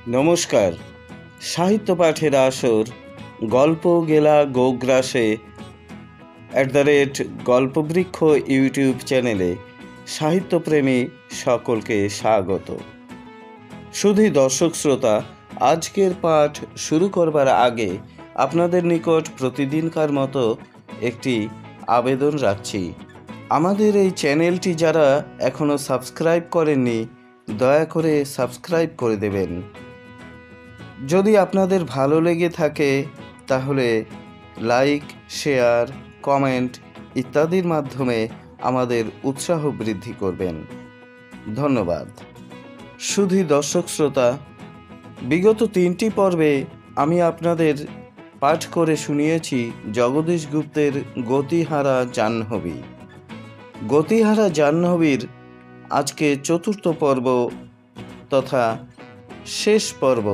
নমস্কার। সাহিত্য পাঠের আসর গল্প গেলা গোগ্রাসে @গল্পবৃক্ষ ইউটিউব চ্যানেলে সাহিত্যপ্রেমী সকলকে স্বাগত। শুধু দর্শক শ্রোতা, আজকের পাঠ শুরু করবার আগে আপনাদের নিকট প্রতিদিনকার মতো একটি আবেদন রাখছি। আমাদের এই চ্যানেলটি যারা এখনও সাবস্ক্রাইব করেননি, দয়া করে সাবস্ক্রাইব করে দেবেন। যদি আপনাদের ভালো লেগে থাকে তাহলে লাইক, শেয়ার, কমেন্ট ইত্যাদির মাধ্যমে আমাদের উৎসাহ বৃদ্ধি করবেন। ধন্যবাদ। শুধু দর্শক শ্রোতা, বিগত 3টি পর্বে আমি আপনাদের পাঠ করে শুনিয়েছি জগদীশ গুপ্তের গতিহারা জাহ্নবী। গতিহারা জাহ্নবীর আজকে 4র্থ পর্ব তথা শেষ পর্ব।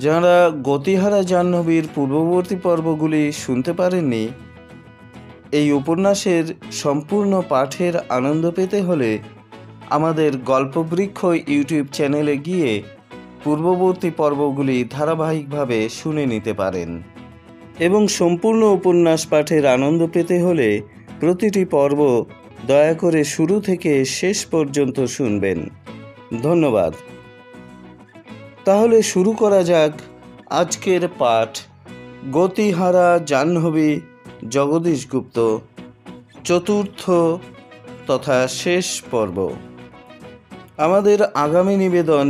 যারা গতিহারা জাহ্নবীর পূর্ববর্তী পর্বগুলি শুনতে পারেননি, এই উপন্যাসের সম্পূর্ণ পাঠের আনন্দ পেতে হলে আমাদের গল্পবৃক্ষ ইউটিউব চ্যানেলে গিয়ে পূর্ববর্তী পর্বগুলি ধারাবাহিকভাবে শুনে নিতে পারেন। এবং সম্পূর্ণ উপন্যাস পাঠের আনন্দ পেতে হলে প্রতিটি পর্ব দয়া করে শুরু থেকে শেষ পর্যন্ত শুনবেন। ধন্যবাদ। তাহলে শুরু করা যাক আজকের পাঠ, গতিহারা জাহ্নবী, জগদীশ গুপ্ত, 4র্থ তথা শেষ পর্ব। আমাদের আগামী নিবেদন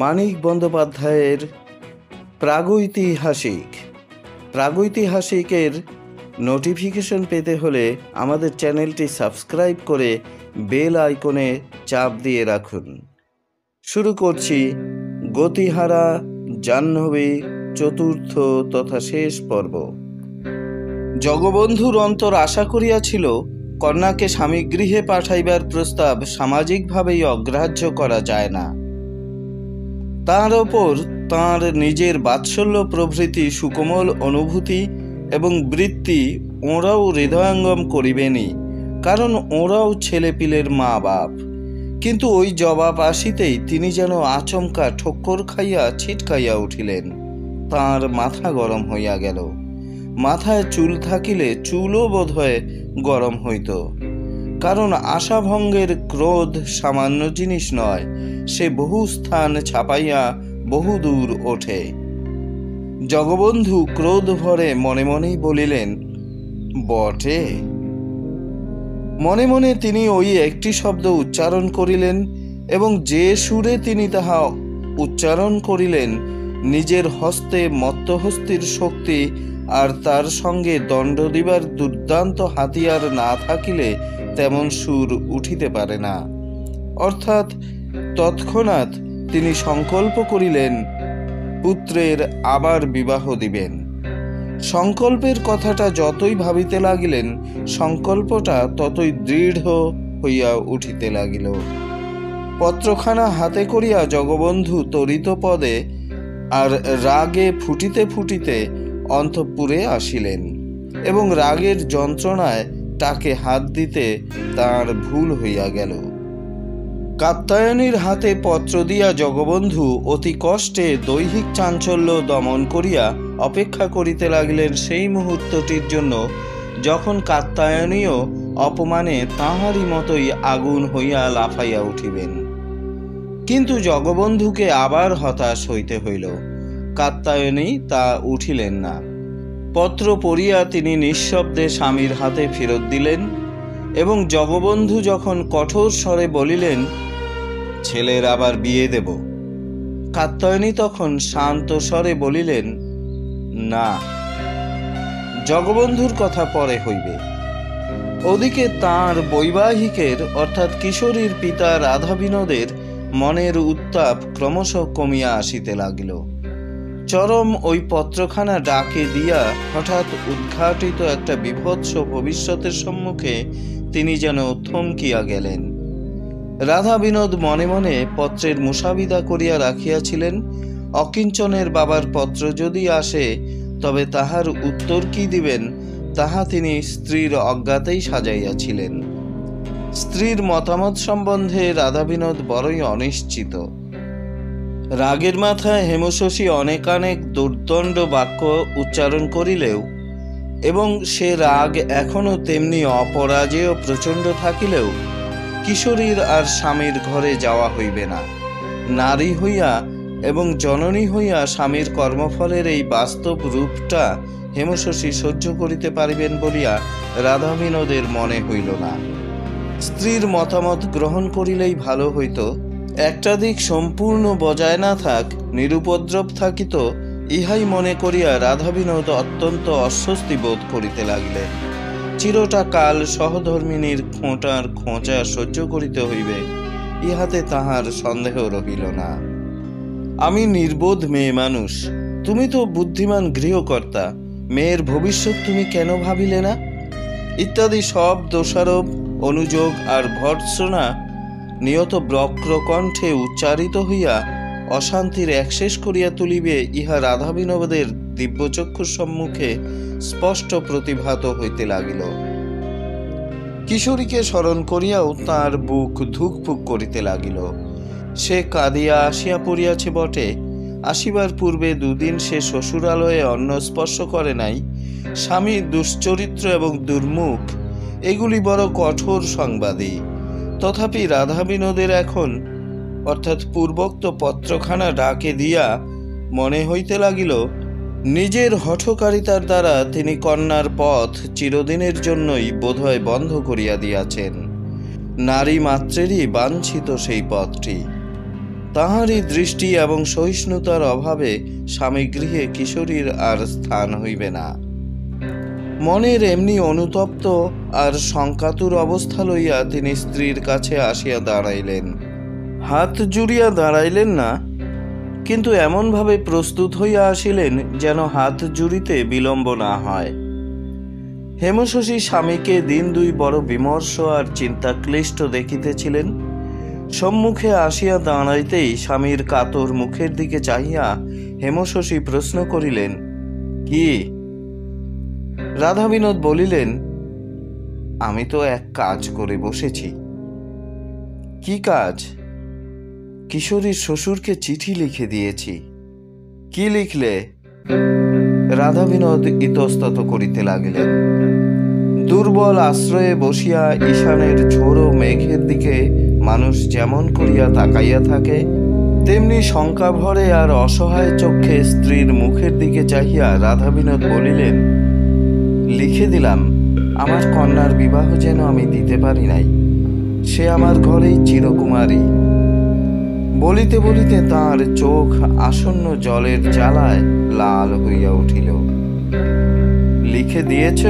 মানিক বন্দ্যোপাধ্যায়ের প্রাগৈতিহাসিকের নোটিফিকেশন পেতে হলে আমাদের চ্যানেলটি সাবস্ক্রাইব করে বেল আইকনে চাপ দিয়ে রাখুন। শুরু করছি গতিহারা জাহ্নবী, 4র্থ তথা শেষ পর্ব। জগবন্ধুর অন্তর আশা করিয়াছিল কন্যাকে স্বামীগৃহে পাঠাইবার প্রস্তাব সামাজিকভাবেই অগ্রাহ্য করা যায় না। তার ওপর তাঁর নিজের বাৎসল্য প্রভৃতি সুকোমল অনুভূতি এবং বৃত্তি ওঁরাও হৃদয়ঙ্গম করিবেনই, কারণ ওঁরাও ছেলেপিলের মা বাপ। কিন্তু ওই জবাব আসিতেই তিনি যেন আচমকা ঠক্কর খাইয়া ছিটকাইয়া উঠিলেন। তাঁর মাথা গরম হইয়া গেল। মাথায় চুল থাকিলে চুলও বোধহয় গরম হইত, কারণ আশাভঙ্গের ক্রোধ সামান্য জিনিস নয়, সে বহু স্থান ছাপাইয়া বহু দূর ওঠে। জগবন্ধু ক্রোধ ভরে মনে মনেই বলিলেন, বটে। মনে মনে তিনি ওই একটি শব্দ উচ্চারণ করিলেন, এবং যে সুরে তিনি তাহা উচ্চারণ করিলেন, নিজের হস্তে মত্তহস্তির শক্তি আর তার সঙ্গে দণ্ড দিবার দুর্দান্ত হাতিয়ার না থাকিলে তেমন সুর উঠিতে পারে না। অর্থাৎ তৎক্ষণাৎ তিনি সংকল্প করিলেন পুত্রের আবার বিবাহ দিবেন। সংকল্পের কথাটা যতই ভাবিতে লাগিলেন, সংকল্পটা ততই দৃঢ় হইয়া উঠিতে লাগিল। পত্রখানা হাতে করিয়া জগবন্ধু তরিত পদে আর রাগে ফুটিতে ফুটিতে অন্তঃপুরে আসিলেন, এবং রাগের যন্ত্রণায় তাকে হাত দিতে তার ভুল হইয়া গেল। কাত্যায়নীর হাতে পত্র দিয়া জগবন্ধু অতি কষ্টে দৈহিক চাঞ্চল্য দমন করিয়া অপেক্ষা করিতে লাগিলেন সেই মুহূর্তটির জন্য, যখন কাত্যায়নীও অপমানে তাঁহারই মতোই আগুন হইয়া লাফাইয়া উঠিবেন। কিন্তু জগবন্ধুকে আবার হতাশ হইতে হইল। কাত্যায়নী তা উঠিলেন না। পত্র পড়িয়া তিনি নিঃশব্দে স্বামীর হাতে ফেরত দিলেন, এবং জগবন্ধু যখন কঠোর স্বরে বলিলেন, ছেলের আবার বিয়ে দেব, কাত্যায়নী তখন শান্ত স্বরে বলিলেন, না, জগবন্ধুর কথা পরে হইবে। ওদিকে তাঁর বৈবাহিকের অর্থাৎ কিশোরীর পিতা রাধা বিনোদের মনের উত্তাপ ক্রমশ কমিয়া আসিতে লাগিল। চরম ওই পত্রখানা ডাকে দিয়া হঠাৎ উদ্ঘাটিত একটা বিভৎস ভবিষ্যতের সম্মুখে তিনি যেন থমকিয়া গেলেন। রাধা বিনোদ মনে মনে পত্রের মুসাবিদা করিয়া রাখিয়াছিলেন, অকিঞ্চনের বাবার পত্র যদি আসে তবে তাহার উত্তর কি দিবেন তাহা তিনি স্ত্রীর অজ্ঞাতেই সাজাইয়াছিলেন। স্ত্রীর মতামত সম্বন্ধে রাধা বিনোদ বড়ই অনিশ্চিত। রাগের মাথায় হেমশশী অনেকানেক দুর্দণ্ড বাক্য উচ্চারণ করিলেও এবং সে রাগ এখনো তেমনি অপরাজেয় প্রচণ্ড থাকিলেও কিশোরীর আর স্বামীর ঘরে যাওয়া হইবে না। নারী হইয়া এবং জননী হইয়া স্বামীর কর্মফলের এই বাস্তব রূপটা হেমশশী সহ্য করিতে পারিবেন বলিয়া রাধাবিনোদের মনে হইল না। স্ত্রীর মতামত গ্রহণ করিলেই ভালো হইত। একটা দিক সম্পূর্ণ বজায় না থাক, নিরুপদ্রব থাকিত, ইহাই মনে করিয়া রাধাবিনোদ অত্যন্ত অস্বস্তি বোধ করিতে লাগিলেন। চিরটা কাল সহধর্মিণীর খোঁটার খোঁচা সহ্য করিতে হইবে, ইহাতে তাহার সন্দেহ রহিল না। আমি নির্বোধ মেয়ে মানুষ, তুমি তো বুদ্ধিমান গৃহকর্তা, মেয়ের ভবিষ্যৎ তুমি কেন ভাবিলে না? ইত্যাদি সব দোষারোপ, অনুযোগ আর ভর্ৎসনা নিয়ত বক্রকণ্ঠে উচ্চারিত হইয়া অশান্তির একশেষ করিয়া তুলিবে, ইহা রাধাবিনোদের দিব্যচক্ষুর সম্মুখে স্পষ্ট প্রতিভাত হইতে লাগিল। কিশোরীকে স্মরণ করিয়াও তাঁর বুক ধুকপুক করিতে লাগিল। সে কাঁদিয়া আসিয়া পড়িয়াছে বটে, আসিবার পূর্বে দুদিন সে শ্বশুরালয়ে অন্ন স্পর্শ করে নাই। স্বামী দুশ্চরিত্র এবং দুর্মুখ, এগুলি বড় কঠোর সংবাদী। তথাপি রাধাবিনোদের এখন অর্থাৎ পূর্বোক্ত পত্রখানা ডাকে দিয়া মনে হইতে লাগিল নিজের হঠকারিতার দ্বারা তিনি কন্যার পথ চিরদিনের জন্যই বোধহয় বন্ধ করিয়া দিয়াছেন। নারী মাত্রেরই বাঞ্ছিত সেই পথটি। তাহারই দৃষ্টি এবং সহিষ্ণুতার অভাবে স্বামী গৃহে কিশোরীর আর স্থান হইবে না। মনের এমনি অনুতপ্ত আর শঙ্কাতুর অবস্থা লইয়া তিনি স্ত্রীর কাছে আসিয়া দাঁড়াইলেন। হাত জুড়িয়া দাঁড়াইলেন না, কিন্তু এমনভাবে প্রস্তুত হইয়া আসিলেন যেন হাত জুড়িতে বিলম্ব না হয়। হেমশশী স্বামীকে দিন দুই বড় বিমর্ষ আর চিন্তাক্লিষ্ট দেখিতেছিলেন। সম্মুখে আসিয়া দাঁড়াইতেই স্বামীর কাতর মুখের দিকে চাহিয়া হেমশশী প্রশ্ন করিলেন, কি? রাধাবিনোদ বলিলেন, আমি তো এক কাজ করে বসেছি। কি কাজ? কিশোরীর শ্বশুরকে চিঠি লিখে দিয়েছি। কি লিখলে? রাধাবিনোদ ইতস্তত করিতে লাগিলেন। দুর্বল আশ্রয়ে বসিয়া ঈশানের ঝোড়ো মেঘের দিকে মানুষ যেমন করিয়া তাকাইয়া থাকে, তেমনি শঙ্কা ভরে আর অসহায় চক্ষে স্ত্রীর মুখের দিকে চাহিয়া রাধাবিনোদ বলিলেন, লিখে দিলাম আমার কন্যার বিবাহ যেন আমি দিতে পারি নাই, সে আমার ঘরেই চিরকুমারী। বলিতে বলিতে তাঁর চোখ আসন্ন জলের জ্বালায় লাল হইয়া উঠিল। লিখে দিয়েছ?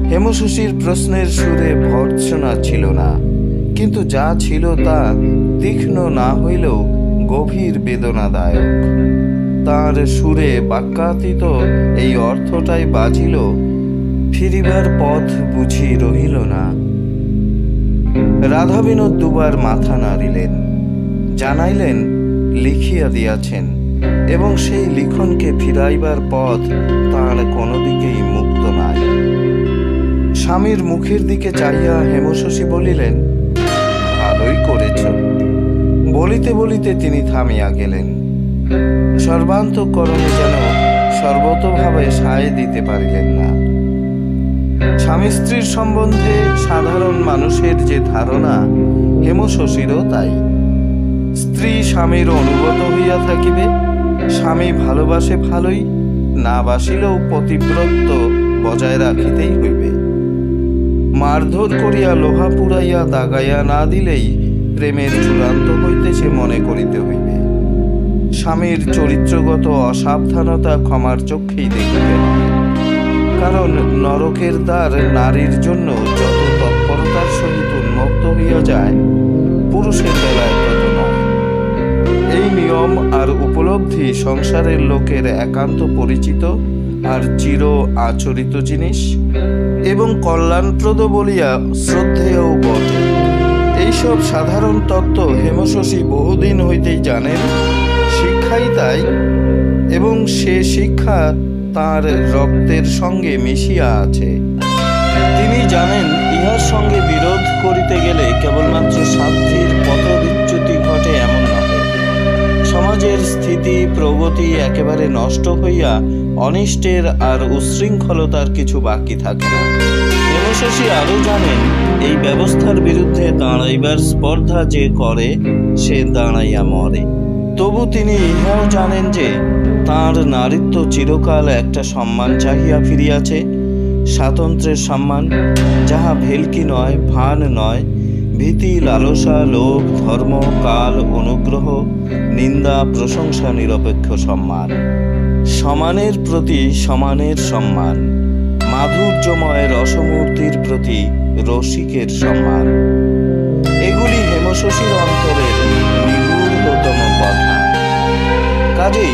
হেমশশীর প্রশ্নের সুরে ভর্ৎসনা ছিল না, কিন্তু যা ছিল তা তীক্ষ্ণ না হইলেও গভীর বেদনাদায়ক। তাঁর সুরে বাক্যাতীত এই অর্থটাই বাজিল, ফিরিবার পথ বুঝি রহিল না। রাধাবিনোদ দুবার মাথা নাড়িলেন, জানাইলেন লিখিয়া দিয়াছেন এবং সেই লিখনকে ফিরাইবার পথ তাঁর কোনো দিকেই মুক্ত নাই। স্বামীর মুখের দিকে চাহিয়া হেমশশী বলিলেন, ভালোই করেছ। বলিতে বলিতে তিনি থামিয়া গেলেন। সর্বান্তঃকরণে যেন সর্বতোভাবে সায় দিতে পারিলেন না। স্বামী স্ত্রীর সম্বন্ধে সাধারণ মানুষের যে ধারণা, হেমশশীরও তাই। স্ত্রী স্বামীর অনুগত হইয়া থাকিবে, স্বামী ভালোবাসে ভালোই, না বাসিলেও পতিব্রত বজায় রাখিতেই হইবে। মারধর করিয়া লোহা পুড়াইয়া দাগাইয়া না দিলেই প্রেমের চূড়ান্ত হইতেছে মনে করিতে হইবে। স্বামীর চরিত্রগত অসাবধানতা ক্ষমার চক্ষেই দেখিতে হয়, কারণ নরকের দ্বার নারীর জন্য যত তৎপরতার সহিত উন্মুক্ত হইয়া যায়, পুরুষের বেলায় তত নয়। এই নিয়ম আর উপলব্ধি সংসারের লোকের একান্ত পরিচিত আর চির আচরিত জিনিস এবং কল্যাণপ্রদ বলিয়া শ্রদ্ধেয়ও বটে। এইসব সাধারণ তত্ত্ব হেমশশী বহুদিন হইতেই জানেন, শিক্ষাই তাই, এবং সে শিক্ষা তাঁর রক্তের সঙ্গে মিশিয়া আছে। তিনি জানেন ইহার সঙ্গে বিরোধ করিতে গেলে কেবলমাত্র সাধ্যের পথবিচ্যুতি ঘটে এমন নহে, সমাজের স্থিতি প্রগতি একেবারে নষ্ট হইয়া অনিষ্টের আর উশৃঙ্খলতার কিছু বাকি থাকে না। হেমশশী আরও জানেন, এই ব্যবস্থার বিরুদ্ধে দাঁড়াইবার স্পর্ধা যে করে সে দাঁড়াইয়া মরে। তবু তিনি ইহাও জানেন যে তাঁর নারীত্ব চিরকাল একটা সম্মান চাহিয়া ফিরিয়াছে, স্বাতন্ত্র্যের সম্মান, যাহা ভেলকি নয়, ভান নয়, ভীতি, লালসা, লোভ, ধর্ম, কাল, অনুগ্রহ, নিন্দা, প্রশংসা নিরপেক্ষ সম্মান, সমানের প্রতি সমানের সম্মান, মাধুর্যময় রসমূর্তির প্রতি রসিকের সম্মান। এগুলি হেমশশীর অন্তরের নিগূঢ়তম কথা। কাজেই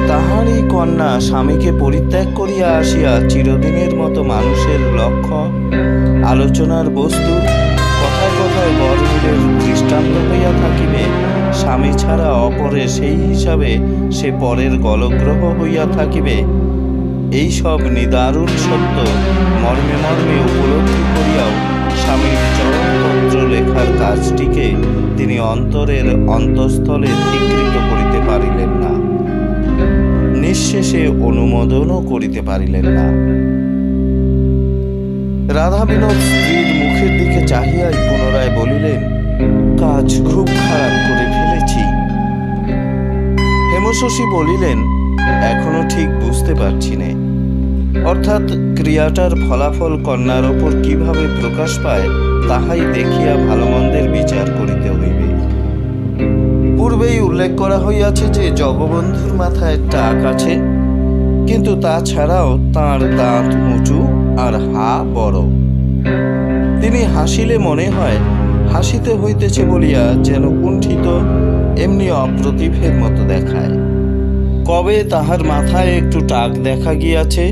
তাহারই কন্যা স্বামীকে পরিত্যাগ করিয়া আসিয়া চিরদিনের মতো মানুষের লক্ষ্য, আলোচনার বস্তু, কথায় কথায় বরমিলের দৃষ্টান্ত হইয়া থাকিবে, স্বামী ছাড়া অপরে সেই হিসাবে সে পরের গলগ্রহ হইয়া থাকিবে, এইসব নিদারুণ সত্য মর্মে মর্মে উপলব্ধি করিয়াও স্বামীর চরণপত্র লেখার কাজটিকে তিনি অন্তরের অন্তঃস্থলে ধিকৃত করিতে পারিলেন না, নিঃশেষে অনুমোদনও করিতে পারিলেন না। রাধা বিনোদ স্ত্রীর মুখের দিকে চাহিয়াই পুনরায় বলিলেন, কাজ খুব খারাপ করে ফেলেছি। হেমশশী বলিলেন, এখনো ঠিক বুঝতে পারছি নে। অর্থাৎ ক্রিয়াটার ফলাফল কন্যার ওপর কিভাবে প্রকাশ পায় তাহাই দেখিয়া ভালো মন্দের বিচার করিতে হইবে। পূর্বেই উল্লেখ করা হইয়াছে যে জগবন্ধুর মাথায় টাক আছে, কিন্তু তাছাড়াও তাঁর দাঁত উঁচু আর হা বড়। তিনি হাসিলে মনে হয় হাসিতে হইতেছে বলিয়া যেন কুণ্ঠিত, এমনি অপ্রতিভের মতো দেখায়। কবে তাহার মাথায় একটু টাক দেখা গিয়াছে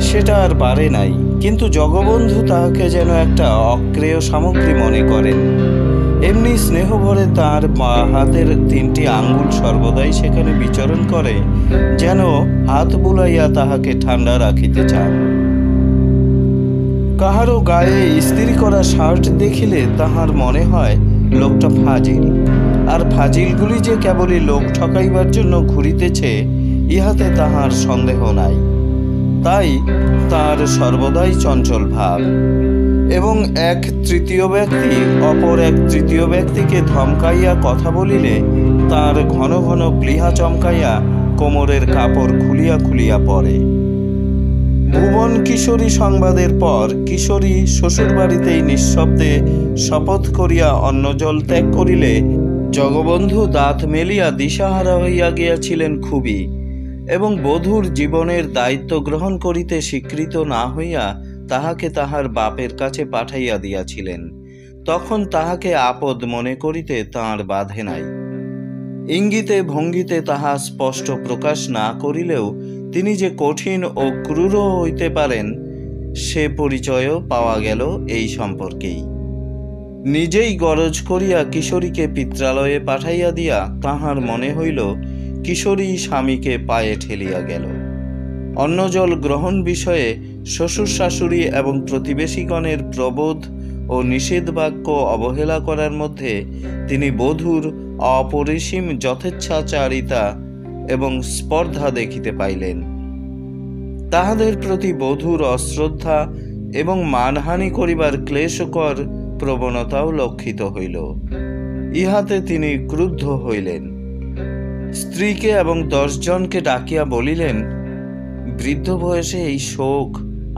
সেটা আর বাড়ে নাই, কিন্তু জগবন্ধু তাহাকে যেন একটা অক্রেয় সামগ্রী মনে করেন। এমনি স্নেহ ভরে তাঁর হাতের 3টি আঙ্গুল সর্বদাই সেখানে বিচরণ করে, যেন হাত বুলাইয়া তাহাকে ঠান্ডা রাখিতে চান। কাহারও গায়ে ইস্ত্রি করা শার্ট দেখিলে তাহার মনে হয় লোকটা ফাজিল, আর ফাজিলগুলি যে কেবলই লোক ঠকাইবার জন্য ঘুরিতেছে ইহাতে তাহার সন্দেহ নাই। তাই তার সর্বদাই চঞ্চল ভাব, এবং এক তৃতীয় ব্যক্তি অপর এক তৃতীয় ব্যক্তিকে ধমকাইয়া কথা বলিলে তার ঘন ঘন প্লীহা চমকাইয়া কোমরের কাপড় খুলিয়া খুলিয়া পড়ে। ভুবন কিশোরী সংবাদের পর কিশোরী শ্বশুরবাড়িতেই নিঃশব্দে শপথ করিয়া অন্নজল ত্যাগ করিলে জগবন্ধু দাঁত মেলিয়া দিশাহারা হইয়া গিয়াছিলেন খুবই, এবং বধূর জীবনের দায়িত্ব গ্রহণ করিতে স্বীকৃত না হইয়া তাহাকে তাহার বাপের কাছে পাঠাইয়া দিয়াছিলেন। তখন তাহাকে আপদ মনে করিতে তাঁর বাধে নাই। ইঙ্গিতে ভঙ্গিতে তাহা স্পষ্ট প্রকাশ না করিলেও তিনি যে কঠিন ও ক্রূর হইতে পারেন সে পরিচয়ও পাওয়া গেল এই সম্পর্কেই। নিজেই গরজ করিয়া কিশোরীকে পিত্রালয়ে পাঠাইয়া দিয়া তাহার মনে হইল কিশোরী স্বামীকে পায়ে ঠেলিয়া গেল। অন্নজল গ্রহণ বিষয়ে শ্বশুর শাশুড়ি এবং প্রতিবেশীগণের প্রবোধ ও নিষেধ বাক্য অবহেলা করার মধ্যে তিনি বধূর অপরিসীম যথেচ্ছাচারিতা এবং স্পর্ধা দেখিতে পাইলেন। তাহাদের প্রতি বধূর অশ্রদ্ধা এবং মানহানি করিবার ক্লেশকর প্রবণতাও লক্ষিত হইল। ইহাতে তিনি ক্রুদ্ধ হইলেন। স্ত্রীকে এবং 10 জনকে ডাকিয়া বলিলেন, বৃদ্ধ বয়সে এই শোক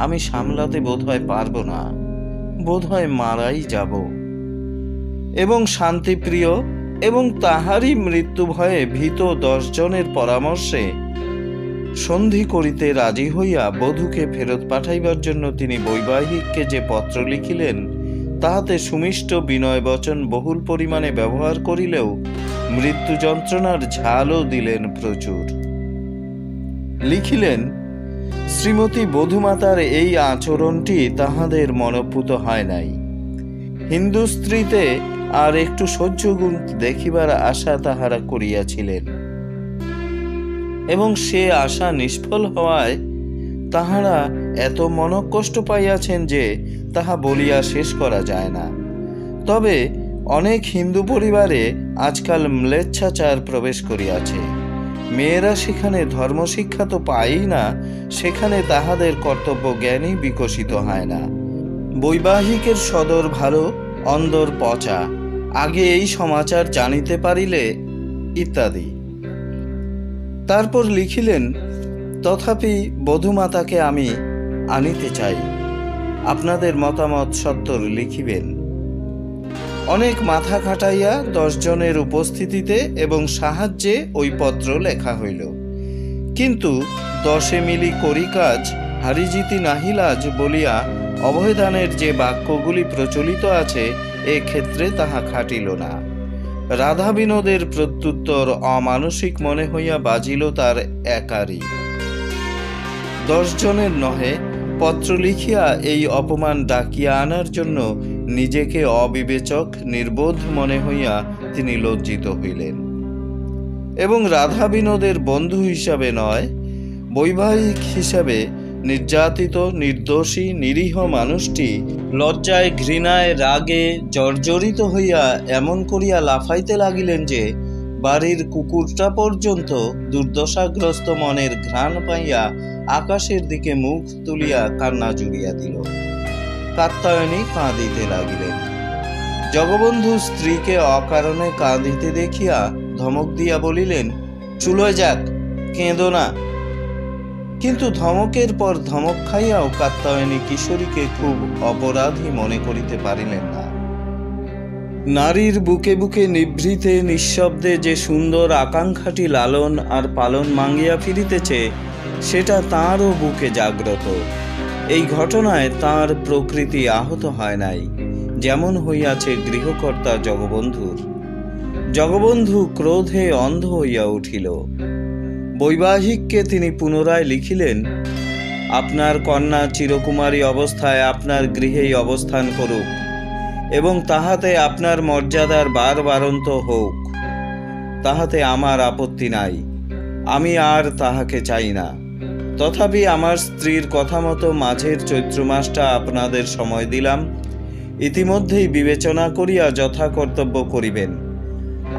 আমি সামলাতে বোধহয় পারব না, বোধহয় মারাই যাব। এবং শান্তিপ্রিয় এবং তাহারই মৃত্যু ভয়ে ভীত 10 জনের পরামর্শে সন্ধি করিতে রাজি হইয়া বধূকে ফেরত পাঠাইবার জন্য তিনি বৈবাহিককে যে পত্র লিখিলেন তাহাতে সুমিষ্ট বিনয় বচন বহুল পরিমাণে ব্যবহার করিলেও মৃত্যু যন্ত্রণার ঝালও দিলেন প্রচুর। লিখিলেন, শ্রীমতী বধূমাতার এই আচরণটি তাহাদের মনোপুত হয় নাই। হিন্দু স্ত্রীতে আর একটু সহ্যগুণ দেখিবার আশা তাহারা করিয়াছিলেন, এবং সে আশা নিষ্ফল হওয়ায় তাহারা এত মনকষ্ট পাইয়াছেন যে তাহা বলিয়া শেষ করা যায় না। তবে অনেক হিন্দু পরিবারে আজকাল ম্লেচ্ছাচার প্রবেশ করিয়াছে। মেয়েরা সেখানে ধর্মশিক্ষা তো পায়ই না, সেখানে তাহাদের কর্তব্য জ্ঞানই বিকশিত হয় না। বৈবাহিকের সদর ভালো, অন্দর পচা, আগে এই সমাচার জানিতে পারিলে ইত্যাদি। তারপর লিখিলেন, তথাপি বধূমাতাকে আমি আনিতে চাই, আপনাদের মতামত সত্তর লিখিবেন। অনেক মাথা খাটাইয়া 10 জনের উপস্থিতিতে এবং সাহায্যে ওই পত্র লেখা হইল। কিন্তু 10 মিলি করি কাজ, হারিজিতি নাহিলাজ বলিয়া অভয়দানের যে বাক্যগুলি প্রচলিত আছে, এ ক্ষেত্রে তাহা খাটিল না। রাধা বিনোদের প্রত্যুত্তর অমানসিক মনে হইয়া বাজিল তার একারই। 10 জনের নহে, পত্র লিখিয়া এই অপমান ডাকিয়া আনার জন্য নিজেকে অবিবেচক নির্বোধ মনে হইয়া তিনি লজ্জিত হইলেন এবং রাধা বিনোদের বন্ধু হিসাবে নয়, বৈবাহিক হিসাবে নির্যাতিত নির্দোষী নিরীহ মানুষটি লজ্জায় ঘৃণায় রাগে জর্জরিত হইয়া এমন করিয়া লাফাইতে লাগিলেন যে বাড়ির কুকুরটা পর্যন্ত দুর্দশাগ্রস্ত মনের ঘ্রাণ পাইয়া আকাশের দিকে মুখ তুলিয়া কান্না জুড়িয়া দিল। কাত্যায়নী কাঁদিতে লাগিলেন। জগবন্ধু স্ত্রীকে অকারণে কাঁদিতে দেখিয়া ধমক দিয়া বলিলেন, চুলোয় যাক, কেঁদো না। কিন্তু ধমকের পর ধমক খাইয়াও কাত্যায়নী কিশোরীকে খুব অপরাধী মনে করিতে পারিলেন না। নারীর বুকে বুকে নিভৃতে নিঃশব্দে যে সুন্দর আকাঙ্ক্ষাটি লালন আর পালন মাঙ্গিয়া ফিরিতেছে, সেটা তাঁরও বুকে জাগ্রত। এই ঘটনায় তাঁর প্রকৃতি আহত হয় নাই, যেমন হইয়াছে গৃহকর্তা জগবন্ধুর। জগবন্ধু ক্রোধে অন্ধ হইয়া উঠিল। বৈবাহিককে তিনি পুনরায় লিখিলেন, আপনার কন্যা চিরকুমারী অবস্থায় আপনার গৃহেই অবস্থান করুক এবং তাহাতে আপনার মর্যাদার বারবারন্ত হোক, তাহাতে আমার আপত্তি নাই, আমি আর তাহাকে চাই না। তথাপি আমার স্ত্রীর কথা মতো মাঝের চৈত্র মাসটা আপনাদের সময় দিলাম, ইতিমধ্যেই বিবেচনা করিয়া যথা কর্তব্য করিবেন।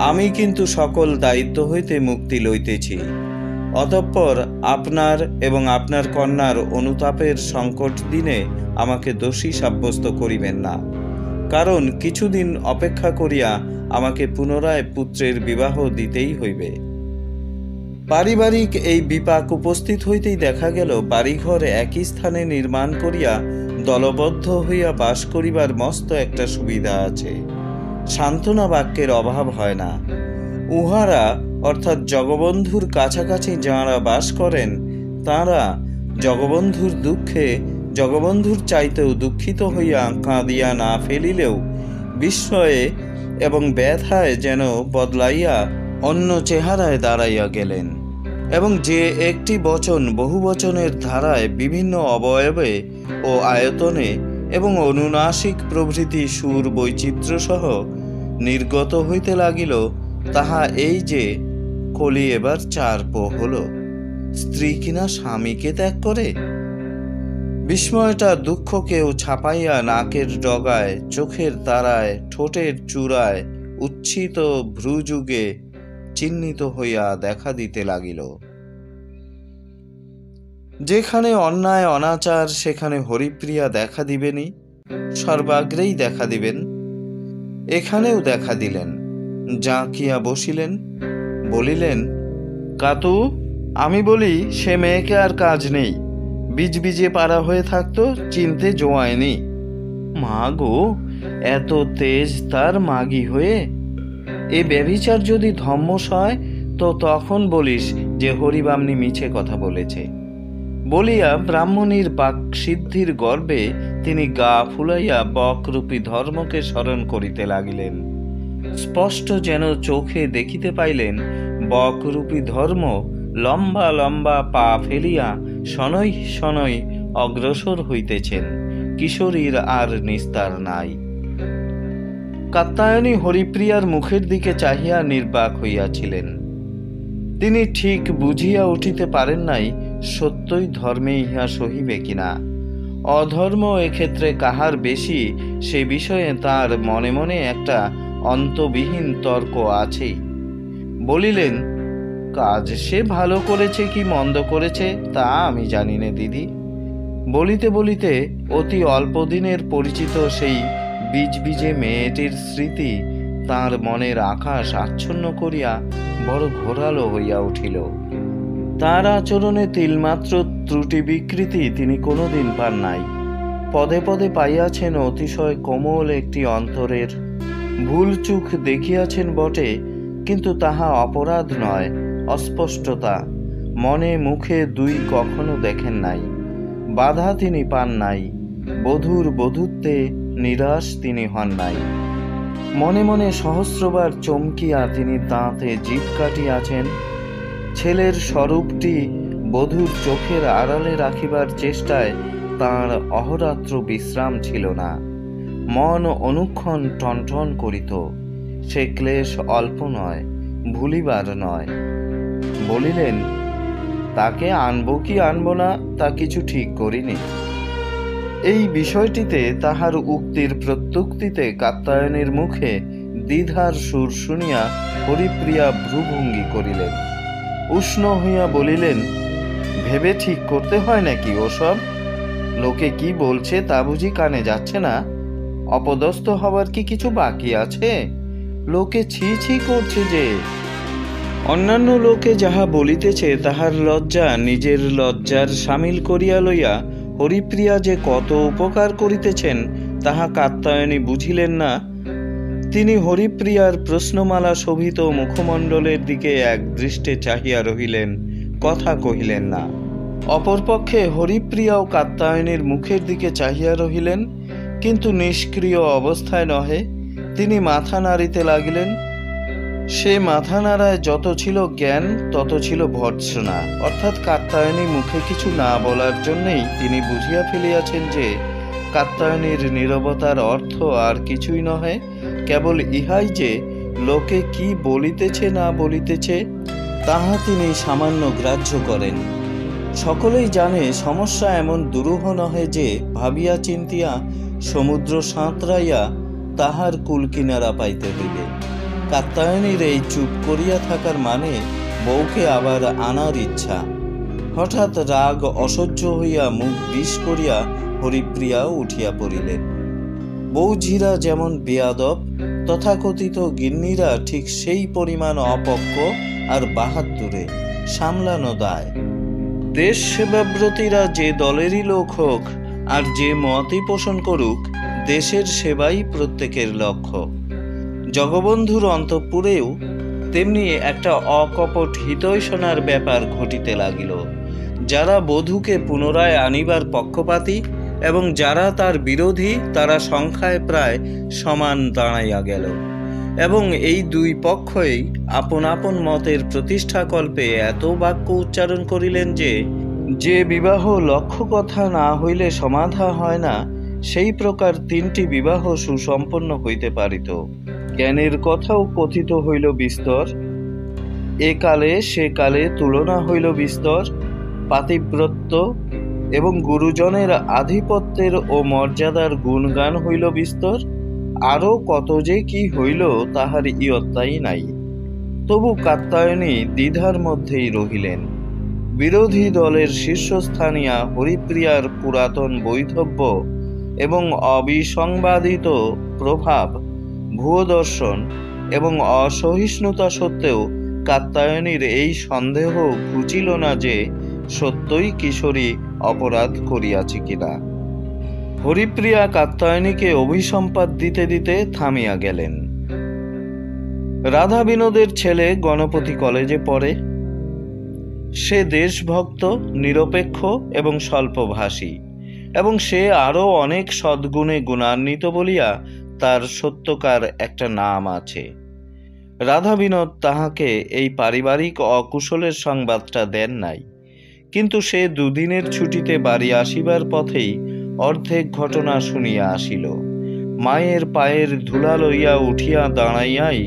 আমি কিন্তু সকল দায়িত্ব হইতে মুক্তি লইতেছি। অতঃপর আপনার এবং আপনার কন্যার অনুতাপের সংকট দিনে আমাকে দোষী সাব্যস্ত করিবেন না, কারণ কিছুদিন অপেক্ষা করিয়া আমাকে পুনরায় পুত্রের বিবাহ দিতেই হইবে। পারিবারিক এই বিপাক উপস্থিত হইতেই দেখা গেল বাড়িঘর একই স্থানে নির্মাণ করিয়া দলবদ্ধ হইয়া বাস করিবার মস্ত একটা সুবিধা আছে। সান্ত্বনা বাক্যের অভাব হয় না। উহারা অর্থাৎ জগবন্ধুর কাছাকাছি যাঁরা বাস করেন, তাঁরা জগবন্ধুর দুঃখে জগবন্ধুর চাইতেও দুঃখিত হইয়া কাঁদিয়া না ফেলিলেও বিস্ময়ে এবং ব্যথায় যেন বদলাইয়া অন্য চেহারায় দাঁড়াইয়া গেলেন এবং যে একটি বচন বহু বচনের ধারায় বিভিন্ন অবয়বে ও আয়তনে এবং অনুনাসিক প্রভৃতি সুর বৈচিত্র্য সহ নির্গত হইতে লাগিল, তাহা এই যে কলি এবার 4 পো হল, স্ত্রী কিনা স্বামীকে ত্যাগ করে। বিস্ময়টা দুঃখকেও ছাপাইয়া নাকের ডগায়, চোখের তারায়, ঠোঁটের চূড়ায়, উচ্ছিত ভ্রুযুগে চিহ্নিত হইয়া দেখা দিতে লাগিল। যেখানে অন্যায় অনাচার সেখানে হরিপ্রিয়া দেখা দিবেনই, সর্বাগ্রেই দেখা দিবেন। এখানেও দেখা দিলেন। জাঁকিয়া বসিলেন, বলিলেন, কাতু, আমি বলি সে মেয়েকে আর কাজ নেই, বিজবিজে পাড়া হয়ে থাকতো, চিনতে জোয়ায়নি। মা গো, এত তেজ তার মাগি হয়ে! এ ব্যভিচার যদি ধম্মস হয় তো তখন বলিস যে হরিবামনি মিছে কথা বলেছে বলিয়া ব্রাহ্মণীর বাকসিদ্ধির গর্বে তিনি গা ফুলাইয়া বকরূপী ধর্মকে স্মরণ করিতে লাগিলেন। স্পষ্ট যেন চোখে দেখিতে পাইলেন বকরূপী ধর্ম লম্বা লম্বা পা ফেলিয়া শনৈ শনৈ অগ্রসর হইতেছেন, কিশোরীর আর নিস্তার নাই। কাত্যায়নী হরিপ্রিয়ার মুখের দিকে চাহিয়া নির্বাক হইয়াছিলেন। তিনি ঠিক বুঝিয়া উঠিতে পারেন নাই সত্যই ধর্মে ইহা সহিবে কিনা। অধর্ম এক্ষেত্রে কাহার বেশি সে বিষয়ে তার মনে মনে একটা অন্তবিহীন তর্ক আছেই। বলিলেন, কাজ সে ভালো করেছে কি মন্দ করেছে তা আমি জানি না দিদি। বলিতে বলিতে অতি অল্প দিনের পরিচিত সেই বীজে মেয়েটির স্মৃতি তাঁর মনের আকাশ আচ্ছন্ন করিয়া বড় ঘোরালো হইয়া উঠিল। তার আচরণে তিলমাত্র ত্রুটি বিকৃতি তিনি কোনোদিন পান নাই। পদে পদে পাইয়াছেন অতিশয় কোমল একটি অন্তরের। ভুল চুক দেখিয়াছেন বটে, কিন্তু তাহা অপরাধ নয়, অস্পষ্টতা। মনে মুখে দুই কখনো দেখেন নাই। বাধা তিনি পান নাই। বধূর বধূত্বে নিরাশ তিনি হন নাই। মনে মনে সহস্রবার চমকিয়া তিনি দাঁতে জিভ কাটিয়াছেন। ছেলের স্বরূপটি বধূর চোখের আড়ালে রাখিবার চেষ্টায় তাঁর অহরাত্র বিশ্রাম ছিল না। মন অনুক্ষণ টনটন করিত। সে ক্লেশ অল্প নয়, ভুলিবার নয়। বলিলেন, তাকে আনবো কি আনবো না তা কিছু ঠিক করিনি। এই বিষয়টিতে তাহার উক্তির প্রত্যুক্তিতে কাত্যায়নীর মুখে দ্বিধার সুর শুনিয়া হরিপ্রিয়া ভ্রুভঙ্গি করিলেন। উষ্ণ হইয়া বলিলেন, ভেবে ঠিক করতে হয় নাকি ওসব? লোকে কি বলছে তা বুঝি কানে যাচ্ছে না? অপদস্থ হবার কি কিছু বাকি আছে? লোকে ছি ছি করছে যে। অন্যান্য লোকে যাহা বলিতেছে তাহার লজ্জা নিজের লজ্জার সামিল করিয়া লইয়া হরিপ্রিয়া যে কত উপকার করিতেছেন তাহা কাত্যায়নী বুঝিলেন না। তিনি হরিপ্রিয়ার প্রশ্নমালা শোভিত মুখমণ্ডলের দিকে এক দৃষ্টে চাহিয়া রহিলেন, কথা কহিলেন না। অপরপক্ষে হরিপ্রিয়াও কাত্যায়নীর মুখের দিকে চাহিয়া রহিলেন, কিন্তু নিষ্ক্রিয় অবস্থায় নহে। তিনি মাথা নাড়িতে লাগিলেন। সে মাথা নাড়ায় যত ছিল জ্ঞান তত ছিল ভর্ৎসনা। অর্থাৎ কাত্যায়নী মুখে কিছু না বলার জন্যেই তিনি বুঝিয়া ফেলিয়াছেন যে কাত্যায়নীর নীরবতার অর্থ আর কিছুই নহে, কেবল ইহাই যে লোকে কি বলিতেছে না বলিতেছে তাহা তিনি সামান্য গ্রাহ্য করেন। সকলেই জানে সমস্যা এমন দুরূহ নহে যে ভাবিয়া চিন্তিয়া সমুদ্র সাঁতরাইয়া তাহার কুল কিনারা পাইতে হইবে। কাত্যায়নীর এই চুপ করিয়া থাকার মানে বউকে আবার আনার ইচ্ছা। হঠাৎ রাগ অসহ্য হইয়া মুখ বিষ করিয়া হরিপ্রিয়া উঠিয়া পড়িলেন। বউঝিরা যেমন বেয়াদব, তথাকথিত গিন্নিরা ঠিক সেই পরিমাণ অপক্ক আর বাহাদুরে, সামলানো দায়। দেশ সেবাব্রতীরা যে দলেরই লোক হোক আর যে মতই পোষণ করুক, দেশের সেবাই প্রত্যেকের লক্ষ্য। জগবন্ধুর অন্তঃপুরেও তেমনি একটা অকপট হিতৈষণার ব্যাপার ঘটিতে লাগিল। যারা বধূকে পুনরায় আনিবার পক্ষপাতী এবং যারা তার বিরোধী, তারা সংখ্যায় প্রায় সমান দাঁড়াইয়া গেল এবং এই দুই পক্ষই আপন আপন মতের প্রতিষ্ঠাকল্পে এত বাক্য উচ্চারণ করিলেন যে বিবাহ লক্ষ্য কথা না হইলে সমাধা হয় না, সেই প্রকার তিনটি বিবাহ সুসম্পন্ন হইতে পারিত। জ্ঞানের কথাও কথিত হইল বিস্তর। এ কালে সে কালে তুলনা হইল বিস্তর। পাতিব্রত্য এবং গুরুজনের আধিপত্যের ও মর্যাদার গুণগান হইল বিস্তর। আরও কত যে কি হইল তাহার ইয়ত্তাই নাই। তবু কাত্যায়নী দ্বিধার মধ্যেই রহিলেন। বিরোধী দলের শীর্ষস্থানীয়া হরিপ্রিয়ার পুরাতন বৈধব্য এবং অবিসংবাদিত প্রভাব, ভূদর্শন এবং অসহিষ্ণুতা সত্ত্বেও কাত্যায়নীর এই সন্দেহ ঘুচিল না যে সত্যই কিশোরী অপরাধ করিয়াছে কিনা। হরিপ্রিয়া কাত্যায়নীকে অভিসম্পাদ দিতে দিতে থামিয়া গেলেন। রাধা বিনোদের ছেলে গণপতি কলেজে পড়ে। সে দেশভক্ত, নিরপেক্ষ এবং স্বল্পভাষী, এবং সে আরও অনেক সদ্গুণে গুণান্বিত বলিয়া তার সত্যকার একটা নাম আছে। রাধা বিনোদ তাহাকে এই পারিবারিক অকুশলের সংবাদটা দেন নাই, কিন্তু সে দুদিনের ছুটিতে বাড়ি আসিবার পথেই অর্ধেক ঘটনা শুনিয়া আসিল। মায়ের পায়ের ধুলা লইয়া উঠিয়া দাঁড়াইয়াই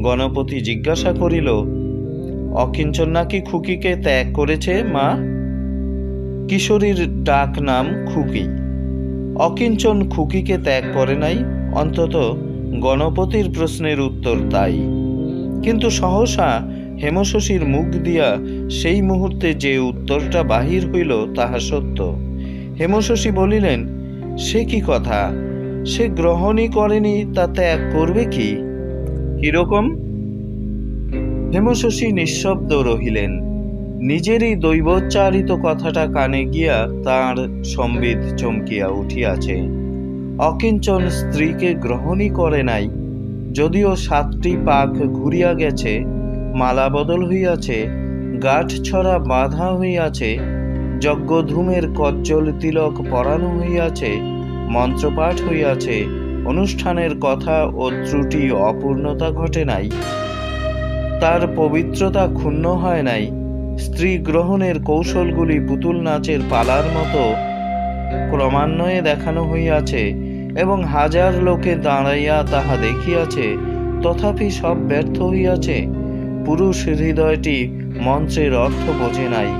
গণপতি জিজ্ঞাসা করিল, অকিঞ্চন নাকি খুকিকে ত্যাগ করেছে মা? কিশোরীর ডাক নাম খুকি। অকিঞ্চন খুকিকে ত্যাগ করে নাই, অন্তত গণপতির প্রশ্নের উত্তর তাই। কিন্তু সহসা হেমশশীর মুখ দিয়া সেই মুহূর্তে যে উত্তরটা বাহির হইল তাহা সত্য। হেমশশী বলিলেন, সে কি কথা? সে গ্রহণই করেনি, তা ত্যাগ করবে কি? কিরকম? হেমশশী নিঃশব্দ রহিলেন। নিজেরই দৈবোচ্চারিত কথাটা কানে গিয়া তাঁর সম্বিত চমকিয়া উঠিয়াছে। অকিঞ্চন স্ত্রীকে গ্রহণই করে নাই, যদিও 7টি পাক ঘুরিয়া গেছে, মালা বদল হইয়াছে, গাঁঠ ছড়া বাঁধা হইয়াছে, যজ্ঞধূমের কজ্জল তিলক পরানো হইয়াছে, মন্ত্রপাঠ হইয়াছে, অনুষ্ঠানের কথা ও ত্রুটি অপূর্ণতা ঘটে নাই, তার পবিত্রতা ক্ষুণ্ণ হয় নাই, স্ত্রী গ্রহণের কৌশলগুলি পুতুল নাচের পালার মতো ক্রমান্বয়ে দেখানো হইয়াছে এবং হাজার লোকে দাঁড়াইয়া তাহা দেখিয়াছে, তথাপি সব ব্যর্থ হইয়াছে। পুরুষ হৃদয়টি মন্ত্রের অর্থ বোঝে নাই,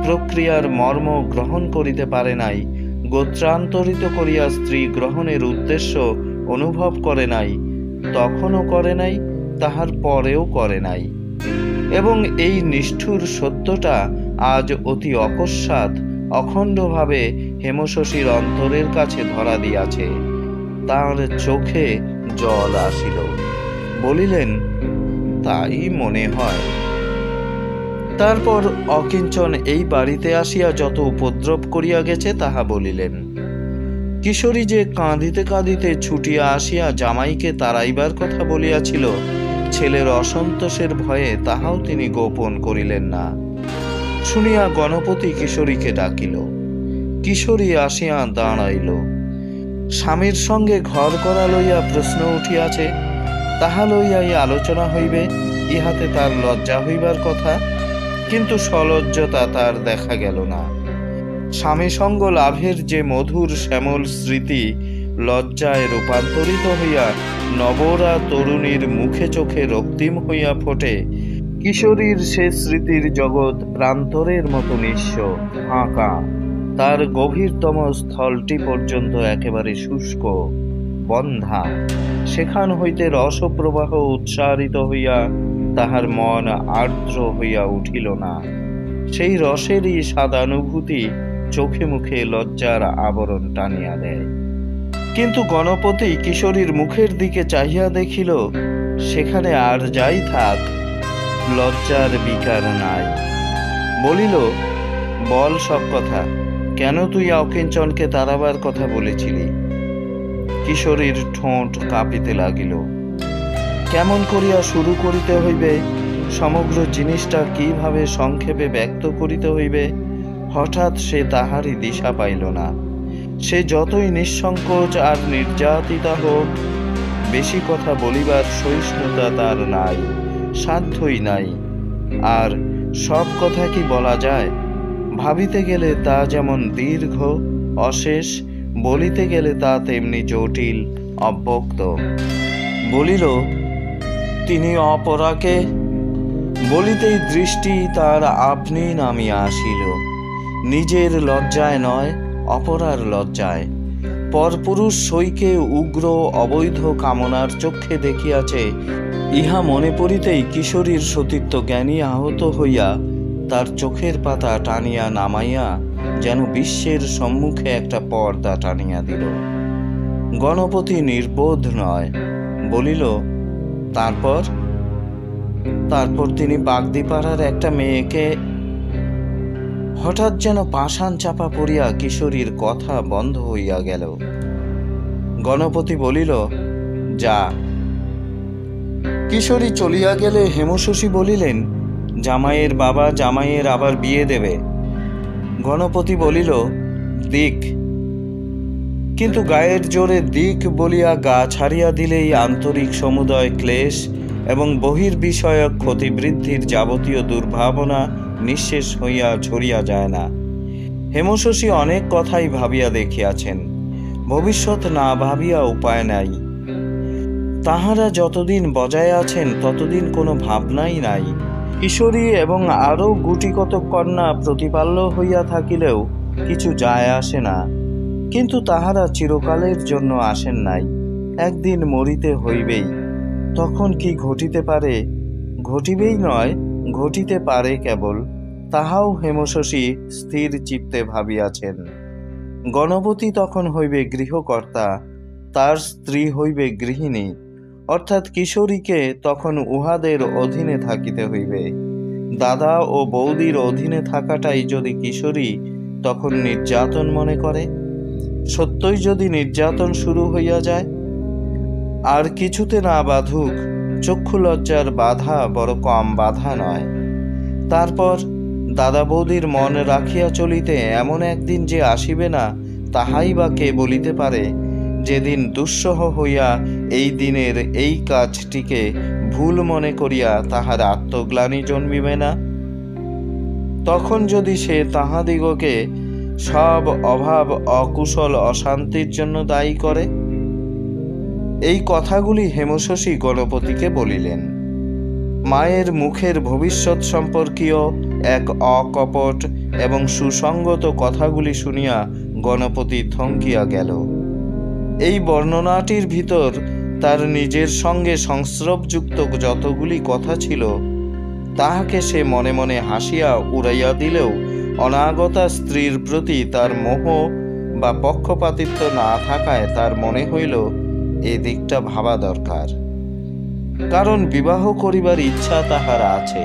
প্রক্রিয়ার মর্ম গ্রহণ করিতে পারে নাই, গোত্রান্তরিত করিয়া স্ত্রী গ্রহণের উদ্দেশ্য অনুভব করে নাই, তখনও করে নাই, তাহার পরেও করে নাই। এবং এই নিষ্ঠুর সত্যটা আজ অতি অকস্মাৎ অখণ্ডভাবে হেমশশীর অন্তরের কাছে ধরা দিয়াছে। তাঁর চোখে জল আসিল। বলিলেন, তাই মনে হয়। তারপর অকিঞ্চন এই বাড়িতে আসিয়া যত উপদ্রব করিয়া গেছে তাহা বলিলেন। কিশোরী যে কাঁদিতে কাঁদিতে ছুটিয়া আসিয়া জামাইকে তাড়াইবার কথা বলিয়াছিল, ছেলের অসন্তোষের ভয়ে তাহাও তিনি গোপন করিলেন না। শুনিয়া গণপতি কিশোরীকে ডাকিল। কিশোরী আসিয়া দাঁড়াইল। স্বামীর সঙ্গে ঘর করা লইয়া প্রশ্ন উঠিয়াছে, তাহা লইয়াই আলোচনা হইবে, ইহাতে তার লজ্জা হইবার কথা, কিন্তু সলজ্জতা তার দেখা গেল না। স্বামী সঙ্গ লাভের যে মধুর শ্যামল স্মৃতি লজ্জায় রূপান্তরিত হইয়া নবরা তরুণীর মুখে চোখে রক্তিম হইয়া ফোটে, কিশোরীর সে স্মৃতির জগৎ প্রান্তরের মতো নিঃস্ব, ফাঁকা। তার গভীরতম স্থলটি পর্যন্ত একেবারে শুষ্ক, বন্ধা। সেখান হইতে রসপ্রবাহ উচ্চারিত হইয়া তাহার মন আর্দ্র হইয়া উঠিল না। সেই রসেরই সাদানুভূতি চোখে মুখে লজ্জার আবরণ টানিয়া দেয়। কিন্তু গণপতি কিশোরীর মুখের দিকে চাহিয়া দেখিল, সেখানে আর যাই থাক, লজ্জার বিকার নাই। বলিল, বল সব কথা, কেন তুই অকিঞ্চনকে তাড়াবার কথা বলেছিলি? কিশোরীর ঠোঁট কাঁপিতে লাগিল। কেমন করিয়া শুরু করিতে হইবে, সমগ্র জিনিসটা কিভাবে সংক্ষেপে ব্যক্ত করিতে হইবে, হঠাৎ সে তাহারই দিশা পাইল না। সে যতই নিঃসংকোচ আর নির্যাতিতা হোক, বেশি কথা বলিবার সহিষ্ণুতা তার নাই, সাধ্যই নাই। আর সব কথা কি বলা যায়? ভাবিতে গেলে তা যেমন দীর্ঘ অশেষ, বলিতে গেলে তা তেমনি জটিল অব্যক্ত। বলিল, তিনি অপরাকে, বলিতেই দৃষ্টি তার আপনি নামিয়া আসিল। নিজের লজ্জায় নয়, অপরার লজ্জায়। পরপুরুষ সইকে উগ্র অবৈধ কামনার চক্ষে দেখিয়াছে, ইহা মনে পড়িতেই কিশোরীর সতীত্ব জ্ঞানী আহত হইয়া তার চোখের পাতা টানিয়া নামাইয়া যেন বিশ্বের সম্মুখে একটা পর্দা টানিয়া দিল। গণপতি নির্বোধ নয়। বলিল, তারপর? তারপর তিনি বাগদিপাড়ার একটা মেয়েকে। হঠাৎ যেন পাষাণ চাপা পড়িয়া কিশোরীর কথা বন্ধ হইয়া গেল। গণপতি বলিল, যা। কিশোরী চলিয়া গেলে হেমশশী বলিলেন, জামাইয়ের বাবা জামাইয়ের আবার বিয়ে দেবে। গণপতি বলিল, দিক। কিন্তু গায়ের জোরে দিক বলিয়া গা ছাড়িয়া দিলেই আন্তরিক সমুদয় ক্লেশ এবং বহির্বিষয়ক ক্ষতিবৃদ্ধির যাবতীয় দুর্ভাবনা নিঃশেষ হইয়া ছড়িয়া যায় না। হেমশশী অনেক কথাই ভাবিয়া দেখিয়াছেন, ভবিষ্যৎ না ভাবিয়া উপায় নাই। তাহারা যতদিন বজায় আছেন ততদিন কোনো ভাবনাই নাই। কিশোরী এবং আরও গুটিকত কন্যা প্রতিপাল্য হইয়া থাকিলেও কিছু যায় আসে না, কিন্তু তাহারা চিরকালের জন্য আসেন নাই। একদিন মরিতে হইবেই। তখন কি ঘটিতে পারে, ঘটিবেই নয়, ঘটিতে পারে কেবল, তাহাও হেমশশী স্থির চিত্তে ভাবিয়াছেন। গণপতি তখন হইবে গৃহকর্তা, তার স্ত্রী হইবে গৃহিণী, অর্থাৎ কিশোরীকে তখন উহাদের অধীনে থাকিতে হইবে। দাদা ও বৌদির অধীনে থাকাটাই যদি কিশোরী তখন নির্যাতন মনে করে, সত্যই যদি নির্যাতন শুরু হইয়া যায়, আর কিছুতে না বাধুক, চক্ষু লজ্জার বাধা বড় কম বাধা নয়। তারপর দাদা বৌদির মন রাখিয়া চলিতে এমন একদিন যে আসিবে না, তাহাই বা কে বলিতে পারে। যেদিন দুঃসহ হইয়া এই দিনের এই কাজটিকে ভুল মনে করিয়া তাহার আত্মগ্লানি জন্মিবে না, তখন যদি সে তাহাদিগকে সব অভাব অকুশল অশান্তির জন্য দায়ী করে। এই কথাগুলি হেমশশী গণপতিকে বলিলেন। মায়ের মুখের ভবিষ্যৎ সম্পর্কীয় এক অকপট এবং সুসঙ্গত কথাগুলি শুনিয়া গণপতি থমকিয়া গেল। এই বর্ণনাটির ভিতর তার নিজের সঙ্গে সংস্রবযুক্ত যতগুলি কথা ছিল, তাহাকে সে মনে মনে হাসিয়া উড়াইয়া দিলেও অনাগতা স্ত্রীর প্রতি তার মোহ বা পক্ষপাতিত্ব না থাকায় তার মনে হইল এ দিকটা ভাবা দরকার। কারণ বিবাহ করিবার ইচ্ছা তাহার আছে।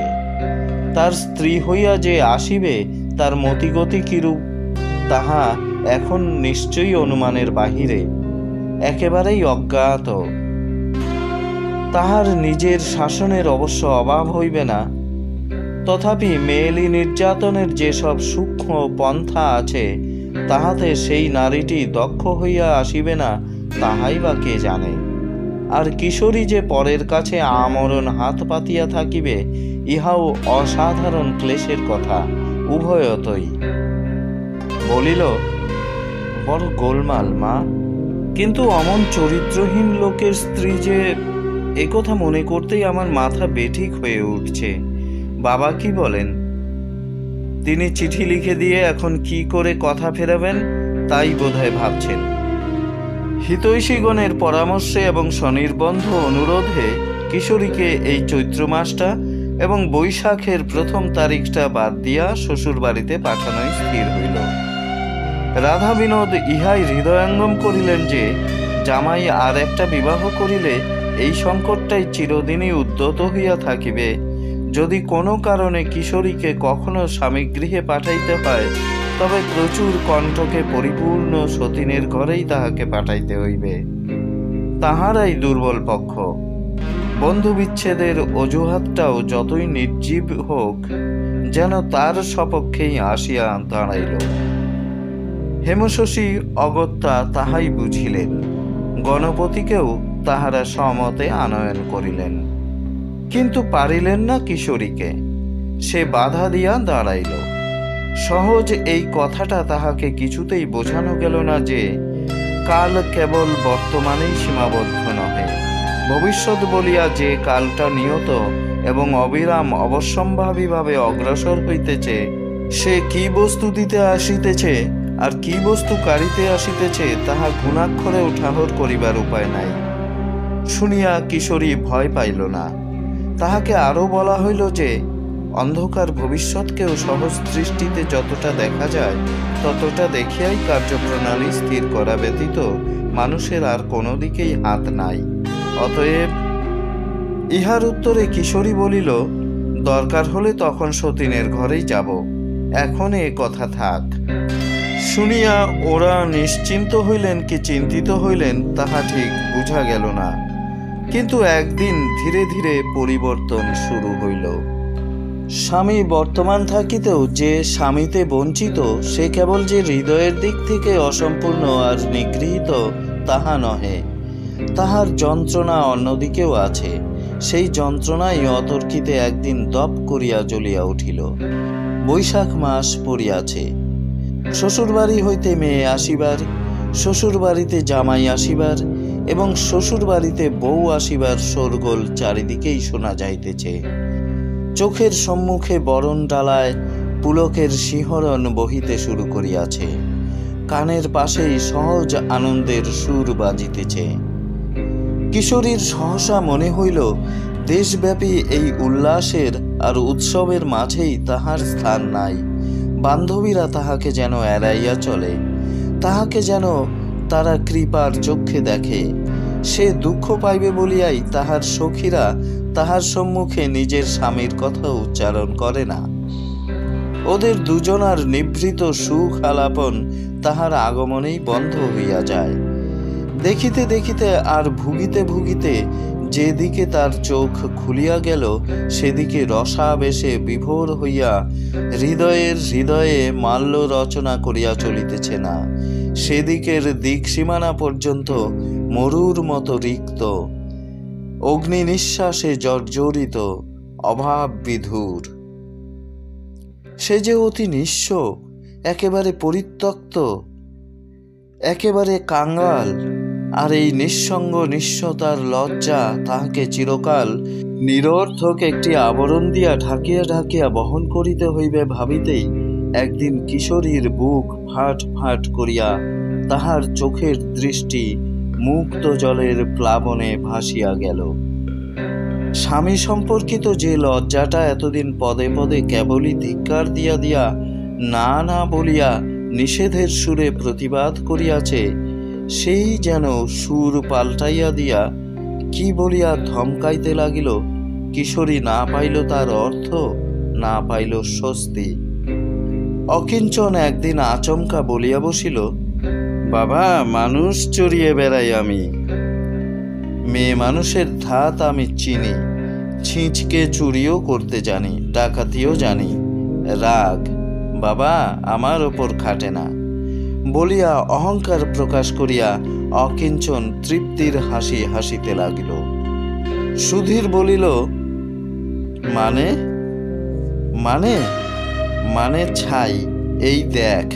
তার স্ত্রী হইয়া যে আসিবে তার মতিগতি কিরূপ তাহা এখন নিশ্চয়ই অনুমানের বাহিরে, একেবারেই অজ্ঞাত। তাহার নিজের শাসনের অবশ্য অভাব হইবে না, তথাপি মেয়েলি নির্যাতনের যেসব সূক্ষ্ম পন্থা আছে তাহাতে সেই নারীটি দক্ষ হইয়া আসিবে না, তাহাই বা কে জানে। আর কিশোরী যে পরের কাছে আমরণ হাত পাতিয়া থাকিবে, ইহাও অসাধারণ ক্লেশের কথা উভয়তই। বলিল, বড় গোলমাল মা, কিন্তু অমন চরিত্রহীন লোকের স্ত্রী যে, একথা মনে করতেই আমার মাথা বেঠিক হয়ে উঠছে। বাবা কি বলেন? তিনি চিঠি লিখে দিয়ে এখন কি করে কথা ফেরাবেন তাই বোধহয় ভাবছেন। হিতৈষীগণের পরামর্শে এবং স্বনির্বন্ধ অনুরোধে কিশোরীকে এই চৈত্র মাসটা এবং বৈশাখের প্রথম তারিখটা বাদ দিয়া শ্বশুর বাড়িতে পাঠানোই স্থির হইল। রাধা বিনোদ ইহাই হৃদয়ঙ্গম করিলেন যে জামাই আর একটা বিবাহ করিলে এই সংকটটাই চিরদিনই উদ্যত হইয়া থাকিবে। যদি কোনো কারণে কিশোরীকে কখনো স্বামীগৃহে পাঠাইতে হয়, তবে প্রচুর কণ্ঠকে পরিপূর্ণ সতীনের ঘরেই তাহাকে পাঠাইতে হইবে। তাহারাই দুর্বল পক্ষ। বন্ধু বিচ্ছেদের অজুহাতটাও যতই নির্জীব হোক, যেন তার সপক্ষেই আসিয়া দাঁড়াইল। হেমশশী অগত্যা তাহাই বুঝিলেন। গণপতিকেও তাহারা সমতে আনয়ন করিলেন, কিন্তু পারিলেন না কিশোরীকে। সে বাধা দিয়া দাঁড়াইল। সহজ এই কথাটা তাহাকে কিছুতেই বোঝানো গেল না যে কাল কেবল বর্তমানেই সীমাবদ্ধ নহে, ভবিষ্যৎ বলিয়া যে কালটা নিয়ত এবং অবিরাম অবশ্যম্ভাবীভাবে অগ্রসর হইতেছে, সে কি বস্তু দিতে আসিতেছে আর কি বস্তু কাড়িতে আসিতেছে তাহা ঘুণাক্ষরেও ঠাহর করিবার উপায় নাই। শুনিয়া কিশোরী ভয় পাইল না। তাহাকে আরও বলা হইল যে অন্ধকার ভবিষ্যৎকেও সহজ দৃষ্টিতে যতটা দেখা যায় ততটা দেখিয়াই কার্যপ্রণালী স্থির করা ব্যতীত মানুষের আর কোনো দিকেই হাত নাই। অতএব ইহার উত্তরে কিশোরী বলিল, দরকার হলে তখন সতীনের ঘরেই যাব, এখন এ কথা থাক। শুনিয়া ওরা নিশ্চিন্ত হইলেন কি চিন্তিত হইলেন তাহা ঠিক বুঝা গেল না, কিন্তু একদিন ধীরে ধীরে পরিবর্তন শুরু হইল। স্বামী বর্তমান থাকিতেও যে স্বামীতে বঞ্চিত, সে কেবল যে হৃদয়ের দিক থেকে অসম্পূর্ণ আর নিগৃহীত তাহা নহে, তাহার যন্ত্রণা অন্যদিকেও আছে। সেই যন্ত্রণাই অতর্কিতে একদিন দপ করিয়া জ্বলিয়া উঠিল। বৈশাখ মাস পড়িয়াছে। শ্বশুরবাড়ি হইতে মেয়ে আসিবার, শ্বশুরবাড়িতে জামাই আসিবার এবং শ্বশুরবাড়িতে বউ আসিবার শোরগোল চারিদিকেই শোনা যাইতেছে। চোখের সম্মুখে বরণ ডালায় পুলকের শিহরণ বহিতে শুরু করিয়াছে। কানের পাশেই সহজ আনন্দের সুর বাজিতেছে। কিশোরীর সহসা মনে হইল দেশব্যাপী এই উল্লাসের আর উৎসবের মাঝেই তাহার স্থান নাই। বান্ধবীরা তাহাকে যেন এড়াইয়া চলে, তাহাকে যেন তারা কৃপার চক্ষে দেখে। সে দুঃখ পাইবে বলিয়াই তাহার সখীরা তাহার সম্মুখে নিজের স্বামীর কথা উচ্চারণ করে না। ওদের দুজনার নিভৃত সুখ আলাপন তাহার আগমনেই বন্ধ হইয়া যায়। দেখিতে দেখিতে আর ভুগিতে ভুগিতে যেদিকে তার চোখ খুলিয়া গেল, সেদিকে রসাবেশে বিভোর হইয়া হৃদয়ে মাল্য রচনা করিয়া চলিতেছে না। সেদিকের দিক সীমানা পর্যন্ত মরুর মতো রিক্ত, অগ্নি নিঃশ্বাসে জর্জরিত, অভাব বিধুর। সে যে অতি নিঃস্ব, একেবারে পরিত্যক্ত, একেবারে কাঙ্গাল। আর এই নিঃসঙ্গ নিঃস্বতার লজ্জা তাহাকে চিরকাল নিরর্থক একটি আবরণ দিয়া ঢাকিয়া ঢাকিয়া বহন করিতে হইবে ভাবিতেই একদিন কিশোরীর বুক ফাট ফাট করিয়া তাহার চোখের দৃষ্টি মুক্ত জলের প্লাবনে ভাসিয়া গেল। স্বামী সম্পর্কিত যে লজ্জাটা এতদিন পদে পদে কেবলই ধিক্কার দিয়া দিয়া না না বলিয়া নিষেধের সুরে প্রতিবাদ করিয়াছে, সেই যেন সুর পাল্টাইয়া দিয়া কি বলিয়া ধমকাইতে লাগিল। কিশোরী না পাইল তার অর্থ, না পাইল স্বস্তি। অকিঞ্চন একদিন আচমকা বলিয়া বসিল, বাবা, মানুষ চড়িয়ে বেড়াই আমি। মেয়ে মানুষের ধাত আমি চিনি, ছিঁচকে চুরিও করতে জানি, ডাকাতিও জানি। রাগ বাবা আমার ওপর খাটে না বলিয়া অহংকার প্রকাশ করিয়া অকিঞ্চন তৃপ্তির হাসি হাসিতে লাগিল। সুধীর বলিল, মানে মানে মানে ছাই, এই দেখ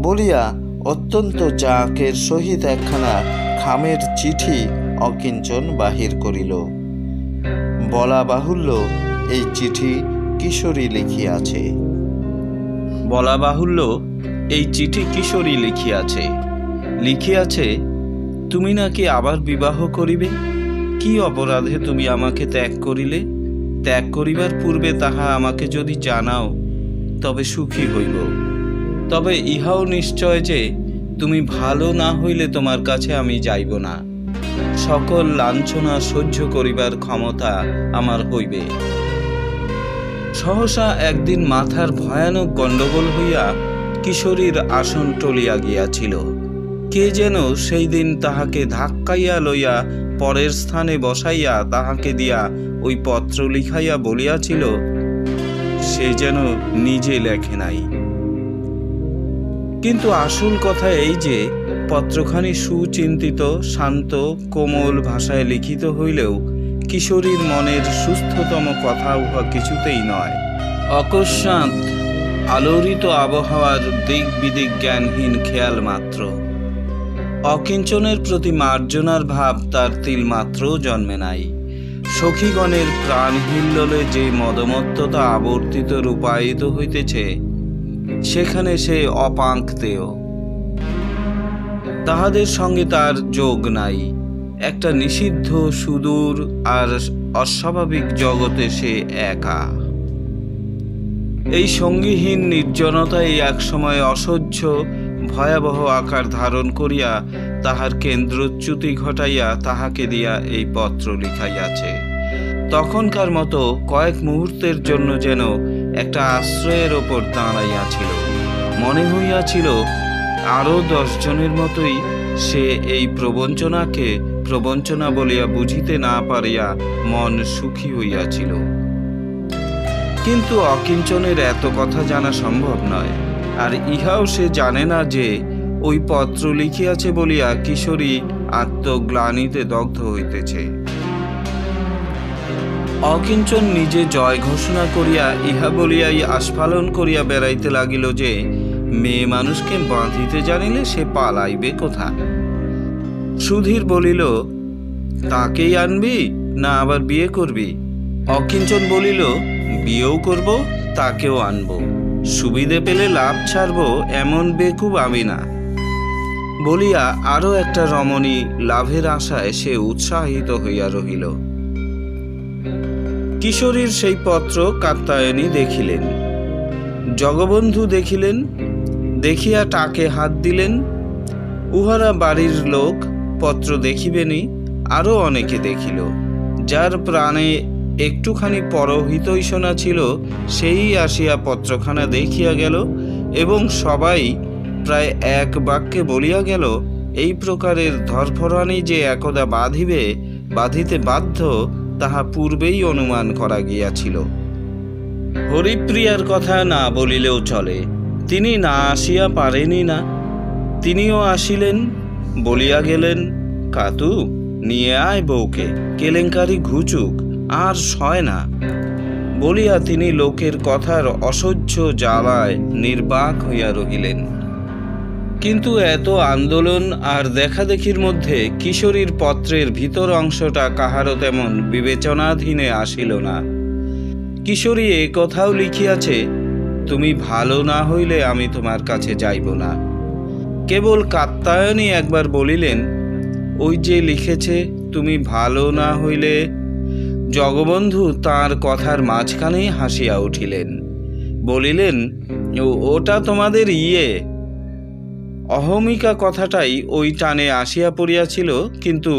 বলিয়া অত্যন্ত জাঁকের সহিত একখানা খামের চিঠি অকিঞ্চন বাহির করিল। বলা বাহুল্য এই চিঠি কিশোরী লিখিয়াছে। বলা বাহুল্য এই চিঠি কিশোরী লিখিয়াছে, তুমি নাকি আবার বিবাহ করিবে। কি অপরাধে তুমি আমাকে ত্যাগ করিলে? ত্যাগ করিবার পূর্বে তাহা আমাকে যদি জানাও তবে সুখী হইব। তবে ইহাও নিশ্চয় যে তুমি ভালো না হইলে তোমার কাছে আমি যাইব না। সকল লাঞ্ছনা সহ্য করিবার ক্ষমতা আমার হইবে। সহসা একদিন মাথার ভয়ানক গণ্ডগোল হইয়া কিশোরীর আসন টলিয়া গিয়াছিল। কে যেন সেই দিন তাহাকে ধাক্কাইয়া লইয়া পরের স্থানে বসাইয়া তাহাকে দিয়া ওই পত্র লিখাইয়া বলিয়াছিল, সে যেন নিজে লেখে নাই। কিন্তু আসল কথা এই যে পত্রখানি সুচিন্তিত, শান্ত, কোমল ভাষায় লিখিত হইলেও কিশোরীর মনের সুস্থতম কথা উহা কিছুতেই নয়। অকস্মাৎ আলোড়িত আবহাওয়ার দিক বিদিক জ্ঞানহীন খেয়াল মাত্র। অকিঞ্চনের প্রতি মার্জনার ভাব তার তিল মাত্রও জন্মে নাই। সখীগণের প্রাণ হিল্লোলে যে মদমত্ততা আবর্তিত রূপায়িত হইতেছে, সেখানে সে অপাঙ্ক্তেয়। তাহাদের সঙ্গে তার যোগ নাই। একটা নিষিদ্ধ সুদূর আর অস্বাভাবিক জগতে সে একা। এই সঙ্গীহীন নির্জনতাই একসময় অসহ্য ভয়াবহ আকার ধারণ করিয়া তাহার কেন্দ্রচ্যুতি ঘটাইয়া তাহাকে দিয়া এই পত্র লিখাইয়াছে। তখনকার মতো কয়েক মুহূর্তের জন্য যেন একটা আশ্রয়ের ওপর দাঁড়াইয়াছিল। মনে হইয়াছিল আরও 10 জনের মতোই সে এই প্রবঞ্চনাকে প্রবঞ্চনা বলিয়া বুঝিতে না পারিয়া মন সুখী হইয়াছিল। কিন্তু অকিঞ্চনের এত কথা জানা সম্ভব নয়। আর ইহাও সে জানে না যে ওই পত্র লিখিয়াছে বলিয়া কিশোরী আত্মগ্লানিতে দগ্ধ হইতেছে। অকিঞ্চন নিজে জয় ঘোষণা করিয়া ইহা বলিয়াই আস্ফালন করিয়া বেড়াইতে লাগিল যে মেয়ে মানুষকে বাঁধিতে জানিলে সে পালাইবে কোথা। সুধীর বলিল, তাকেই আনবি না আবার বিয়ে করবি? অকিঞ্চন বলিল, বিয়েও করব, তাকেও আনব। সুবিধে পেলে লাভ ছাড়ব এমন বেকুব আমি না। বলিয়া আরো একটা রমণী লাভের আশায় সে উৎসাহিত হইয়া রহিল। কিশোরীর সেই পত্র কাত্যায়নী দেখিলেন, জগবন্ধু দেখিলেন, দেখিয়া টাকে হাত দিলেন। উহারা বাড়ির লোক, পত্র দেখিবেনি আরো অনেকে দেখিল। যার প্রাণে একটুখানি পরহিতৈষণা ছিল সেই আসিয়া পত্রখানা দেখিয়া গেল, এবং সবাই প্রায় এক বাক্যে বলিয়া গেল, এই প্রকারের ধরফরানি যে একদা বাঁধিতে বাধ্য তাহা পূর্বেই অনুমান করা গিয়াছিল। হরিপ্রিয়ার কথা না বলিলেও চলে, তিনি না আসিয়া পারেনি না। তিনিও আসিলেন, বলিয়া গেলেন, কাতু নিয়ে আয় বউকে, কেলেঙ্কারি ঘুচুক, আর সয় না। বলিয়া তিনি লোকের কথার অসহ্য জ্বালায় নির্বাক হইয়া রহিলেন। কিন্তু এত আন্দোলন আর দেখাদেখির মধ্যে কিশোরীর পত্রের ভিতর অংশটা কাহারও তেমন বিবেচনাধীনে আসিল না। কিশোরী এ কথাও লিখিয়াছে, তুমি ভালো না হইলে আমি তোমার কাছে যাইব না। কেবল কাত্যায়নী একবার বলিলেন, ওই যে লিখেছে তুমি ভালো না হইলে। জগবন্ধু তাঁর কথার মাঝখানেই হাসিয়া উঠিলেন, বলিলেন, ওটা তোমাদের অহমিকা কথাটাই ওই টানে আসিয়া পড়িয়াছিল, কিন্তু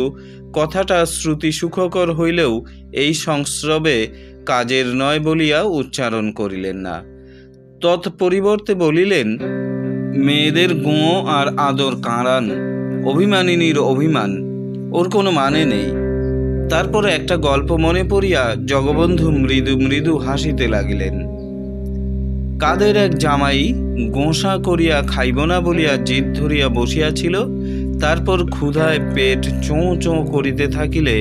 কথাটা শ্রুতি সুখকর হইলেও এই সংস্রবে কাজের নয় বলিয়া উচ্চারণ করিলেন না। তৎপরিবর্তে বলিলেন, মেয়েদের গোঁ আর আদর কাঁড়ান, অভিমানিনীর অভিমান, ওর কোনো মানে নেই। তারপরে একটা গল্প মনে পড়িয়া জগবন্ধু মৃদু মৃদু হাসিতে লাগিলেন। কাদের এক জামাই গোঁসা করিয়া খাইব না বলিয়া জিদ ধরিয়া বসিয়াছিল, তারপর ক্ষুধায় পেট চোঁ চোঁ করিতে থাকিলে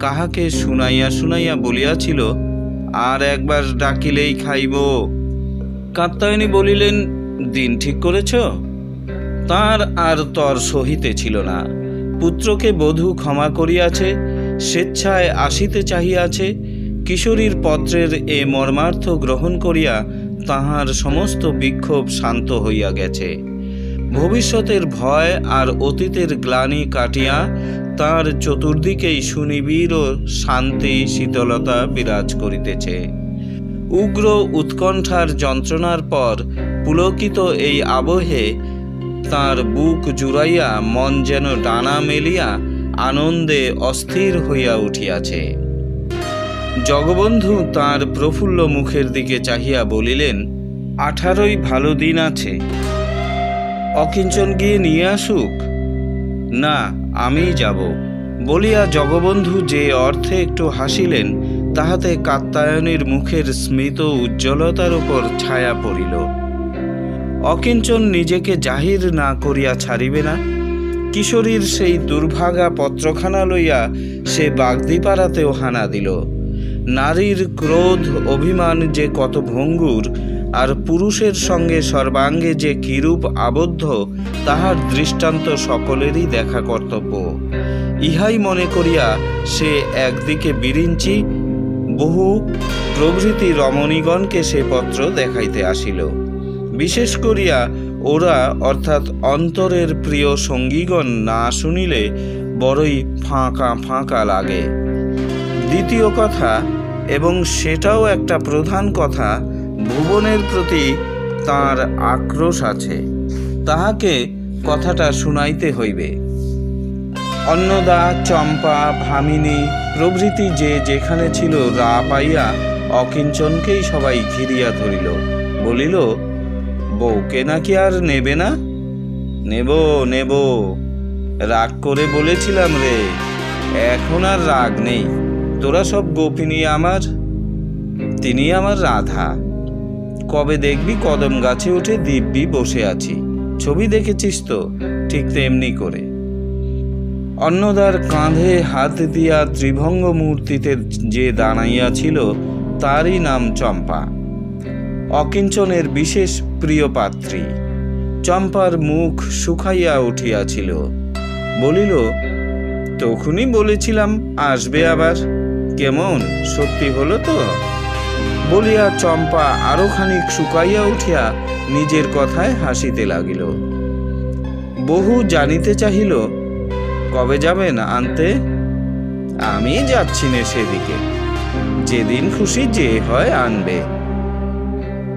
কাহাকে শুনাইয়া শুনাইয়া বলিয়াছিল, আর একবার ডাকিলেই খাইব। কাত্যায়নী বলিলেন, দিন ঠিক করেছ? তার আর তর সহিতে ছিল না। পুত্রকে বধূ ক্ষমা করিয়াছে, স্বেচ্ছায় আসিতে চাহিয়াছে। কিশোরীর পত্রের এ মর্মার্থ গ্রহণ করিয়া তাহার সমস্ত বিক্ষোভ শান্ত হইয়া গেছে। ভবিষ্যতের ভয় আর অতীতের গ্লানি কাটিয়া তার চতুর্দিকেই সুনিবিড় শান্তি শীতলতা বিরাজ করিতেছে। উগ্র উৎকণ্ঠার যন্ত্রণার পর পুলকিত এই আবহে তার বুক জুড়াইয়া মন যেন ডানা মেলিয়া আনন্দে অস্থির হইয়া উঠিয়াছে। জগবন্ধু তাঁর প্রফুল্ল মুখের দিকে চাহিয়া বলিলেন, 18ই ভালো দিন আছে, অকিঞ্চন গিয়ে নিয়ে আসুক। না, আমিই যাব। বলিয়া জগবন্ধু যে অর্থে একটু হাসিলেন, তাহাতে কাত্যায়নীর মুখের স্মিত উজ্জ্বলতার উপর ছায়া পড়িল। অকিঞ্চন নিজেকে জাহির না করিয়া ছাড়িবে না। কিশোরীর সেই দুর্ভাগা পত্রখানা লইয়া সে বাগদিপাড়াতেও হানা দিল। নারীর ক্রোধ অভিমান যে কত ভঙ্গুর, আর পুরুষের সঙ্গে সর্বাঙ্গে যে কিরূপ আবদ্ধ, তাহার দৃষ্টান্ত সকলেরই দেখা কর্তব্য। ইহাই মনে করিয়া সে একদিকে বিরিঞ্চি বহু প্রভৃতি রমণীগণকে সে পত্র দেখাইতে আসিল। বিশেষ করিয়া ওরা অর্থাৎ অন্তরের প্রিয় সঙ্গীগণ না শুনিলে বড়ই ফাঁকা ফাঁকা লাগে। দ্বিতীয় কথা, এবং সেটাও একটা প্রধান কথা, ভুবনের প্রতি তার আক্রোশ আছে, তাহাকে কথাটা শুনাইতে হইবে। অন্নদা, চম্পা, ভামিনী প্রভৃতি যে যেখানে ছিল রা পাইয়া অকিঞ্চনকেই সবাই ঘিরিয়া ধরিল। বলিল, বউকে নাকি আর নেবে না? নেব নেব, রাগ করে বলেছিলাম রে, এখন আর রাগ নেই। তোরা সব গোপিনী আমার, তিনি আমার রাধা। কবে দেখবি কদম গাছে উঠে দিব্যি বসে আছি, ছবি দেখেছিস তো? ঠিক তেমনি করে। অন্নদার কাঁধে হাত দিয়া ত্রিভঙ্গ মূর্তিতে যে দাঁড়াইয়া ছিল, তারই নাম চম্পা, অকিঞ্চনের বিশেষ প্রিয় পাত্রী। চম্পার মুখ শুকাইয়া উঠিয়াছিল। বলিল, তখনই বলেছিলাম আসবে আবার, কেমন সত্যি হলো তো? বলিয়া চম্পা আরো খানিক শুকাইয়া উঠিয়া নিজের কথায় হাসিতে লাগিল। বহু জানিতে চাহিল, কবে যাবেন আনতে? আমি যাচ্ছি না সেদিকে, যেদিন খুশি যে হয় আনবে।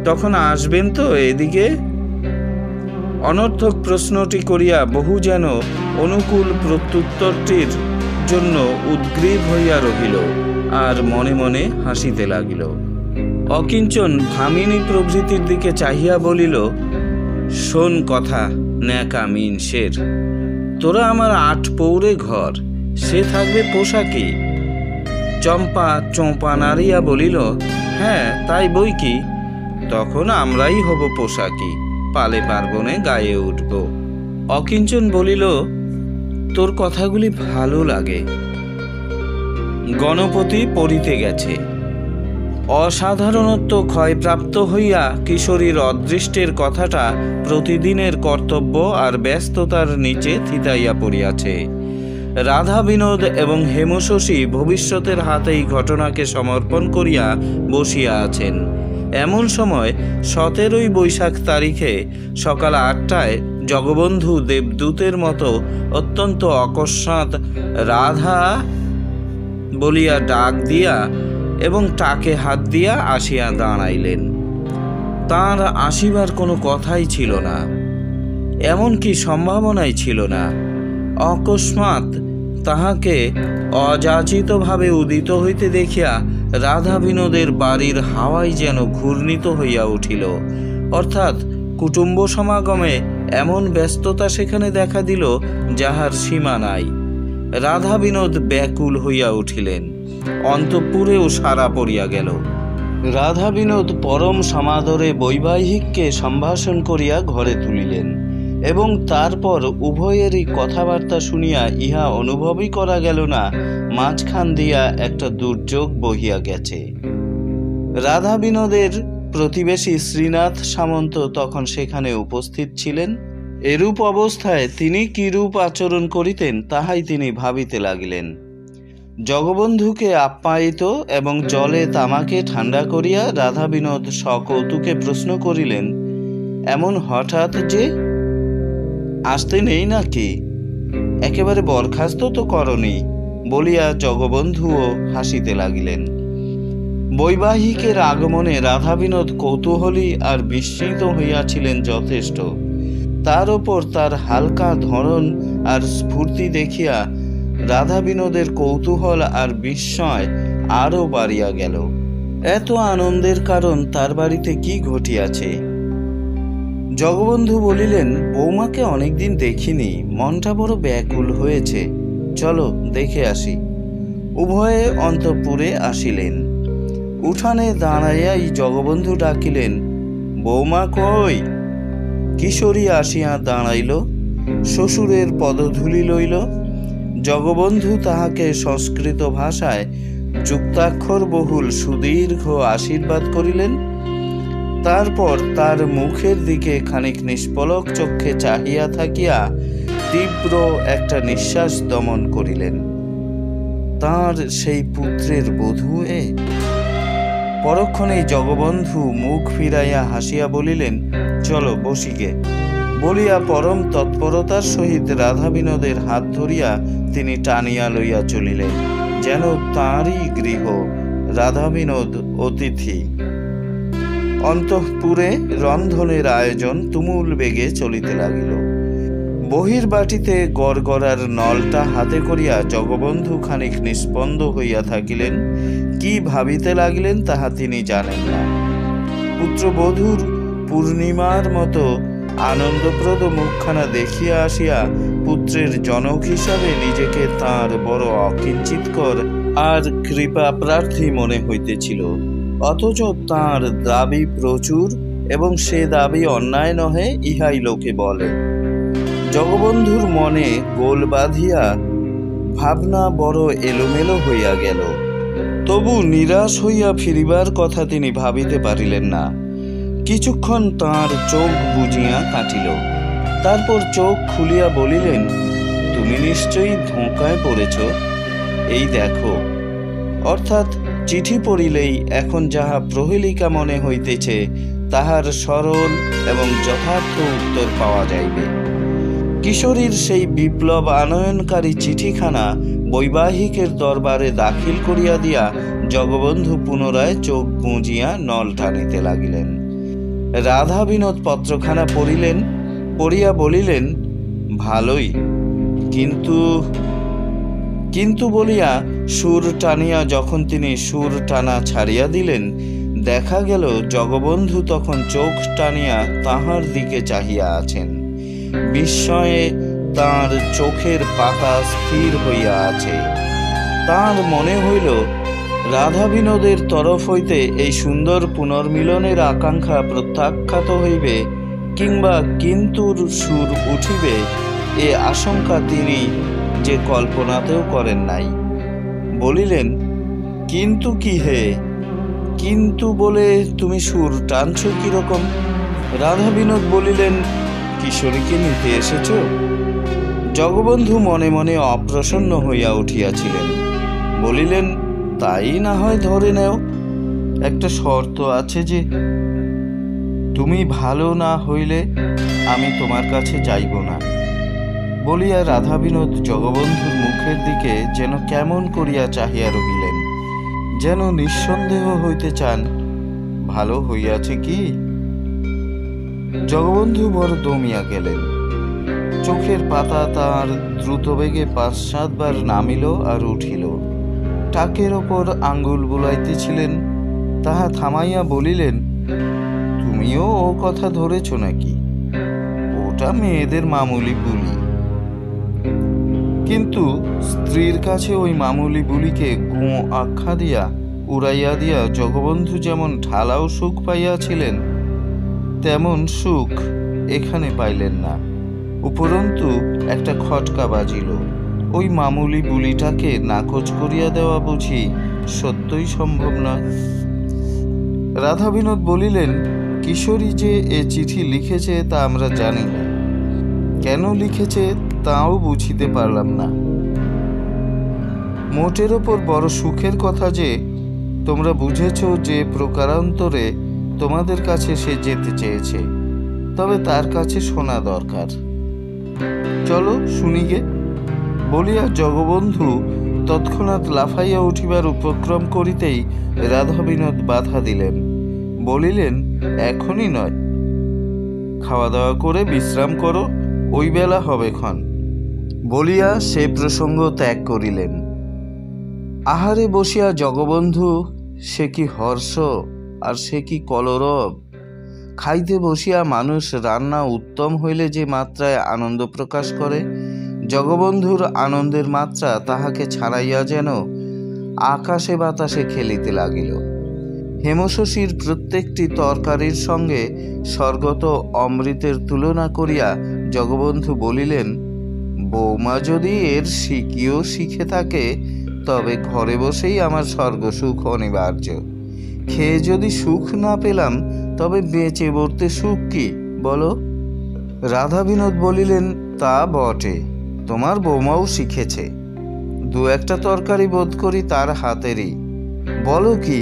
তখন আসবেন তো এদিকে? অনর্থক প্রশ্নটি করিয়া বহু যেন অনুকূল প্রত্যুত্তরটির জন্য উদ্গ্রীব হইয়া রহিল, আর মনে মনে হাসিতে লাগিল। অকিঞ্চন ভামিনী প্রভৃতির দিকে চাহিয়া বলিল, শোন কথা ন্যাকা মিনসের, তোরা আমার 8 পৌরে ঘর, সে থাকবে পোশাকি। চম্পা চোঁপা নাড়িয়া বলিল, হ্যাঁ তাই বই কি, তখন আমরাই হব পোশাকি, পালে পার্বণে গায়ে উঠব। অকিঞ্চন বলিল, তোর কথাগুলি ভালো লাগে। গণপতি পড়িতে গেছে। অসাধারণত্ব ক্ষয়প্রাপ্ত হইয়া কিশোরীর অদৃষ্টের কথাটা প্রতিদিনের কর্তব্য আর ব্যস্ততার নিচে থিতাইয়া পড়িয়াছে। রাধা বিনোদ এবং হেমশশী ভবিষ্যতের হাতেই ঘটনাকে সমর্পণ করিয়া বসিয়া আছেন। এমন সময় 17 বৈশাখ তারিখে সকাল 8টায় জগবন্ধু দেবদূতের মতো অত্যন্ত অকস্মাৎ রাধা বলিয়া ডাক দিয়া এবং টাকে হাত দিয়া আসিয়া দাঁড়াইলেন। তাঁর আসিবার কোনো কথাই ছিল না, এমনকি সম্ভাবনাই ছিল না। অকস্মাৎ তাহাকে অযাচিতভাবে উদিত হইতে দেখিয়া রাধা বিনোদের বাড়ির হাওয়াই যেন ঘূর্ণিত হইয়া উঠিল। অর্থাৎ কুটুম্ব সমাগমে এমন ব্যস্ততা সেখানে দেখা দিল যাহার সীমা নাই। রাধা বিনোদ ব্যাকুল হইয়া উঠিলেন, অন্তঃপুরেও সারা পড়িয়া গেল। রাধা বিনোদ পরম সমাদরে বৈবাহিককে সম্ভাষণ করিয়া ঘরে তুলিলেন এবং তারপর উভয়েরই কথাবার্তা শুনিয়া ইহা অনুভবই করা গেল না মাঝখান দিয়া একটা দুর্যোগ বহিয়া গেছে। রাধা বিনোদের প্রতিবেশী শ্রীনাথ সামন্ত তখন সেখানে উপস্থিত ছিলেন। এরূপ অবস্থায় তিনি কিরূপ আচরণ করিতেন তাহাই তিনি ভাবিতে লাগিলেন। জগবন্ধুকে আপ্যায়িত এবং জলে তামাকে ঠান্ডা করিয়া রাধা বিনোদ সকৌতুকে প্রশ্ন করিলেন, এমন হঠাৎ যে, আসতে নেই নাকি? একেবারে বরখাস্ত তো করনি, বলিয়া জগবন্ধুও হাসিতে লাগিলেন। বৈবাহিকের আগমনে রাধা বিনোদ কৌতূহলী আর বিস্মিত হইয়াছিলেন যথেষ্ট। তার ওপর তার হালকা ধরন আর স্ফূর্তি দেখিয়া রাধা বিনোদের কৌতূহল আর বিস্ময় আরও বাড়িয়া গেল। এত আনন্দের কারণ তার বাড়িতে কি ঘটিয়াছে? জগবন্ধু বলিলেন, বৌমাকে অনেকদিন দেখিনি, মনটা বড় ব্যাকুল হয়েছে, চলো দেখে আসি। উভয়ে অন্তঃপুরে আসিলেন। উঠানে দাঁড়াইয়াই জগবন্ধু ডাকিলেন, বৌমা কই? কিশোরী আসিয়া দাঁড়াইল, শ্বশুরের পদধূলি লইল। জগবন্ধু তাহাকে সংস্কৃত ভাষায় যুক্তাক্ষর বহুল সুদীর্ঘ আশীর্বাদ করিলেন। তারপর তার মুখের দিকে খানিক নিষ্পলক চক্ষে চাহিয়া থাকিয়া তীব্র একটা নিঃশ্বাস দমন করিলেন। তাঁর সেই পুত্রের বধূ এ? পরক্ষণেই জগবন্ধু মুখ ফিরাইয়া হাসিয়া বলিলেন, চলো বসিগে। বলিয়া পরম তৎপরতার সহিত রাধা বিনোদের হাত ধরিয়া তিনি টানিয়া লইয়া চলিলেন, যেন তাঁরই গৃহ, রাধা বিনোদ অতিথি। অন্তঃপুরে রন্ধনের আয়োজন তুমুল বেগে চলিতে লাগিল। বহির্বাটিতে গড়গড়ার নলটা হাতে করিয়া জগবন্ধু খানিক নিস্পন্দ হইয়া থাকিলেন। কি ভাবিতে লাগিলেন তাহা তিনি জানেন না। পুত্রবধূর পূর্ণিমার মতো আনন্দপ্রদ মুখখানা দেখিয়া আসিয়া পুত্রের জনক হিসাবে নিজেকে তাঁর বড় অকিঞ্চিতকর আর কৃপা প্রার্থী মনে হইতেছিল। অথচ তাঁর দাবি প্রচুর এবং সে দাবি অন্যায় নহে, ইহাই লোকে বলে। জগবন্ধুর মনে গোল বাঁধিয়া ভাবনা বড় এলোমেলো হইয়া গেল। তবু নিরাশ হইয়া ফিরিবার কথা তিনি ভাবিতে পারিলেন না। কিছুক্ষণ তাঁর চোখ বুজিয়া কাটিল। তারপর চোখ খুলিয়া বলিলেন, তুমি নিশ্চয়ই ধোঁকায় পড়েছ, এই দেখো। অর্থাৎ চিঠি পড়িলেই এখন যাহা প্রহেলিকা মনে হইতেছে তাহার সরল এবং যথার্থ উত্তর পাওয়া যাইবে। কিশোরীর সেই বিপ্লব আনয়নকারী চিঠিখানা বৈবাহিকের দরবারে দাখিল করিয়া দিয়া জগবন্ধু পুনরায় চোখ বুজিয়া নল টানিতে লাগিলেন। রাধা বিনোদ পত্রখানা পড়িলেন, পড়িয়া বলিলেন, ভালোই, কিন্তু কিন্তু বলিয়া সুর টানিয়া যখন তিনি সুর টানা ছাড়িয়া দিলেন, দেখা গেল জগবন্ধু তখন চোখ টানিয়া তাহার দিকে চাহিয়া আছেন। বিস্ময়ে তাঁর চোখের পাতা স্থির হইয়া আছে। তাঁর মনে হইল রাধা বিনোদের তরফ হইতে এই সুন্দর পুনর্মিলনের আকাঙ্ক্ষা প্রত্যাখ্যাত হইবে কিংবা কিন্তুর সুর উঠিবে, এ আশঙ্কা তিনি যে কল্পনাতেও করেন নাই। বলিলেন, কিন্তু কি হে, কিন্তু বলে তুমি সুর টানছ কিরকম? রাধা বিনোদ বলিলেন, কিশোরীকে নিতে এসেছ? জগবন্ধু মনে মনে অপ্রসন্ন হইয়া উঠিয়াছিলেন। বলিলেন, তাই না হয় ধরে নেও, একটা শর্ত আছে যে, তুমি ভালো না হইলে আমি তোমার কাছে যাইব না। বলিয়া রাধা বিনোদ জগবন্ধুর মুখের দিকে যেন কেমন করিয়া চাহিয়া রহিলেন, যেন নিঃসন্দেহ হইতে চান ভালো হইয়াছে কি। জগবন্ধু বড় দমিয়া গেলেন। চোখের পাতা তাঁর দ্রুতবেগে ৫-৭ বার নামিল আর উঠিল। টাকের ওপর আঙ্গুল বুলাইতেছিলেন, তাহা থামাইয়া বলিলেন, তুমিও ও কথা ধরেছ নাকি? ওটা মেয়েদের মামুলি বুলি। কিন্তু স্ত্রীর কাছে ওই মামুলি বুলিকে গোঁ আখ্যা দিয়া উড়াইয়া দিয়া জগবন্ধু যেমন ঢালাও সুখ পাইয়াছিলেন, তেমন সুখ এখানে পাইলেন না। উপরন্তু একটা খটকা বাজিল। ওই মামুলি বুলিটাকে নাকচ করিয়া দেওয়া বুঝি সত্যই সম্ভব নয়। রাধা বিনোদ বলিলেন, কিশোরী যে এ চিঠি লিখেছে তা আমরা জানি না, কেন লিখেছে তাও বুঝিতে পারলাম না। মোটের ওপর বড় সুখের কথা যে তোমরা বুঝেছ যে প্রকারান্তরে তোমাদের কাছে সে যেতে চেয়েছে, তবে তার কাছে শোনা দরকার। চলো শুনি গে। বলিয়া জগবন্ধু তৎক্ষণাৎ লাফাইয়া উঠিবার উপক্রম করিতেই রাধা বিনোদ বাধা দিলেন। বলিলেন, এখনই নয়, খাওয়া দাওয়া করে বিশ্রাম করো, ওই বেলা হবে ক্ষণ। বলিয়া সে প্রসঙ্গ ত্যাগ করিলেন। আহারে বসিয়া জগবন্ধু সে কি হর্ষ আর সে কি কলরব! খাইতে বসিয়া মানুষ রান্না উত্তম হইলে যে মাত্রায় আনন্দ প্রকাশ করে, জগবন্ধুর আনন্দের মাত্রা তাহাকে ছাড়াইয়া যেন আকাশে বাতাসে খেলিতে লাগিল। হেমশশীর প্রত্যেকটি তরকারির সঙ্গে স্বর্গত অমৃতের তুলনা করিয়া জগবন্ধু বলিলেন, বৌমা যদি এর শিখিও শিখে থাকে, তবে ঘরে বসেই আমার স্বর্গসুখ অনিবার্য। খেয়ে যদি সুখ না পেলাম, তবে বেঁচে বলতে সুখ কি বলো? রাধা বিনোদ বলিলেন, তা বটে, তোমার বৌমাও শিখেছে। ২-১টা তরকারি বোধ করি তার হাতেরই। বলো কি?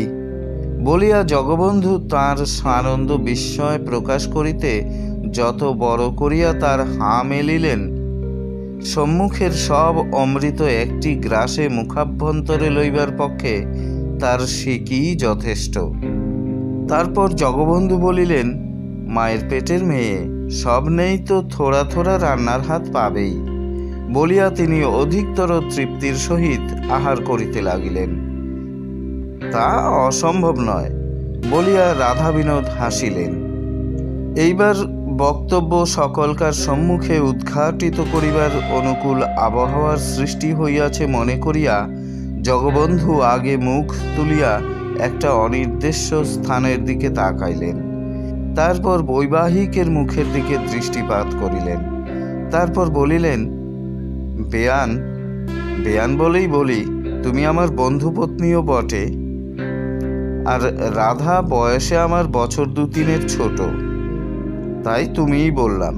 বলিয়া জগবন্ধু তাঁর আনন্দ বিস্ময় প্রকাশ করিতে যত বড় করিয়া তার হাঁ মেলিলেন, সম্মুখের সব অমৃত একটি গ্রাসে মুখাভ্যন্তরে লইবার পক্ষে তার সিকিই যথেষ্ট। তারপর জগবন্ধু বলিলেন, মায়ের পেটের মেয়ে, সব নেই তো থোড়া থোড়া রান্নার হাত পাবেই। বলিয়া তিনি অধিকতর তৃপ্তির সহিত আহার করিতে লাগিলেন। তা অসম্ভব নয় বলিয়া রাধা বিনোদ হাসিলেন। এইবার বক্তব্য সকলকার সম্মুখে উদ্ঘাটিত করিবার অনুকূল আবহাওয়ার সৃষ্টি হইয়াছে মনে করিয়া জগবন্ধু আগে মুখ তুলিয়া একটা অনির্দিষ্ট স্থানের দিকে তাকাইলেন। তারপর বৈবাহিকের মুখের দিকে দৃষ্টিপাত করিলেন। তারপর বলিলেন, বেয়ান, বেয়ান বলেই বলি, তুমি আমার বন্ধুপত্নীও বটে, আর রাধা বয়সে আমার বছর ২-৩ ছোট, তাই তুমিই বললাম।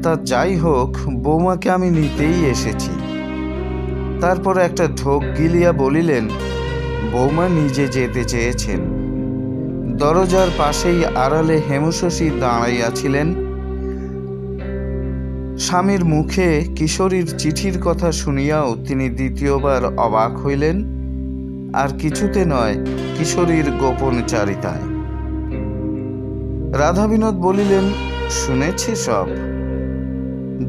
তা যাই হোক, বৌমাকে আমি নিতেই এসেছি। তারপর একটা ঢোক গিলিয়া বলিলেন, বৌমা নিজে যেতে চেয়েছেন। দরজার পাশেই আড়ালে হেমশশী দাঁড়াইয়াছিলেন। স্বামীর মুখে কিশোরীর চিঠির কথা শুনিয়াও তিনি দ্বিতীয়বার অবাক হইলেন, আর কিছুতে নয়, কিশোরীর গোপন চারিতায়। রাধাবিনোদ বলিলেন, শুনেছি সব।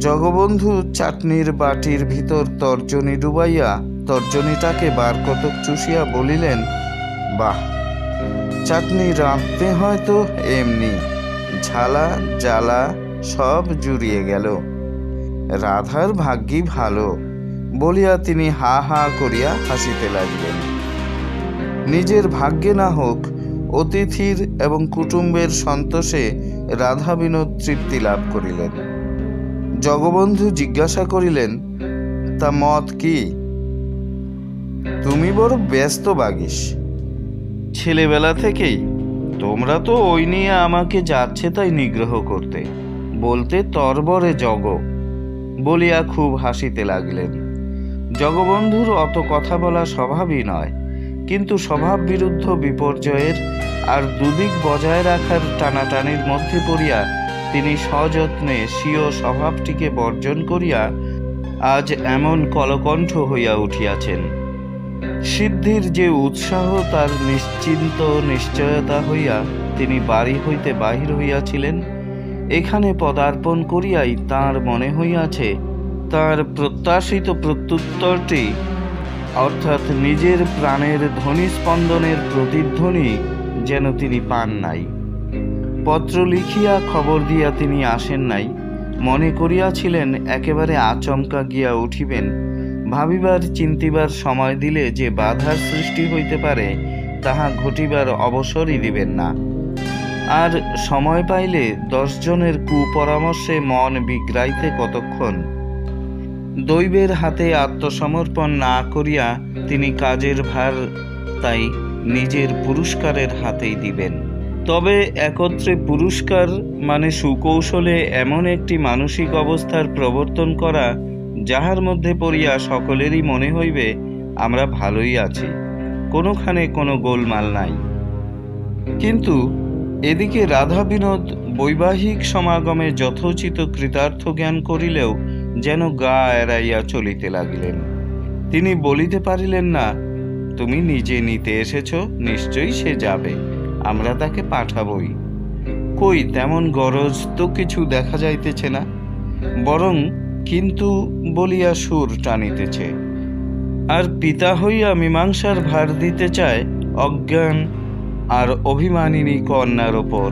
জগবন্ধু চাটনির বাটির ভিতর তর্জনী ডুবাইয়া তর্জনীটাকে বার কতক চুষিয়া বলিলেন, বাহ, চাটনি রাঁধতে হয়তো এমনি, ঝালা জ্বালা সব জুড়িয়ে গেল। রাধার ভাগ্যি ভালো বলিয়া তিনি হা হা করিয়া হাসিতে লাগিলেন। নিজের ভাগ্যে না হোক, অতিথির এবং কুটুম্বের সন্তোষে রাধাবিনোদ তৃপ্তি লাভ করিলেন। জগবন্ধু জিজ্ঞাসা করিলেন, তা মত কি? তুমি বড় ব্যস্ত বাগিস ছেলেবেলা থেকেই। তোমরা তো ওই নিয়ে আমাকে যাচ্ছে তাই নিগ্রহ করতে, বলতে তরবরে জগ বলিয়া খুব হাসিতে লাগিলেন। জগবন্ধুর অত কথা বলা স্বভাবই নয়, কিন্তু স্বভাব বিরুদ্ধ বিপর্যয়ের আর দুদিক বজায় রাখার টানাটানির মধ্যে পড়িয়া তিনি সযত্নে স্বীয় স্বভাবটিকে বর্জন করিয়া আজ এমন কলকণ্ঠ হইয়া উঠিয়াছেন। সিদ্ধির যে উৎসাহ তার নিশ্চিন্ত নিশ্চয়তা হইয়া তিনি বাড়ি হইতে বাহির হইয়াছিলেন, এখানে পদার্পণ করিয়াই তাঁর মনে হইয়াছে তাঁর প্রত্যাশিত প্রত্যুত্তরটি, অর্থাৎ নিজের প্রাণের ধ্বনি স্পন্দনের প্রতিধ্বনি যেন তিনি পান নাই। পত্র লিখিয়া খবর দিয়া তিনি আসেন নাই, মনে করিয়াছিলেন একেবারে আচমকা গিয়া উঠিবেন। ভাবিবার চিন্তিবার সময় দিলে যে বাধার সৃষ্টি হইতে পারে তাহা ঘটিবার অবসরই দিবেন না। আর সময় পাইলে 10 জনের কুপরামর্শে মন বিগ্রাইতে কতক্ষণ। দৈবের হাতে আত্মসমর্পণ না করিয়া তিনি কাজের ভার তাই নিজের পুরস্কারের হাতেই দিবেন। তবে একত্রে পুরস্কার মানে সুকৌশলে এমন একটি মানসিক অবস্থার প্রবর্তন করা যাহার মধ্যে পড়িয়া সকলেরই মনে হইবে আমরা ভালোই আছি, কোনোখানে কোনো গোলমাল নাই। কিন্তু এদিকে রাধাবিনোদ বৈবাহিক সমাগমে যথোচিত কৃতার্থ জ্ঞান করিলেও যেন গা এড়াইয়া চলিতে লাগিলেন। তিনি বলিতে পারিলেন না, তুমি নিজে নিতে এসেছ, নিশ্চয়ই সে যাবে, আমরা তাকে পাঠাবই। কই তেমন গরজ তো কিছু দেখা যাইতেছে না, বরং কিন্তু বলিয়া সুর টানিতেছে। আর পিতা হইয়া মীমাংসার ভার দিতে চায় অজ্ঞান আর অভিমানিনী কন্যার ওপর।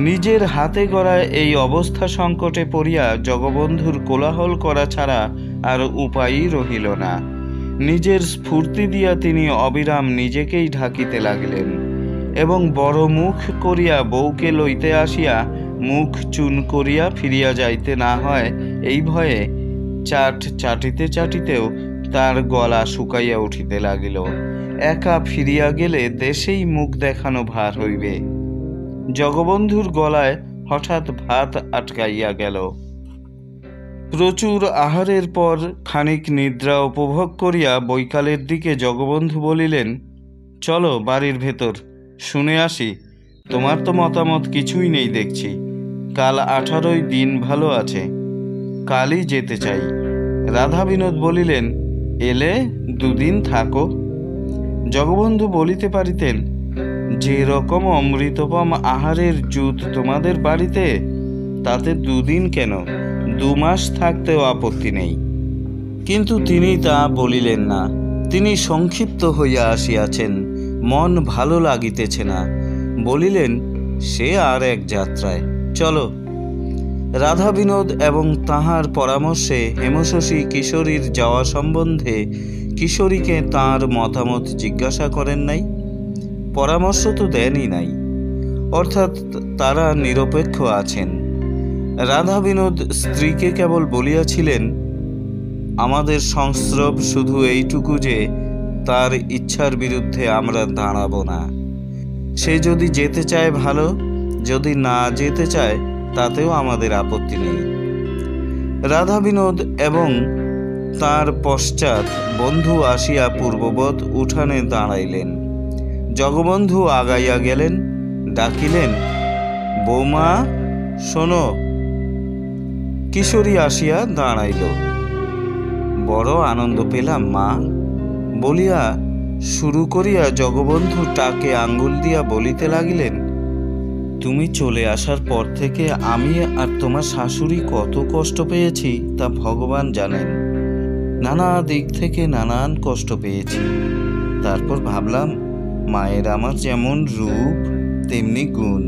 নিজের হাতে গড়া এই অবস্থা সংকটে পড়িয়া জগবন্ধুর কোলাহল করা ছাড়া আর উপায়ই রহিল না। নিজের স্ফূর্তি দিয়া তিনি অবিরাম নিজেকেই ঢাকিতে লাগিলেন এবং বড় মুখ করিয়া বউকে লইতে আসিয়া মুখ চুন করিয়া ফিরিয়া যাইতে না হয় এই ভয়ে চাট চাটিতে চাটিতেও তার গলা শুকাইয়া উঠিতে লাগিল। একা ফিরিয়া গেলে দেশেই মুখ দেখানো ভার হইবে। জগবন্ধুর গলায় হঠাৎ ভাত আটকাইয়া গেল। প্রচুর আহারের পর খানিক নিদ্রা উপভোগ করিয়া বৈকালের দিকে জগবন্ধু বলিলেন, চলো বাড়ির ভেতর, শুনে আসি। তোমার তো মতামত কিছুই নেই দেখছি। কাল 18ই দিন ভালো আছে, কালই যেতে চাই। রাধাবিনোদ বলিলেন, এলে 2 দিন থাকো। জগবন্ধু বলিতে পারিতেন, যে রকম অমৃতপম আহারের জুত তোমাদের বাড়িতে, তাতে 2 দিন কেন, 2 মাস থাকতেও আপত্তি নেই। কিন্তু তিনি তা বলিলেন না। তিনি সংক্ষিপ্ত হইয়া আসিয়াছেন, মন ভালো লাগিতেছে না। বলিলেন, সে আর এক যাত্রায়, চলো। রাধাবিনোদ এবং তাহার পরামর্শে হেমশশী কিশোরীর যাওয়া সম্বন্ধে কিশোরীকে তাঁর মতামত জিজ্ঞাসা করেন নাই, পরামর্শ তো দেনই নাই, অর্থাৎ তারা নিরপেক্ষ আছেন। রাধাবিনোদ স্ত্রীকে কেবল বলিয়াছিলেন, আমাদের সংস্রব শুধু এইটুকু যে তার ইচ্ছার বিরুদ্ধে আমরা দাঁড়াব না। সে যদি যেতে চায় ভালো, যদি না যেতে চায় তাতেও আমাদের আপত্তি নেই। রাধাবিনোদ এবং তার পশ্চাৎ বন্ধু আসিয়া পূর্ববৎ উঠানে দাঁড়াইলেন। জগবন্ধু আগাইয়া গেলেন, ডাকিলেন, বৌমা শোনো। কিশোরী আসিয়া দাঁড়াইল। বড় আনন্দ পেলাম মা, বলিয়া শুরু করিয়া জগবন্ধু টাকে আঙ্গুল দিয়া বলিতে লাগিলেন, তুমি চলে আসার পর থেকে আমি আর তোমার শাশুড়ি কত কষ্ট পেয়েছি তা ভগবান জানেন। নানা দিক থেকে নানান কষ্ট পেয়েছি। তারপর ভাবলাম, মায়ের আমার যেমন রূপ তেমনি গুণ,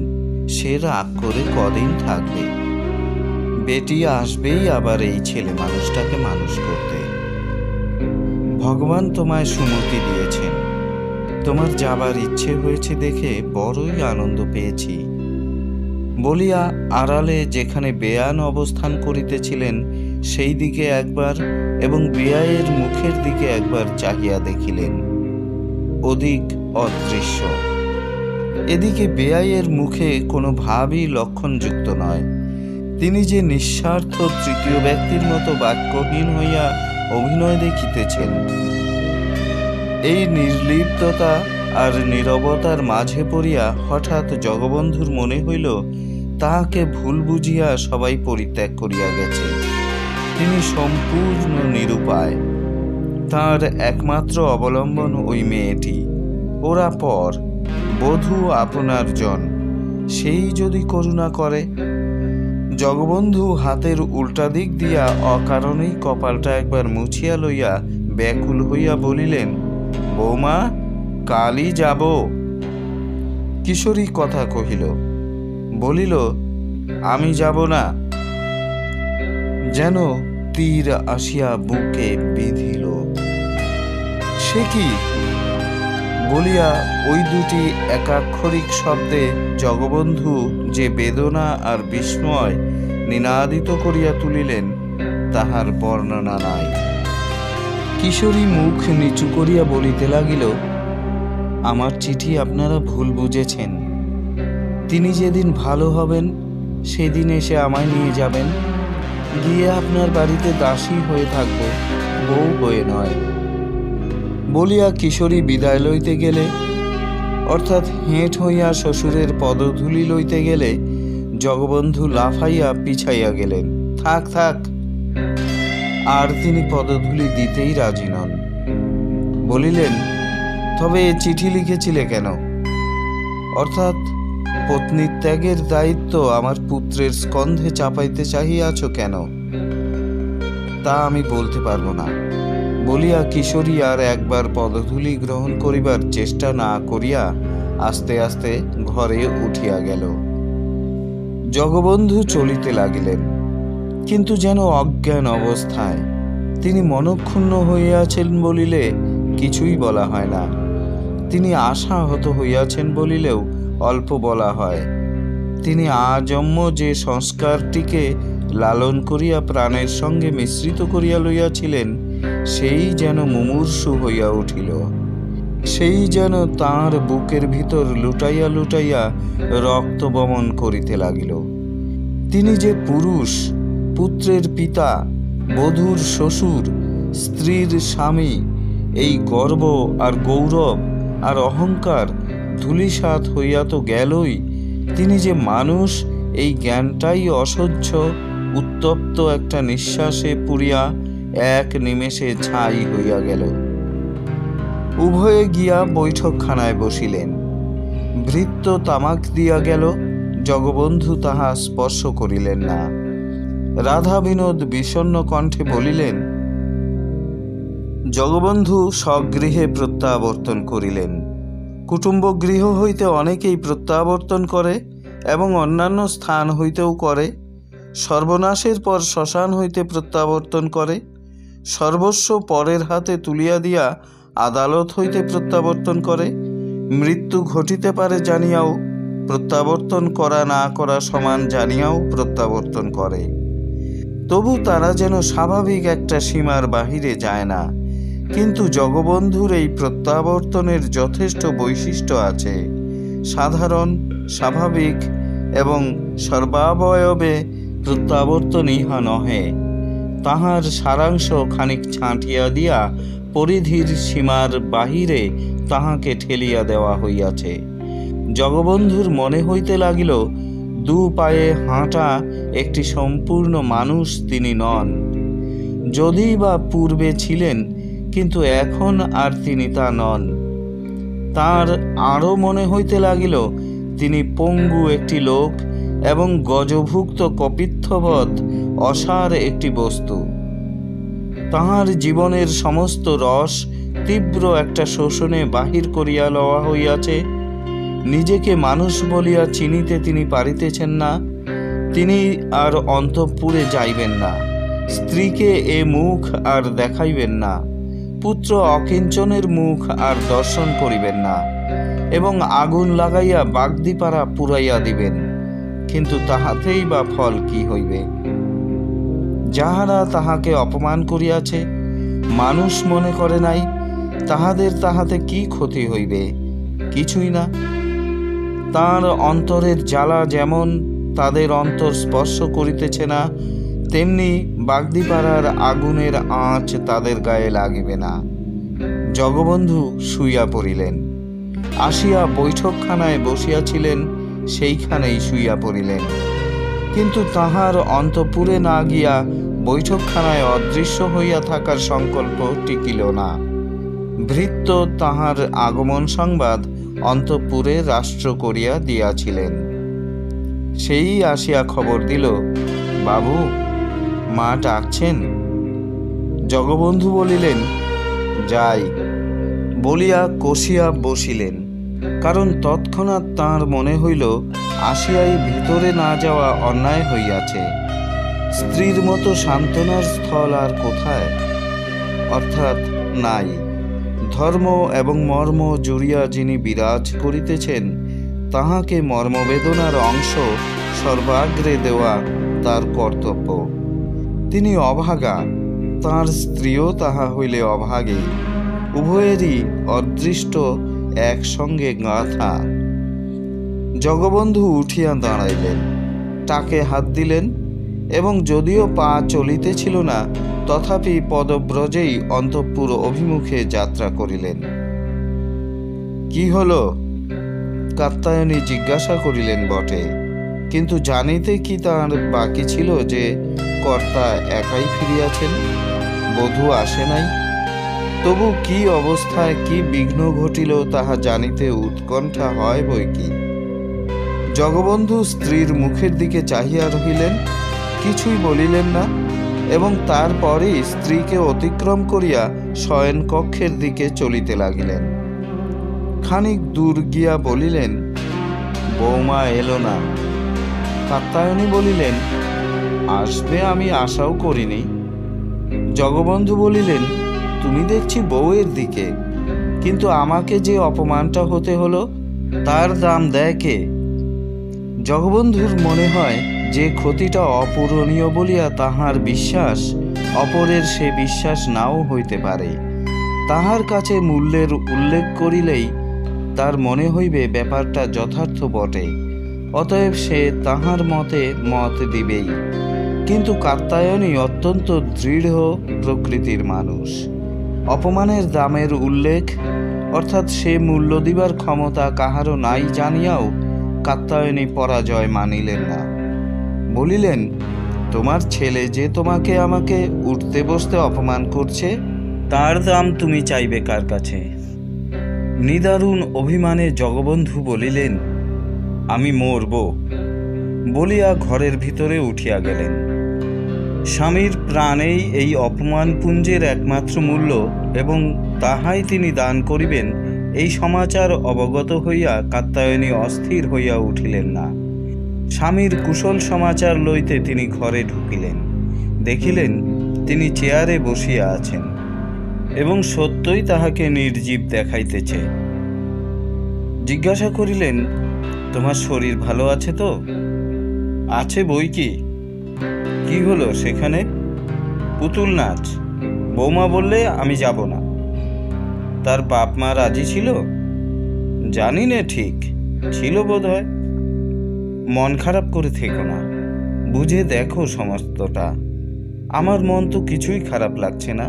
সে রাগ করে কদিন থাকবে, বেটি আসবেই আবার এই ছেলে মানুষটাকে মানুষ করতে। ভগবান তোমায় সুমতি দিয়েছেন, তোমার যাবার ইচ্ছে হয়েছে দেখে বড়ই আনন্দ পেয়েছি, বলিয়া আড়ালে যেখানে বেয়ান অবস্থান করিতেছিলেন সেই দিকে একবার এবং বেয়াইয়ের মুখের দিকে একবার চাহিয়া দেখিলেন। ওদিক অদৃশ্য। এদিকে বেয়াইয়ের মুখে কোনো ভাবই লক্ষণযুক্ত নয়। তিনি যে নিঃস্বার্থ তৃতীয় ব্যক্তির মতো বাক্যহীন হইয়া অভিনয় দেখিতেছেন। এই নির্লিপ্ততা আর নীরবতার মাঝে পড়িয়া হঠাৎ জগবন্ধুর মনে হইল তাহাকে ভুল বুঝিয়া সবাই পরিত্যাগ করিয়া গেছে। তিনি সম্পূর্ণ নিরুপায়। তার একমাত্র অবলম্বন ওই মেয়েটি। ওরা পর, বধূ আপনার জন, সেই যদি করুণা করে। জগবন্ধু হাতের উল্টা দিক দিয়া অকারণেই কপালটা একবার মুছিয়া লইয়া ব্যাকুল হইয়া বলিলেন, বৌমা, কালই যাব। কিশোরী কথা কহিল, বলিল, আমি যাব না। যেন তীর আসিয়া বুকে বিঁধিল। সে কি বলিয়া ওই দুটি একাক্ষরিক শব্দে জগবন্ধু যে বেদনা আর বিস্ময় নিনাদিত করিয়া তুলিলেন তাহার বর্ণনা নাই। কিশোরী মুখ নিচু করিয়া বলিতে লাগিল, আমার চিঠি আপনারা ভুল বুঝেছেন। তিনি যেদিন ভালো হবেন সেদিন এসে আমায় নিয়ে যাবেন, গিয়ে আপনার বাড়িতে দাসী হয়ে থাকব, বউ হয়ে নয়। বলিয়া কিশোরী বিদায় লইতে গেলে, অর্থাৎ হেঁট হইয়া শ্বশুরের পদধূলি লইতে গেলে, জগবন্ধু লাফাইয়া পিছাইয়া গেলেন। থাক থাক। আর তিনি পদধূলি দিতেই রাজি নন। বলিলেন, তবে এ চিঠি লিখেছিলে কেন? অর্থাৎ পত্নী ত্যাগের দায়িত্ব আমার পুত্রের স্কন্ধে চাপাইতে চাহিয়াছ কেন? তা আমি বলতে পারব না, বলিয়া কিশোরী আর একবার পদধূলি গ্রহণ করিবার চেষ্টা না করিয়া আস্তে আস্তে ঘরে উঠিয়া গেল। জগবন্ধু চলিতে লাগিলেন, কিন্তু যেন অজ্ঞান অবস্থায়। তিনি মনক্ষুণ্ণ হইয়াছেন বলিলে কিছুই বলা হয় না, তিনি আশাহত হইয়াছেন বলিলেও অল্প বলা হয়। তিনি আজন্ম যে সংস্কারটিকে লালন করিয়া প্রাণের সঙ্গে মিশ্রিত করিয়া লইয়াছিলেন সেই যেন মুমূর্ষু হইয়া উঠিল। সেই যেন তাঁর বুকের ভিতর লুটাইয়া লুটাইয়া রক্ত বমন করিতে লাগিল। তিনি যে পুরুষ, পুত্রের পিতা, বধূর শ্বশুর, স্ত্রীর স্বামী, এই গর্ব আর গৌরব আর অহংকার ধূলিসাৎ হইয়া তো গেলই, তিনি যে মানুষ এই জ্ঞানটাই অসহ্য উত্তপ্ত একটা নিঃশ্বাসে পুরিয়া এক নিমেষে ছাই হইয়া গেল। উভয়ে গিয়া বৈঠকখানায় বসিলেন। ভৃত্য তামাক দিয়া গেল, জগবন্ধু তাহা স্পর্শ করিলেন না। রাধা বিনোদ বিষণ্ণ কণ্ঠে বলিলেন। জগবন্ধু স্বগৃহে প্রত্যাবর্তন করিলেন। কুটুম্ব গৃহ হইতে অনেকেই প্রত্যাবর্তন করে এবং অন্যান্য স্থান হইতেও করে। সর্বনাশের পর শ্মশান হইতে প্রত্যাবর্তন করে। সর্বস্ব পরের হাতে তুলিয়া দিয়া আদালত হইতে প্রত্যাবর্তন করে। মৃত্যু ঘটিতে পারে জানিয়াও প্রত্যাবর্তন করা না করা সমান জানিয়াও প্রত্যাবর্তন করে। তবু তারা যেন স্বাভাবিক একটা সীমার বাহিরে যায় না। কিন্তু জগবন্ধুর এই প্রত্যাবর্তনের যথেষ্ট বৈশিষ্ট্য আছে। সাধারণ, স্বাভাবিক এবং সর্বাবয়বে প্রত্যাবর্তন ইহা নহে। তাহার সারাংশ খানিক ছাঁটিয়া দিয়া পরিধির সীমার বাহিরে তাহাকে ঠেলিয়া দেওয়া হইয়াছে। জগবন্ধুর মনে হইতে লাগিল দু পায়ে হাঁটা একটি সম্পূর্ণ মানুষ তিনি নন। যদিই বা পূর্বে ছিলেন, কিন্তু এখন আর তিনি তা নন। তার আরও মনে হইতে লাগিল তিনি পঙ্গু একটি লোক এবং গজভুক্ত কপিত্থবৎ অসার একটি বস্তু। তাহার জীবনের সমস্ত রস তীব্র একটা শোষণে বাহির করিয়া লওয়া হইয়াছে। নিজেকে মানুষ বলিয়া চিনিতে তিনি পারিতেছেন না। তিনি আর অন্তঃপুরে যাইবেন না, স্ত্রীকে এ মুখ আর দেখাইবেন না, পুত্র অকিঞ্চনের মুখ আর দর্শন করিবেন না, এবং আগুন লাগাইয়া বাগদিপাড়া পুড়াইয়া দিবেন। কিন্তু তাহাতেই বা ফল কি হইবে? যাহারা তাহাকে অপমান করিয়াছে, মানুষ মনে করে নাই, তাহাদের তাহাতে কি ক্ষতি হইবে? কিছুই না। তার অন্তরের জ্বালা যেমন তাদের অন্তর স্পর্শ করিতেছে না, তেমনি বাগদিপাড়ার আগুনের আঁচ তাদের গায়ে লাগিবে না। জগবন্ধু শুইয়া পড়িলেন। আসিয়া বৈঠকখানায় বসিয়াছিলেন, সেইখানেই শুইয়া পড়িলেন। কিন্তু তাহার অন্তঃপুরে না গিয়া বৈঠকখানায় অদৃশ্য হইয়া থাকার সংকল্প টিকিল না। ভৃত্য তাহার আগমন সংবাদ অন্তঃপুরে রাষ্ট্র করিয়া দিয়াছিলেন। সেই আসিয়া খবর দিল, বাবু, মা ডাকছেন। জগবন্ধু বলিলেন, যাই বলিয়া কষিয়া বসিলেন। কারণ তৎক্ষণাৎ তাঁর মনে হইল আসিয়াই ভিতরে না যাওয়া অন্যায় হইয়াছে। স্ত্রীর মতো সান্ত্বনার স্থল আর কোথায়? অর্থাৎ নাই। ধর্ম এবং মর্ম জুড়িয়া যিনি বিরাজ করিতেছেন, তাহাকে মর্মবেদনার অংশ সর্বাগ্রে দেওয়া তার কর্তব্য। তিনি অভাগা, তাঁর স্ত্রীও তাহা হইলে অভাগী, উভয়েরই অদৃষ্ট একসঙ্গে গাঁথা। জগবন্ধু উঠিয়া দাঁড়াইলেন, টাকে হাত দিলেন, এবং যদিও পা চলিতেছিল না, তথাপি পদব্রজেই অন্তঃপুর অভিমুখে যাত্রা করিলেন। কি হলো? কাত্যায়নী জিজ্ঞাসা করিলেন বটে, কিন্তু জানিতে কি তার বাকি ছিল যে কর্তা একাই ফিরিয়াছেন, বধূ আসে নাই? তবু কি অবস্থায় কি বিঘ্ন ঘটিল তাহা জানিতে উৎকণ্ঠা হয় বই কি। জগবন্ধু স্ত্রীর মুখের দিকে চাহিয়া রহিলেন, কিছুই বলিলেন না, এবং তারপরেই স্ত্রীকে অতিক্রম করিয়া শয়ন কক্ষের দিকে চলিতে লাগিলেন। খানিক দূর গিয়া বলিলেন, বৌমা এলো না। কাত্যায়নী বলিলেন, আসবে আমি আশাও করিনি। জগবন্ধু বলিলেন, তুমি দেখছি বউয়ের দিকে, কিন্তু আমাকে যে অপমানটা হতে হলো, তার দাম দেয় কে? জগবন্ধুর মনে হয় যে ক্ষতিটা অপূরণীয় বলিয়া তাহার বিশ্বাস, অপরের সে বিশ্বাস নাও হইতে পারে। তাহার কাছে মূল্যের উল্লেখ করিলেই তার মনে হইবে ব্যাপারটা যথার্থ বটে, অতএব সে তাহার মতে মত দিবেই। কিন্তু কাত্যায়নী অত্যন্ত দৃঢ় প্রকৃতির মানুষ। অপমানের দামের উল্লেখ, অর্থাৎ সে মূল্য দিবার ক্ষমতা কাহারও নাই জানিয়াও কাত্যায়নী পরাজয় মানিলেন না। বলিলেন, তোমার ছেলে যে তোমাকে আমাকে উঠতে বসতে অপমান করছে, তার দাম তুমি চাইবে কার কাছে? নিদারুণ অভিমানে জগবন্ধু বলিলেন, আমি মরব, বলিয়া ঘরের ভিতরে উঠিয়া গেলেন। স্বামীর প্রাণেই এই অপমানপুঞ্জের একমাত্র মূল্য, এবং তাহাই তিনি দান করিবেন, এই সমাচার অবগত হইয়া কাত্যায়নী অস্থির হইয়া উঠিলেন না। স্বামীর কুশল সমাচার লইতে তিনি ঘরে ঢুকিলেন। দেখিলেন তিনি চেয়ারে বসিয়া আছেন, এবং সত্যই তাহাকে নির্জীব দেখাইতেছে। জিজ্ঞাসা করিলেন, তোমার শরীর ভালো আছে তো? আছে বই কি। কি হলো সেখানে? পুতুল নাচ। বৌমা বললে আমি যাব না। তার বাপ মা রাজি ছিল? জানি না, ঠিক ছিল বোধ হয়। মন খারাপ করে থেকো না, বুঝে দেখো সমস্তটা। আমার মন তো কিছুই খারাপ লাগছে না।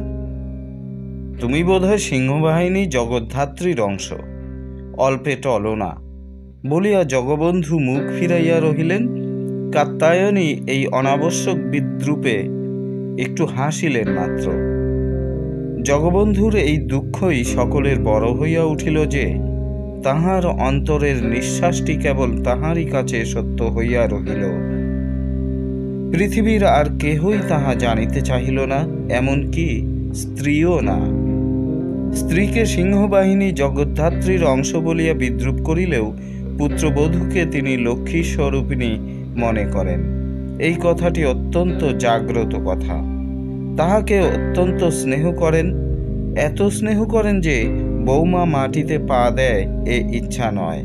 তুমি বোধহয় সিংহবাহিনী জগদ্ধাত্রীর অংশ, অল্পে টলো না। বলিয়া জগবন্ধু মুখ ফিরাইয়া রহিলেন কাত্যায়নী এই অনাবশ্যক বিদ্রূপে একটু হাসিলেন মাত্র। জগবন্ধুর এই দুঃখই সকলের বড় হইয়া উঠিল যে তাহার অন্তরের নিঃশ্বাসটি কেবল তাহারই কাছে সত্য হইয়া রহিল। পৃথিবীর আর কেহই তাহা জানিতে চাহিল না, এমনকি স্ত্রীও না। স্ত্রীকে সিংহবাহিনী জগদ্ধাত্রীর অংশ বলিয়া বিদ্রূপ করিলেও পুত্রবধূকে তিনি লক্ষ্মী স্বরূপিণী মনে করেন। এই কথাটি অত্যন্ত জাগ্রত কথা। তাহাকে অত্যন্ত স্নেহ করেন, এত স্নেহ করেন যে বৌমা মাটিতে পা দেয় এ ইচ্ছা নয়।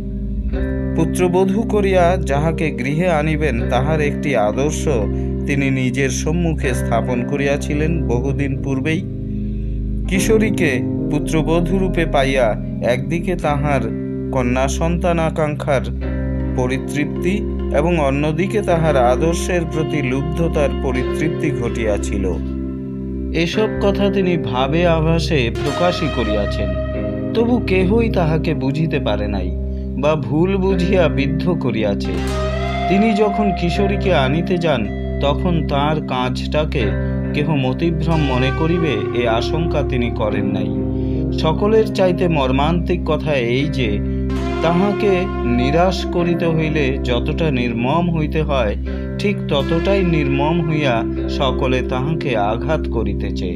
পুত্রবধূ করিয়া যাহাকে গৃহে আনিবেন তাহার একটি আদর্শ তিনি নিজের সম্মুখে স্থাপন করিয়াছিলেন বহুদিন পূর্বেই। কিশোরীকে পুত্রবধূরূপে পাইয়া একদিকে তাহার কন্যা সন্তান আকাঙ্ক্ষার পরিতৃপ্তি এবং অন্যদিকে তাহার আদর্শের প্রতি লুব্ধতার পরিতৃপ্তি ঘটিয়াছিল। এসব কথা তিনি ভাবে আভাসে প্রকাশই করিয়াছেন, তবু কেহই তাহাকে বুঝিতে পারে নাই বা ভুল বুঝিয়া বিদ্ধ করিয়াছে। তিনি যখন কিশোরীকে আনিতে যান তখন তার কাজটাকে কেহ মতিভ্রম মনে করিবে এ আশঙ্কা তিনি করেন নাই। সকলের চাইতে মর্মান্তিক কথা এই যে তাহাকে নিরাশ করিতে হইলে যতটা নির্মম হইতে হয় ঠিক ততটাই নির্মম হইয়া সকলে তাহাকে আঘাত করিতেছে।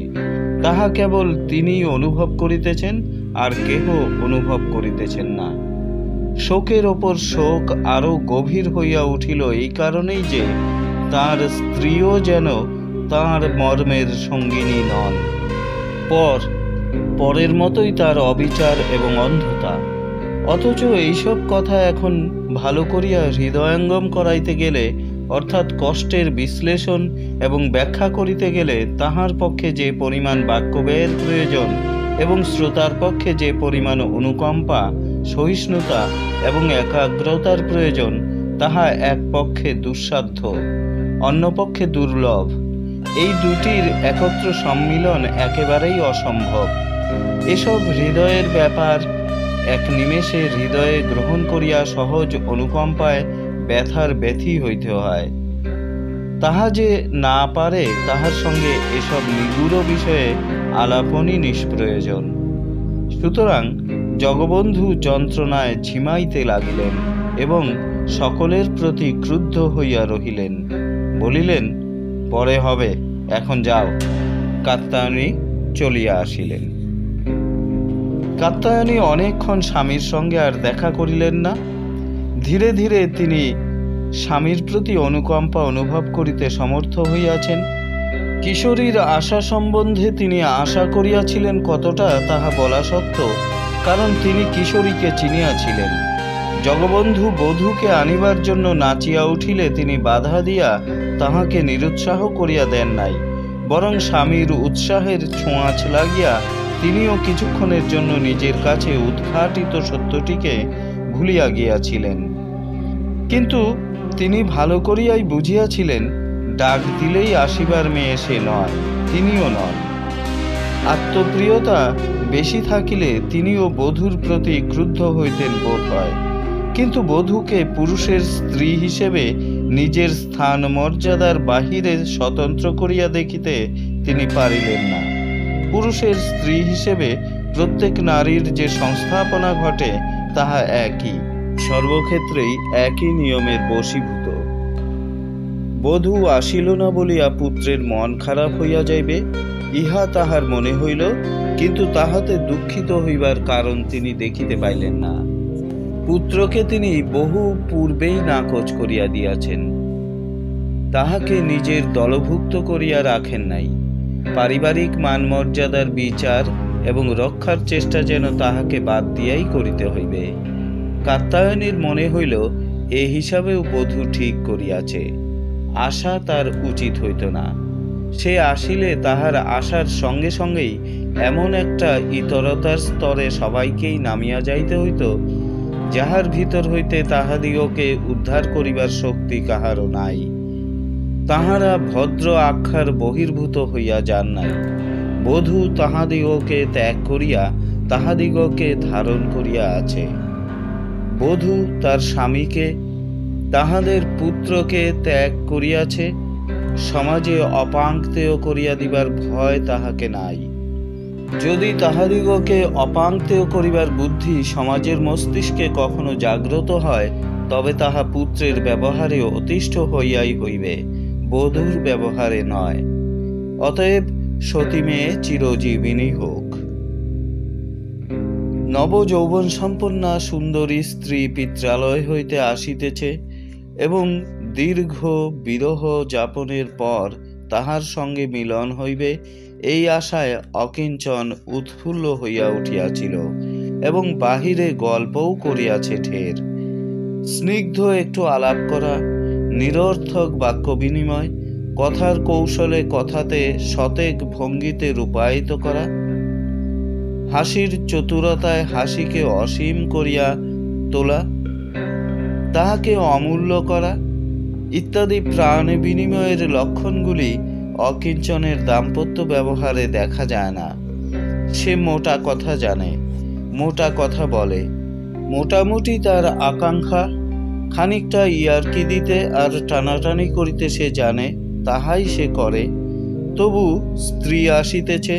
তাহা কেবল তিনি অনুভব করিতেছেন, আর কেহ অনুভব করিতেছেন না। শোকের ওপর শোক আরো গভীর হইয়া উঠিল এই কারণেই যে তার স্ত্রীও যেন তার মর্মের সঙ্গিনী নন। পরের মতোই তার অবিচার এবং অন্ধতা। অথচ এইসব কথা এখন ভালো করিয়া হৃদয়ঙ্গম করাইতে গেলে, অর্থাৎ কষ্টের বিশ্লেষণ এবং ব্যাখ্যা করিতে গেলে তাহার পক্ষে যে পরিমাণ বাক্যব্যয়ের প্রয়োজন এবং শ্রোতার পক্ষে যে পরিমাণ অনুকম্পা, সহিষ্ণুতা এবং একাগ্রতার প্রয়োজন তাহা এক পক্ষে দুঃসাধ্য, অন্য পক্ষে দুর্লভ। এই দুটির একত্র সম্মিলন একেবারেই অসম্ভব। এসব হৃদয়ের ব্যাপার এক নিমেষে হৃদয়ে গ্রহণ করিয়া সহজ অনুকম্পায় ব্যথার ব্যথী হইতে হয়। তাহা যে না পারে তাহার সঙ্গে এসব নিগূঢ় বিষয়ে আলাপনই নিষ্প্রয়োজন। সুতরাং জগবন্ধু যন্ত্রণায় ঝিমাইতে লাগিলেন এবং সকলের প্রতি ক্রুদ্ধ হইয়া রহিলেন। বলিলেন, পরে হবে, এখন যাও। কাত্যায়নী চলিয়া আসিলেন। কাত্যায়নী অনেকক্ষণ স্বামীর সঙ্গে আর দেখা করিলেন না। ধীরে ধীরে তিনি স্বামীর প্রতি অনুকম্পা অনুভব করিতে সমর্থ হইয়াছেন। কিশোরীর আশা সম্বন্ধে তিনি আশা করিয়াছিলেন কতটা তাহা বলা শক্ত, কারণ তিনি কিশোরীকে চিনিয়াছিলেন। জগবন্ধু বধূকে আনিবার জন্য নাচিয়া উঠিলে তিনি বাধা দিয়া তাহাকে নিরুৎসাহ করিয়া দেন নাই, বরং স্বামীর উৎসাহের ছোঁয়াচ লাগিয়া তিনিও কিছুক্ষণের জন্য নিজের কাছে উদ্ঘাটিত সত্যটিকে ভুলিয়া গিয়াছিলেন। কিন্তু তিনি ভালো করিয়াই বুঝিয়াছিলেন ডাক দিলেই আসিবার মেয়ে সে নয়, তিনিও নন। আত্মপ্রিয়তা বেশি থাকিলে তিনিও বধূর প্রতি ক্রুদ্ধ হইতেন বোধ হয়, কিন্তু বধূকে পুরুষের স্ত্রী হিসেবে নিজের স্থান মর্যাদার বাহিরে স্বতন্ত্র করিয়া দেখিতে তিনি পারিলেন না। পুরুষের স্ত্রী হিসেবে প্রত্যেক নারীর যে সংস্থাপনা ঘটে তাহা একই, সর্বক্ষেত্রেই একই নিয়মের বশীভূত। বধূ আসিল না বলিয়া পুত্রের মন খারাপ হইয়া যাইবে ইহা তাহার মনে হইল, কিন্তু তাহাতে দুঃখিত হইবার কারণ তিনি দেখিতে পাইলেন না। পুত্রকে তিনি বহু পূর্বেই নাকচ করিয়া দিয়াছেন, তাহাকে নিজের দলভুক্ত করিয়া রাখেন নাই। পারিবারিক মানমর্যাদার বিচার এবং রক্ষার চেষ্টা যেন তাহাকে বাদ দিয়াই করিতে হইবে। কাত্যায়নীর মনে হইল এ হিসাবেও বধূ ঠিক করিয়াছে। আশা তার উচিত হইত না। সে আসিলে তাহার আশার সঙ্গে সঙ্গেই এমন একটা ইতরতার স্তরে সবাইকেই নামিয়া যাইতে হইত যাহার ভিতর হইতে তাহাদিগকে উদ্ধার করিবার শক্তি কাহারও নাই। তাহারা ভদ্র আখ্যার বহির্ভূত হইয়া যান নাই। বধূ তাহাদিগকে ত্যাগ করিয়া তাহাদিগকে ধারণ করিয়া আছে। বধূ তার স্বামীকে তাহাদের পুত্রকে ত্যাগ করিয়াছে, সমাজে অপাঙ্ক্তেয় করিয়া দিবার ভয় তাহাকে নাই। যদি তাহাদিগকে অপাঙ্ক্তেয় করিবার বুদ্ধি সমাজের মস্তিষ্কে কখনো জাগ্রত হয়, তবে তাহা পুত্রের ব্যবহারে অতিষ্ঠ হইয়াই হইবে, বধূর ব্যবহারে নয়। অতএব সতী মেয়ে চিরজীবিনী হোক। নবযৌবন সম্পন্না সুন্দরী স্ত্রী পিত্রালয় হইতে আসিতেছে এবং দীর্ঘ বিরহ যাপনের পর তাহার সঙ্গে মিলন হইবে, এই আশায় অকিঞ্চন উৎফুল্ল হইয়া উঠিয়াছিল এবং বাহিরে গল্পও করিয়াছে ঢের। স্নিগ্ধ একটু আলাপ করা, নিরর্থক বাক্য বিনিময়, কথার কৌশলে কথাতে শতেক ভঙ্গিতে রূপায়িত করা, হাসির চতুরতায় হাসিকে অসীম করিয়া তোলা, তাহাকে অমূল্য করা ইত্যাদি প্রাণ বিনিময়ের লক্ষণগুলি অকিঞ্চনের দাম্পত্য ব্যবহারে দেখা যায় না। সে মোটা কথা জানে, মোটা কথা বলে, মোটামুটি তার আকাঙ্ক্ষা, খানিকটা ইয়ার্কি দিতে আর টানাটানি করিতে সে জানে, তাহাই সে করে। তবু স্ত্রী আসিতেছে,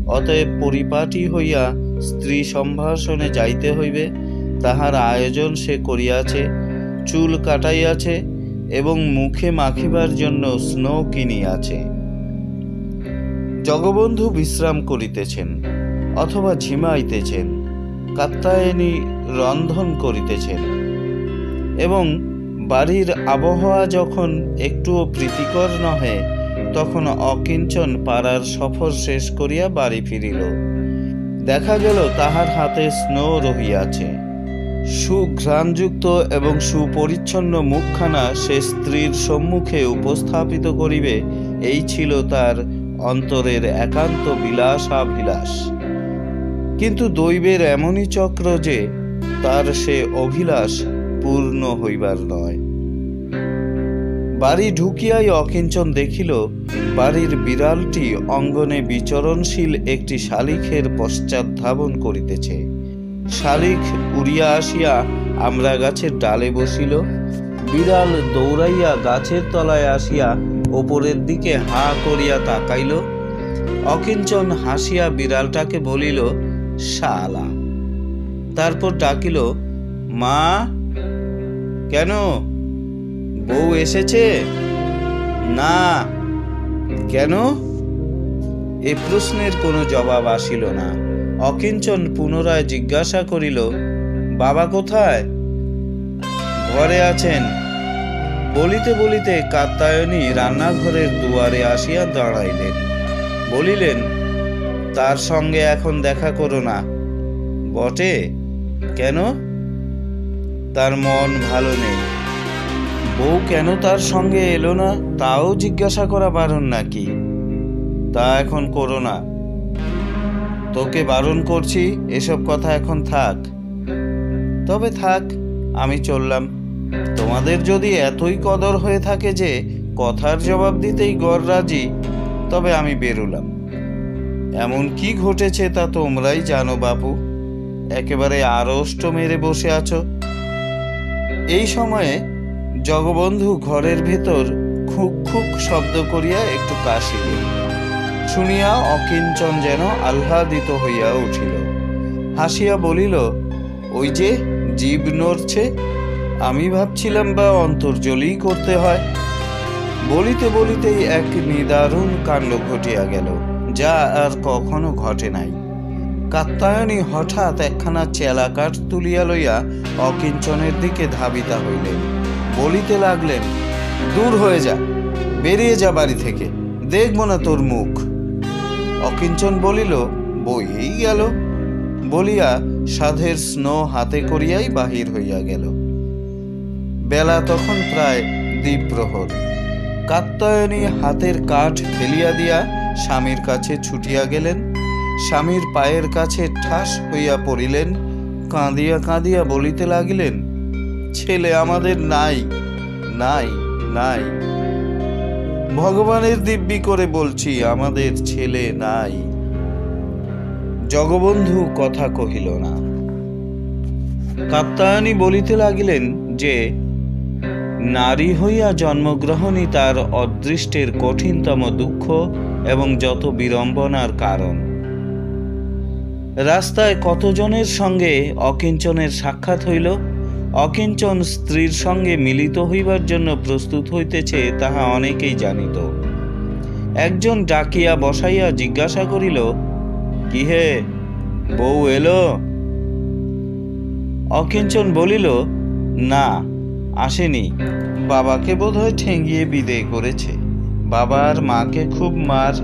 অতএব পরিপাটি হইয়া স্ত্রী সম্ভাষণে যাইতে হইবে, তাহার আয়োজন সে করিয়াছে, চুল কাটাইয়াছে এবং মুখে মাখিবার জন্য স্নো কিনিয়াছে। জগবন্ধু বিশ্রাম করিতেছেন অথবা ঝিমাইতেছেন, কাত্যায়নী রন্ধন করিতেছেন এবং বাড়ির আবহাওয়া যখন একটুও প্রীতিকর নহে, তখন অকিঞ্চন পাড়ার সফর শেষ করিয়া বাড়ি ফিরিল। দেখা গেল তাহার হাতে স্নো রহিয়াছে। সুঘ্রাণযুক্ত এবং সুপরিচ্ছন্ন মুখখানা সে স্ত্রীর সম্মুখে উপস্থাপিত করিবে, এই ছিল তার অন্তরের একান্ত বিলাসাভিলাষ। কিন্তু দৈবের এমনই চক্র যে তার সে অভিলাষ পূর্ণ হইবার নয়। বাড়ি ঢুকিয়াই অকিঞ্চন দেখিল বাড়ির বিড়ালটি অঙ্গনে বিচরণশীল একটি শালিখের পশ্চাৎ ধাবন করিতেছে। শালিখ উড়িয়া আসিয়া আমড়া গাছের ডালে বসিল। বিড়াল দৌড়াইয়া গাছের তলায় আসিয়া ওপরের দিকে হাঁ করিয়া তাকাইল। অকিঞ্চন হাসিয়া বিড়ালটাকে বলিল, শালা। তারপর ডাকিল, মা। কেন, বউ এসেছে? না। কেন? এ প্রশ্নের কোনো জবাব আসিল না। অকিঞ্চন পুনরায় জিজ্ঞাসা করিল, বাবা কোথায়? ঘরে আছেন। বলিতে বলিতে কাত্যায়নী রান্নাঘরের দুয়ারে আসিয়া দাঁড়াইলেন। বলিলেন, তার সঙ্গে এখন দেখা করো না। বটে? কেন? তার মন ভালো নেই। বউ কেন তার সঙ্গে এলো না তাও জিজ্ঞাসা করা বারণ নাকি? তা এখন করো না। তোকে বারণ করছি, এসব কথা এখন থাক। তবে থাক, আমি চললাম। তোমাদের যদি এতই কদর হয়ে থাকে যে কথার জবাব দিতেই গড় রাজি, তবে আমি বেরুলাম। এমন কি ঘটেছে তা তোমরাই জানো বাপু, একেবারে আড়ষ্ট মেরে বসে আছো। এই সময়ে জগবন্ধু ঘরের ভেতর খুক খুক শব্দ করিয়া একটু কাশিল। শুনিয়া অকিঞ্চন যেন আহ্লাদিত হইয়া উঠিল। হাসিয়া বলিল, ওই যে জীব নড়ছে, আমি ভাবছিলাম বা অন্তর্জলই করতে হয়। বলিতে বলিতেই এক নিদারুণ কাণ্ড ঘটিয়া গেল, যা আর কখনো ঘটে নাই। কাত্যায়নী হঠাৎ একখানা চেলা কাঠ তুলিয়া লইয়া অকিঞ্চনের দিকে ধাবিতা হইলেন। বলিতে লাগলেন, দূর হয়ে যা, বেরিয়ে যা বাড়ি থেকে, দেখব না তোর মুখ। অকিঞ্চন বলিল, বইয়েই গেল বলিয়া সাধের স্নো হাতে করিয়াই বাহির হইয়া গেল। বেলা তখন প্রায় দ্বিপ্রহর। কাত্যায়নী হাতের কাঠ ফেলিয়া দিয়া স্বামীর কাছে ছুটিয়া গেলেন। স্বামীর পায়ের কাছে ঠাস হইয়া পড়িলেন। কাঁদিয়া কাঁদিয়া বলিতে লাগিলেন, ছেলে আমাদের নাই, নাই, নাই। ভগবানের দিব্যি করে বলছি, আমাদের ছেলে নাই। জগবন্ধু কথা কহিল না। কাত্যায়নী বলিতে লাগিলেন যে নারী হইয়া জন্মগ্রহণই তার অদৃষ্টের কঠিনতম দুঃখ এবং যত বিড়ম্বনার কারণ। রাস্তায় কতজনের সঙ্গে অকিঞ্চনের সাক্ষাৎ হইল। অকিঞ্চন স্ত্রীর সঙ্গে মিলিত হইবার জন্য প্রস্তুত হইতেছে তাহা অনেকেই জানিত। একজন ডাকিয়া বসাইয়া জিজ্ঞাসা করিল, কি হে, বউ এলো? অকিঞ্চন বলিল, না, আসেনি। বাবাকে বোধহয় ঠেঙ্গিয়ে বিদেয় করেছে। বাবা আর মাকে খুব মার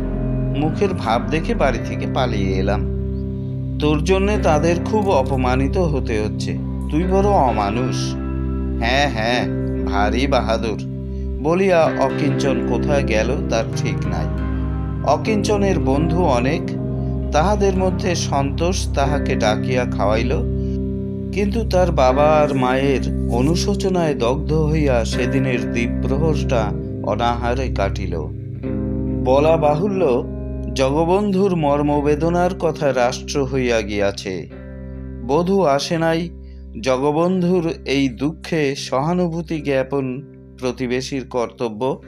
মুখের ভাব দেখে বাড়ি থেকে পালিয়ে এলাম। তোর জন্যে তাদের খুব অপমানিত হতে হচ্ছে। তুই বড় অমানুষ। হ্যাঁ হ্যাঁ, ভারী বাহাদুর। বলিয়া অকিঞ্চন কোথায় গেল তার ঠিক নাই। অকিঞ্চনের বন্ধু অনেক, তাহাদের মধ্যে সন্তোষ তাহাকে ডাকিয়া খাওয়াইল, কিন্তু তার বাবা আর মায়ের অনুশোচনায় দগ্ধ হইয়া সেদিনের দ্বীপ্রহরটা অনাহারে কাটিল। বলা বাহুল্য, জগবন্ধুর মর্মবেদনার কথা রাষ্ট্র হইয়া গিয়াছে। বধূ আসে নাই। জগবন্ধুর এই দুঃখে সহানুভূতি জ্ঞাপন প্রতিবেশীর কর্তব্য,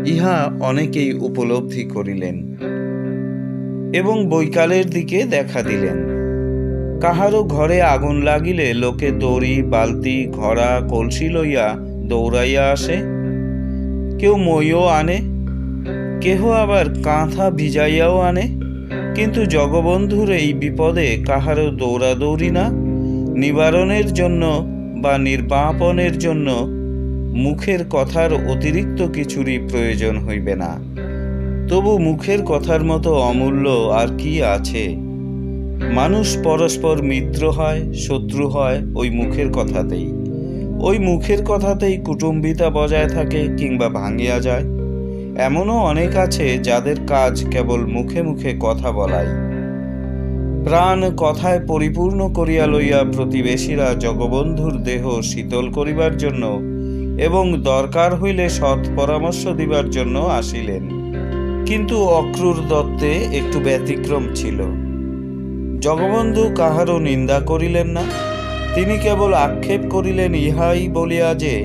ইহা অনেকেই উপলব্ধি করিলেন এবং বৈকালের দিকে দেখা দিলেন। কাহারও ঘরে আগুন লাগিলে লোকে দড়ি, বালতি, ঘড়া, কলসি লইয়া দৌড়াইয়া আসে। কেউ মইও আনে, কেহ আবার কাঁথা ভিজাইয়াও আনে। কিন্তু জগবন্ধুর এই বিপদে কাহারও দৌড়াদৌড়ি না। নিবারণের জন্য বা নির্বাপনের জন্য মুখের কথার অতিরিক্ত কিছুরই প্রয়োজন হইবে না। তবু মুখের কথার মতো অমূল্য আর কি আছে? মানুষ পরস্পর মিত্র হয়, শত্রু হয় ওই মুখের কথাতেই। ওই মুখের কথাতেই কুটুম্বিতা বজায় থাকে কিংবা ভাঙিয়া যায়। এমনও অনেক আছে যাদের কাজ কেবল মুখে মুখে কথা বলাই। প্রাণ কথায় পরিপূর্ণ করিয়া লইয়া প্রতিবেশীরা জগবন্ধুর দেহ শীতল করিবার জন্য এবং দরকার হইলে সৎ পরামর্শ দিবার জন্য আসিলেন। কিন্তু অক্রূর দত্তে একটু ব্যতিক্রম ছিল। জগবন্ধু কাহারও নিন্দা করিলেন না। তিনি কেবল আক্ষেপ করিলেন ইহাই বলিয়া যে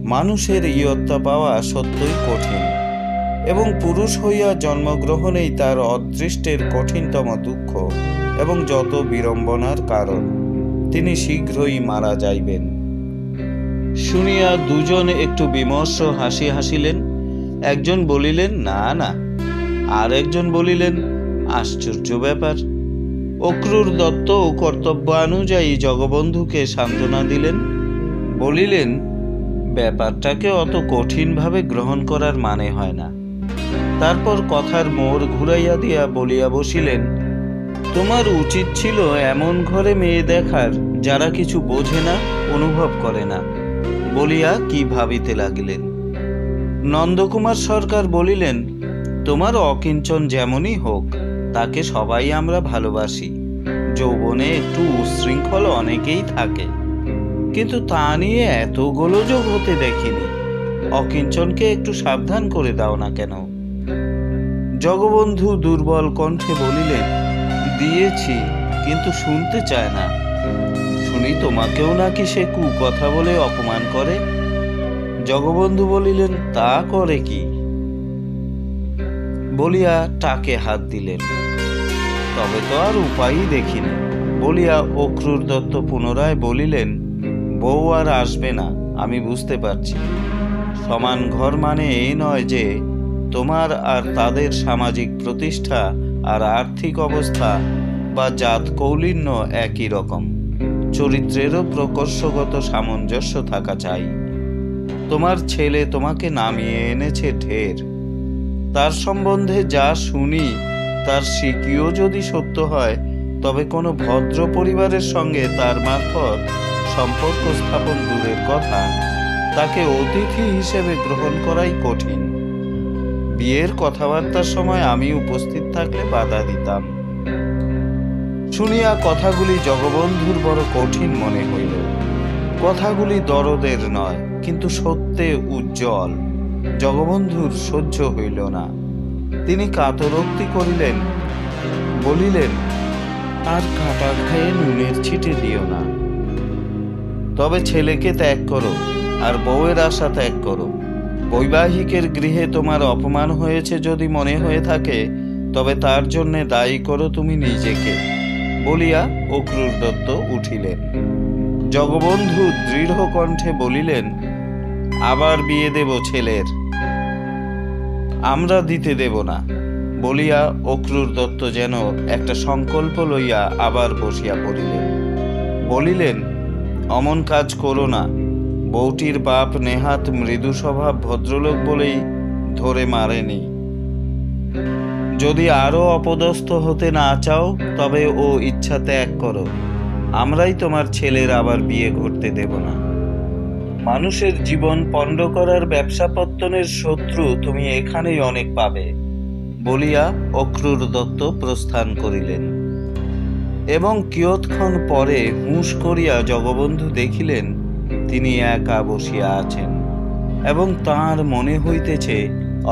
মানুষের ইয়ত্তা পাওয়া সত্যই কঠিন এবং পুরুষ হইয়া জন্মগ্রহণেই তার অদৃষ্টের কঠিনতম দুঃখ এবং যত বিড়ম্বনার কারণ। তিনি শীঘ্রই মারা যাইবেন। শুনিয়া দুজন একটু বিমর্ষ হাসি হাসিলেন। একজন বলিলেন, না না। আর একজন বলিলেন, আশ্চর্য ব্যাপার। অক্রূর দত্ত কর্তব্যানুযায়ী জগবন্ধুকে সান্ত্বনা দিলেন। বলিলেন, ব্যাপারটাকে অত কঠিনভাবে গ্রহণ করার মানে হয় না। তারপর কথার মোড় ঘুরাইয়া দিয়া বলিয়া বসিলেন, তোমার উচিত ছিল এমন ঘরে মেয়ে দেখার যারা কিছু বোঝে না, অনুভব করে না। বলিয়া কি ভাবিতে লাগিলেন। নন্দকুমার সরকার বলিলেন, তোমার অকিঞ্চন যেমনই হোক, তাকে সবাই আমরা ভালোবাসি। যৌবনে একটু উচ্ছৃঙ্খল অনেকেই থাকে, কিন্তু তা নিয়ে এত গোলযোগ হতে দেখিনি। অকিঞ্চনকে একটু সাবধান করে দাও না কেন? জগবন্ধু দুর্বল কণ্ঠে বলিলেন, দিয়েছি, কিন্তু শুনতে চায় না। শুনি তোমাকেও নাকি সে কুকথা বলে অপমান করে। জগবন্ধু বলিলেন, তা করে কি? বলিয়া টাকে হাত দিলেন। তবে তো আর উপায়ই দেখিনি। বলিয়া অক্রূর দত্ত পুনরায় বলিলেন, বউ আর আসবে না, আমি বুঝতে পারছি। সমান ঘর মানে এই নয় যে তোমার আর তাদের সামাজিক প্রতিষ্ঠা আর আর্থিক অবস্থা বা জাত কৌলিন্য একই রকম। চরিত্রেরও প্রকর্ষগত সামঞ্জস্য থাকা চাই। তোমার ছেলে তোমাকে নামিয়ে এনেছে ঢের। তার সম্বন্ধে যা শুনি তার সিকিও যদি সত্য হয়, তবে কোনো ভদ্র পরিবারের সঙ্গে তার মারফত সম্পর্ক স্থাপন দূরের কথা, তাকে অতিথি হিসেবে গ্রহণ করাই কঠিন। বিয়ের কথাবার্তার সময় আমি উপস্থিত থাকলে বাধা দিতাম। শুনিয়া কথাগুলি জগবন্ধুর বড় কঠিন মনে হইল। কথাগুলি দরদের নয়, কিন্তু সত্যে উজ্জ্বল। জগবন্ধুর সহ্য হইল না। তিনি কাতরোক্তি করিলেন, বলিলেন, আর কাটা খেয়ে নুনের ছিটে দিও না। তবে ছেলেকে ত্যাগ করো, আর বউয়ের আশা ত্যাগ করো। বৈবাহিকের গৃহে তোমার অপমান হয়েছে যদি মনে হয়ে থাকে, তবে তার জন্যে দায়ী করো তুমি নিজেকে, বলিয়া অক্রূর দত্ত উঠিলেন। জগবন্ধু দৃঢ় কণ্ঠে বলিলেন, আবার বিয়ে দেব ছেলের, আমরা দিতে দেব না, বলিয়া অক্রূর দত্ত যেন একটা সংকল্প লইয়া আবার বসিয়া পড়িলেন। বলিলেন, অমন কাজ করো না। বউটির বাপ নেহাত মৃদু স্বভাব ভদ্রলোক বলেই ধরে মারেনি। যদি আরো অপদস্থ হতে না চাও, তবে ও ইচ্ছা ত্যাগ করো। আমরাই তোমার ছেলের আবার বিয়ে করতে দেব না। মানুষের জীবন পণ্ড করার ব্যবসাপত্তনের শত্রু তুমি এখানেই অনেক পাবে, বলিয়া অক্রূর দত্ত প্রস্থান করিলেন। এবং কিয়ৎক্ষণ পরে হুঁশ করিয়া জগবন্ধু দেখিলেন তিনি একা বসিয়া আছেন, এবং তাঁর মনে হইতেছে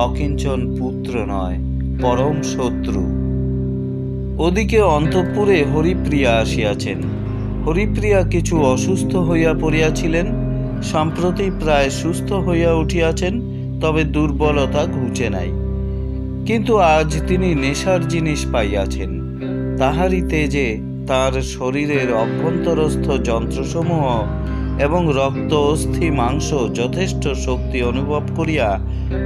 অকিঞ্চন পুত্র নয়, পরম শত্রু। ওদিকে অন্তঃপুরে হরিপ্রিয়া আসিয়াছেন। হরিপ্রিয়া কিছু অসুস্থ হইয়া পড়িয়াছিলেন, সম্প্রতি প্রায় সুস্থ হইয়া উঠিয়াছেন, তবে দুর্বলতা ঘুচে নাই। কিন্তু আজ তিনি নেশার জিনিস পাইয়াছেন। তাহারই তেজে তার শরীরের অভ্যন্তরস্থ যন্ত্রসমূহ এবং রক্ত অস্থি মাংস যথেষ্ট শক্তি অনুভব করিয়া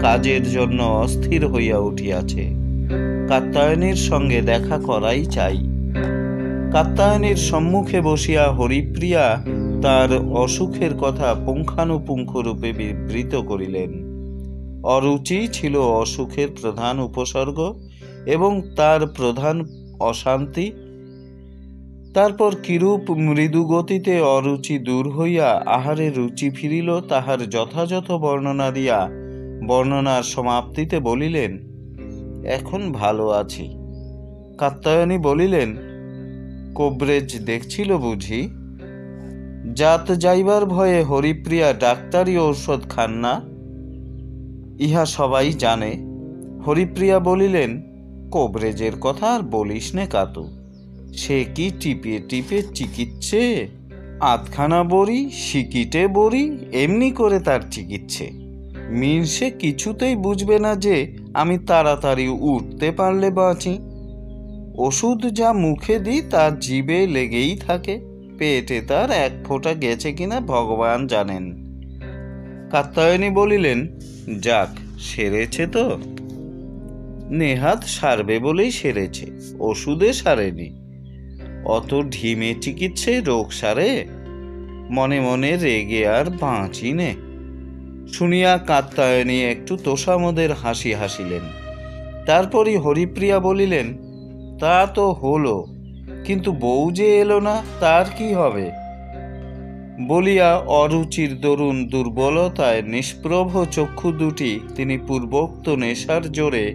কাজের জন্য অস্থির হইয়া উঠিয়াছে। কাত্যায়নীর সঙ্গে দেখা করাই চাই। কাত্যায়নীর সম্মুখে বসিয়া হরিপ্রিয়া তার অসুখের কথা পুঙ্খানুপুঙ্খ রূপে বিবৃত করিলেন। অরুচি ছিল অসুখের প্রধান উপসর্গ এবং তার প্রধান অশান্তি। তারপর কিরূপ মৃদু গতিতে অরুচি দূর হইয়া আহারে রুচি ফিরিল তাহার যথাযথ বর্ণনা দিয়া বর্ণনার সমাপ্তিতে বলিলেন, এখন ভালো আছি। কাত্যায়নী বলিলেন, কোবরেজ দেখছিল বুঝি? জাত যাইবার ভয়ে হরিপ্রিয়া ডাক্তারি ঔষধ খান না, ইহা সবাই জানে। হরিপ্রিয়া বলিলেন, কোবরেজের কথা আর বলিস নে কাতু, সে কি টিপে টিপে চিকিৎসে, আধখানা বড়ি সিকিটে বড়ি এমনি করে তার চিকিৎসে। সে কিছুতেই বুঝবে না যে আমি তাড়াতাড়ি উঠতে পারলে বাঁচি। ওষুধ যা মুখে দিই তা জিভে লেগেই থাকে, পেটে তার এক ফোঁটা গেছে কিনা ভগবান জানেন। কাত্যায়নী বলিলেন, যাক, সেরেছে তো? নেহাত সারবে বলেই সেরেছে, ওষুধে সারেনি। অত ঢিমে চিকিৎসে রোগ সারে? মনে মনে রেগে আর বাঁচি নে। শুনিয়া কাত্যায়নী একটু তোষামোদের হাসি হাসিলেন। তারপরই হরিপ্রিয়া বলিলেন, তা তো হলো, কিন্তু বউ যে এলো না, তার কি হবে? বলিয়া অরুচির দরুণ দুর্বলতায় নিষ্প্রভ চক্ষু দুটি তিনি পূর্বোক্ত নেশার জোরে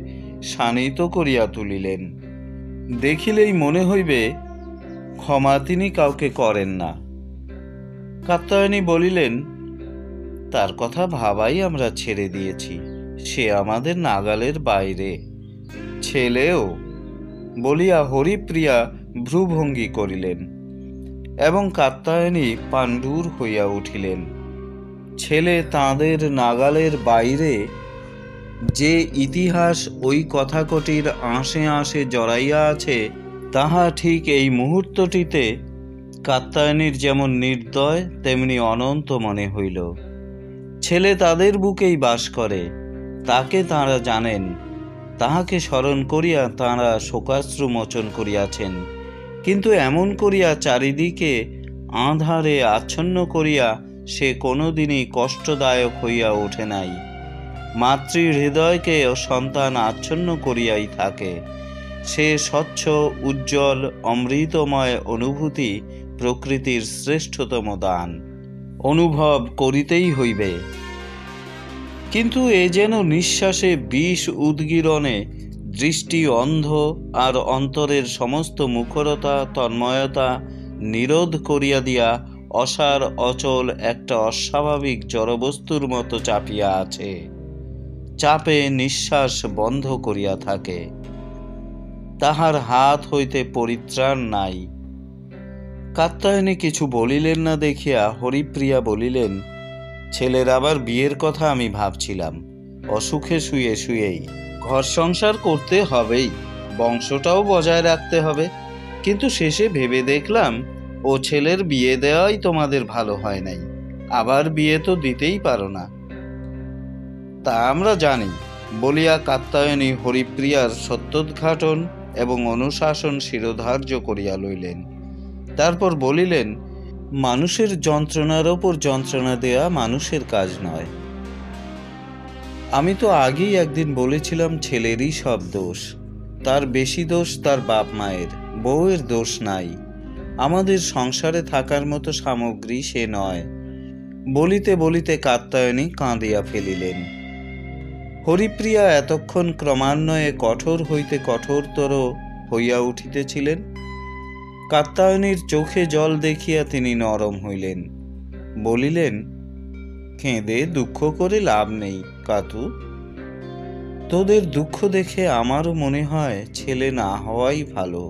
শানিত করিয়া তুলিলেন। দেখিলেই মনে হইবে ক্ষমা তিনি কাউকে করেন না। কাত্যায়নী বলিলেন, তার কথা ভাবাই আমরা ছেড়ে দিয়েছি, সে আমাদের নাগালের বাইরে। ছেলেও, বলিয়া হরিপ্রিয়া ভ্রুভঙ্গি করিলেন এবং কাত্যায়নী পাণ্ডুর হইয়া উঠিলেন। ছেলে তাঁদের নাগালের বাইরে যে ইতিহাস ওই কথাকটির আঁশে আঁশে জড়াইয়া আছে, তাহা ঠিক এই মুহূর্তটিতে কাত্যায়নীর যেমন নির্দয় তেমনি অনন্ত মনে হইল। ছেলে তাদের বুকেই বাস করে, তাকে তাঁরা জানেন, তাহাকে স্মরণ করিয়া তাঁরা শোকাশ্রু মোচন করিয়াছেন। কিন্তু এমন করিয়া চারিদিকে আঁধারে আচ্ছন্ন করিয়া সে কোনোদিনই কষ্টদায়ক হইয়া ওঠে নাই। মাতৃ হৃদয়কে সন্তান আচ্ছন্ন করিয়াই থাকে। সে স্বচ্ছ উজ্জ্বল অমৃতময় অনুভূতি প্রকৃতির শ্রেষ্ঠতম দান, অনুভব করিতেই হইবে। কিন্তু এ যেন নিঃশ্বাসে বিষ উদ্গীরণে দৃষ্টি অন্ধ আর অন্তরের সমস্ত মুখরতা তন্ময়তা নিরোধ করিয়া দিয়া অসার অচল একটা অস্বাভাবিক জড়বস্তুর মতো চাপিয়া আছে, চাপে নিঃশ্বাস বন্ধ করিয়া থাকে। তাহার হাত হইতে পরিত্রাণ নাই। কাত্যায়নী কিছু বলিলেন না দেখিয়া হরিপ্রিয়া বলিলেন, ছেলের আবার বিয়ের কথা আমি ভাবছিলাম, অসুখে শুয়ে শুয়েই। ঘর সংসার করতে হবেই, বংশটাও বজায় রাখতে হবে, কিন্তু শেষে ভেবে দেখলাম ও ছেলের বিয়ে দেওয়াই তোমাদের ভালো হয় নাই, আবার বিয়ে তো দিতেই পারো না। তা আমরা জানি বলিয়া কাত্যায়নী হরিপ্রিয়ার সত্যোদ্ঘাটন এবং অনুশাসন শিরোধার্য করিয়া লইলেন। তারপর বলিলেন, মানুষের যন্ত্রণার ওপর যন্ত্রণা দেয়া মানুষের কাজ নয়। আমি তো আগেই একদিন বলেছিলাম ছেলেরই সব দোষ, তার বেশি দোষ তার বাপ মায়ের, বউয়ের দোষ নাই, আমাদের সংসারে থাকার মতো সামগ্রী সে নয়। বলিতে বলিতে কাত্যায়নী কাঁদিয়া ফেলিলেন। হরিপ্রিয়া এতক্ষণ ক্রমান্বয়ে কঠোর হইতে কঠোরতর হইয়া উঠিতেছিলেন। কাত্যায়নীর চোখে জল দেখিয়া তিনি নরম হইলেন, বলিলেন, কেঁদে দুঃখ করে লাভ নেই কাতু, তোদের দুঃখ দেখে আমারও মনে হয় ছেলে না হওয়াই ভালো।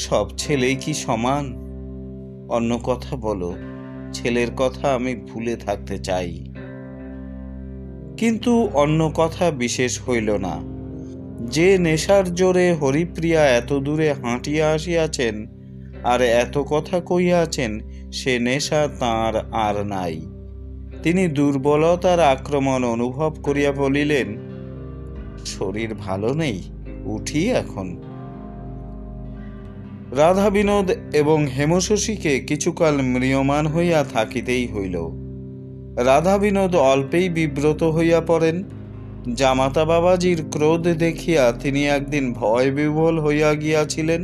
সব ছেলেই কি সমান? অন্য কথা বলো, ছেলের কথা আমি ভুলে থাকতে চাই। কিন্তু অন্য কথা বিশেষ হইল না। যে নেশার জোরে হরিপ্রিয়া এত দূরে হাঁটিয়া আসিয়াছেন আর এত কথা কইয়াছেন, সে নেশা তাঁর আর নাই। তিনি দুর্বলতার আক্রমণ অনুভব করিয়া বলিলেন, শরীর ভালো নেই, উঠি এখন। রাধা বিনোদ এবং হেমশশীকে কিছুকাল ম্রিয়মাণ হইয়া থাকিতেই হইল। রাধা বিনোদ অল্পেই বিব্রত হইয়া পড়েন। জামাতা বাবাজির ক্রোধ দেখিয়া তিনি একদিন ভয় বিহ্বল হইয়া গিয়াছিলেন,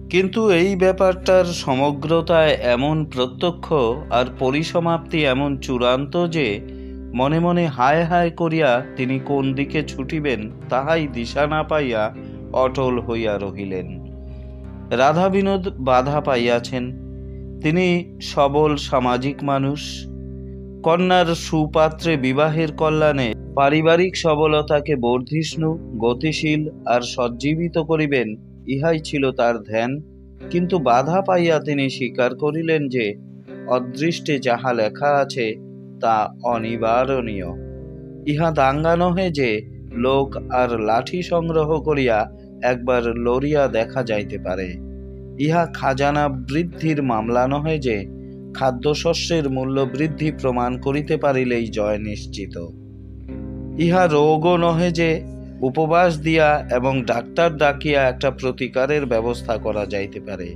কিন্তু এই ব্যাপারটার সমগ্রতায় এমন প্রত্যক্ষ আর পরিসমাপ্তি এমন চূড়ান্ত যে মনে মনে হায় হায় করিয়া তিনি কোন দিকে ছুটিবেন তাহাই দিশা না পাইয়া অটল হইয়া রহিলেন। রাধা বিনোদ বাধা পাইয়াছেন। তিনি সবল সামাজিক মানুষ। কন্যার সুপাত্রে বিবাহের কল্যাণে পারিবারিক সবলতাকে বর্ধিষ্ণু, গতিশীল আর সজ্জীবিত করিবেন, ইহাই ছিল তার ধ্যান। কিন্তু বাধা পাইয়া তিনি স্বীকার করিলেন যে অদৃষ্টে যাহা লেখা আছে তা অনিবারণীয়। ইহা দাঙ্গা নহে যে লোক আর লাঠি সংগ্রহ করিয়া একবার লড়িয়া দেখা যাইতে পারে। ইহা খাজানা বৃদ্ধির মামলা নহে যে খাদ্যশস্যের মূল্য বৃদ্ধি প্রমাণ করিতে পারিলেই জয় নিশ্চিত। ইহা রোগও নহে যে উপবাস দিয়া এবং ডাক্তার ডাকিয়া একটা প্রতিকারের ব্যবস্থা করা যাইতে পারে।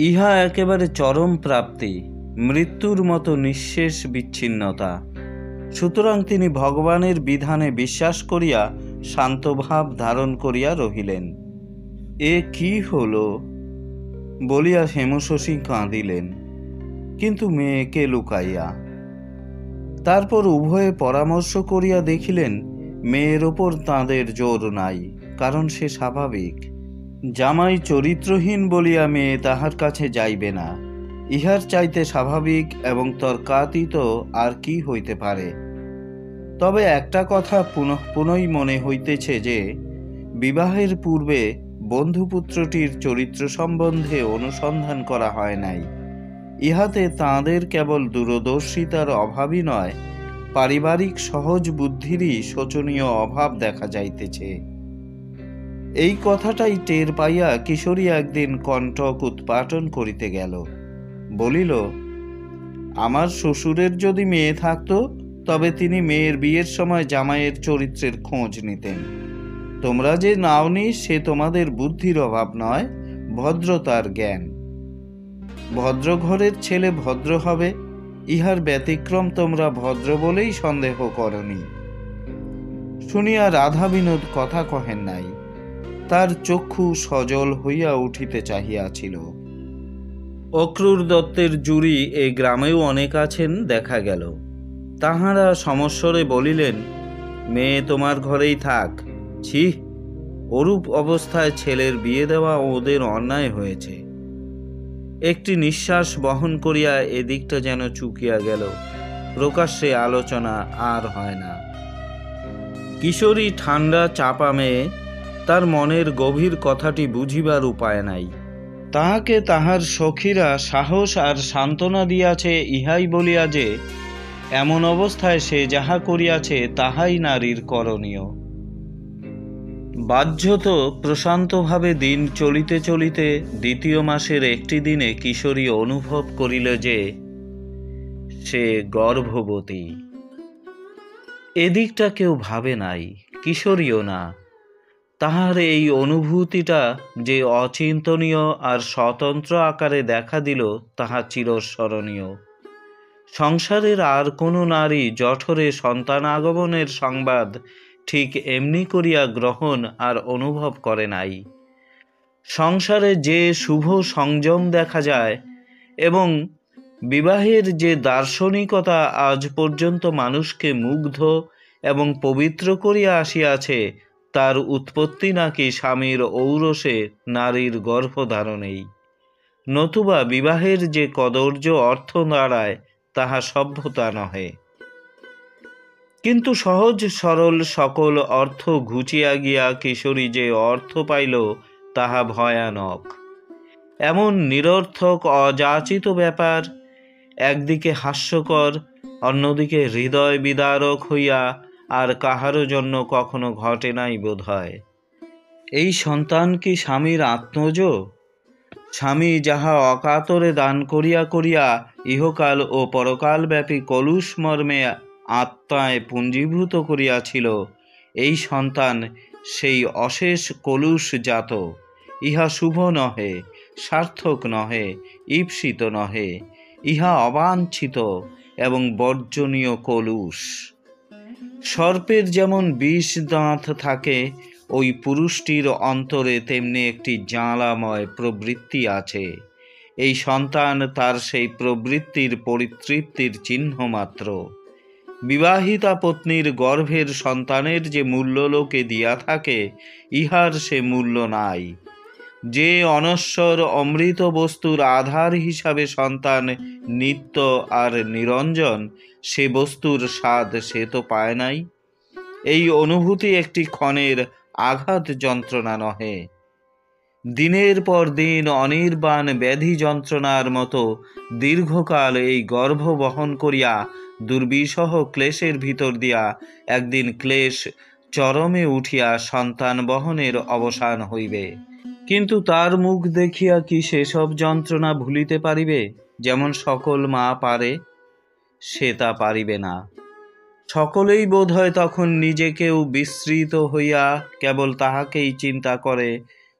ইহা একেবারে চরম প্রাপ্তি, মৃত্যুর মতো নিঃশেষ বিচ্ছিন্নতা। সুতরাং তিনি ভগবানের বিধানে বিশ্বাস করিয়া শান্তভাব ধারণ করিয়া রহিলেন। এ কি হলো বলিয়া হেমশশী কাঁদিলেন, কিন্তু মেয়েকে লুকাইয়া। তারপর উভয়ে পরামর্শ করিয়া দেখিলেন মেয়ের ওপর তাঁদের জোর নাই, কারণ সে স্বাভাবিক। জামাই চরিত্রহীন বলিয়া মেয়ে তাহার কাছে যাইবে না, ইহার চাইতে স্বাভাবিক এবং তর্কাতীত আর কি হইতে পারে। তবে একটা কথা পুনঃ পুনঃই মনে হইতেছে যে বিবাহের পূর্বে বন্ধুপুত্রটির চরিত্র সম্বন্ধে অনুসন্ধান করা হয় নাই। ইহাতে তাঁদের কেবল দূরদর্শিতার অভাবই নয়, পারিবারিক সহজ বুদ্ধিরই শোচনীয় অভাব দেখা যাইতেছে। এই কথাটাই টের পাইয়া কিশোরী একদিন কণ্টক উৎপাটন করিতে গেল। বলিল, আমার শ্বশুরের যদি মেয়ে থাকত তবে তিনি মেয়ের বিয়ের সময় জামাইয়ের চরিত্রের খোঁজ নিতেন। তোমরা যে নাওনি সে তোমাদের বুদ্ধির অভাব নয়, ভদ্রতার জ্ঞান। ভদ্র ঘরের ছেলে ভদ্র হবে, ইহার ব্যতিক্রম তোমরা ভদ্র বলেই সন্দেহ করনি। শুনিয়া রাধা বিনোদ কথা কহেন নাই। তার চক্ষু সজল হইয়া উঠিতে চাহিয়াছিল। অক্রূর দত্তের জুরি এই গ্রামেও অনেক আছেন দেখা গেল। তাহারা সমস্বরে বলিলেন, মেয়ে তোমার ঘরেই থাক। ছি, ওরূপ অবস্থায় ছেলের বিয়ে দেওয়া ওদের অন্যায় হয়েছে। একটি নিঃশ্বাস বহন করিয়া এদিকটা যেন চুকিয়া গেল। প্রকাশ্যে আলোচনা আর হয় না। কিশোরী ঠান্ডা চাপা মেয়ে, তার মনের গভীর কথাটি বুঝিবার উপায় নাই। তাহাকে তাহার সখীরা সাহস আর সান্ত্বনা দিয়াছে ইহাই বলিয়া যে এমন অবস্থায় সে যাহা করিয়াছে তাহাই নারীর করণীয়। বাহ্যত প্রশান্তভাবে দিন চলিতে চলিতে দ্বিতীয় মাসের একটি দিনে কিশোরী অনুভব করিল যে সে গর্ভবতী। এদিকটা কেউ ভাবে নাই, কিশোরীও না। তাহার এই অনুভূতিটা যে অচিন্তনীয় আর স্বতন্ত্র আকারে দেখা দিল তাহা চিরস্মরণীয়। সংসারের আর কোনো নারী জঠরে সন্তান আগমনের সংবাদ ঠিক এমনি করিয়া গ্রহণ আর অনুভব করে নাই। সংসারে যে শুভ সংযম দেখা যায় এবং বিবাহের যে দার্শনিকতা আজ পর্যন্ত মানুষকে মুগ্ধ এবং পবিত্র করিয়া আসিয়াছে, তার উৎপত্তি নাকি স্বামীর ঔরসে নারীর গর্ভধারণেই। নতুবা বিবাহের যে কদর্য অর্থ দাঁড়ায় তাহা সভ্যতা নহে। কিন্তু সহজ সরল সকল অর্থ ঘুচিয়া গিয়া কিশোরী যে অর্থ পাইল তাহা ভয়ানক। এমন নিরর্থক অযাচিত ব্যাপার একদিকে হাস্যকর, অন্যদিকে হৃদয় বিদারক হইয়া আর কাহারও জন্য কখনো ঘটে নাই বোধ হয়। এই সন্তান কি স্বামীর আত্মজ? স্বামী যাহা অকাতরে দান করিয়া করিয়া ইহকাল ও পরকাল ব্যাপী কলুষ মর্মে আত্মায় পুঞ্জীভূত করিয়াছিল, এই সন্তান সেই অশেষ কলুষ জাত। ইহা শুভ নহে, সার্থক নহে, ঈপ্সিত নহে, ইহা অবাঞ্ছিত এবং বর্জনীয় কলুষ। সর্পের যেমন বিষ দাঁত থাকে, ওই পুরুষটির অন্তরে তেমনি একটি জ্বালাময় প্রবৃত্তি আছে। এই সন্তান তার সেই প্রবৃত্তির পরিতৃপ্তির চিহ্ন মাত্র। বিবাহিতা পত্নীর গর্ভের সন্তানের যে মূল্য লোকে দিয়া থাকে, ইহার সে মূল্য নাই। যে অনশ্বর অমৃত বস্তুর আধার হিসাবে সন্তান নিত্য আর নিরঞ্জন, সে বস্তুর স্বাদ সে তো পায় নাই। এই অনুভূতি একটি ক্ষণের আঘাত যন্ত্রণা নহে, দিনের পর দিন অনির্বাণ ব্যাধি যন্ত্রণার মতো দীর্ঘকাল এই গর্ভ বহন করিয়া দুর্বিষহ ক্লেশের ভিতর দিয়া একদিন ক্লেশ চরমে উঠিয়া সন্তান বহনের অবসান হইবে। কিন্তু তার মুখ দেখিয়া কি সেসব যন্ত্রণা ভুলিতে পারিবে যেমন সকল মা পারে? সে তা পারিবে না। সকলেই বোধ হয় তখন নিজেকেও বিস্মৃত হইয়া কেবল তাহাকেই চিন্তা করে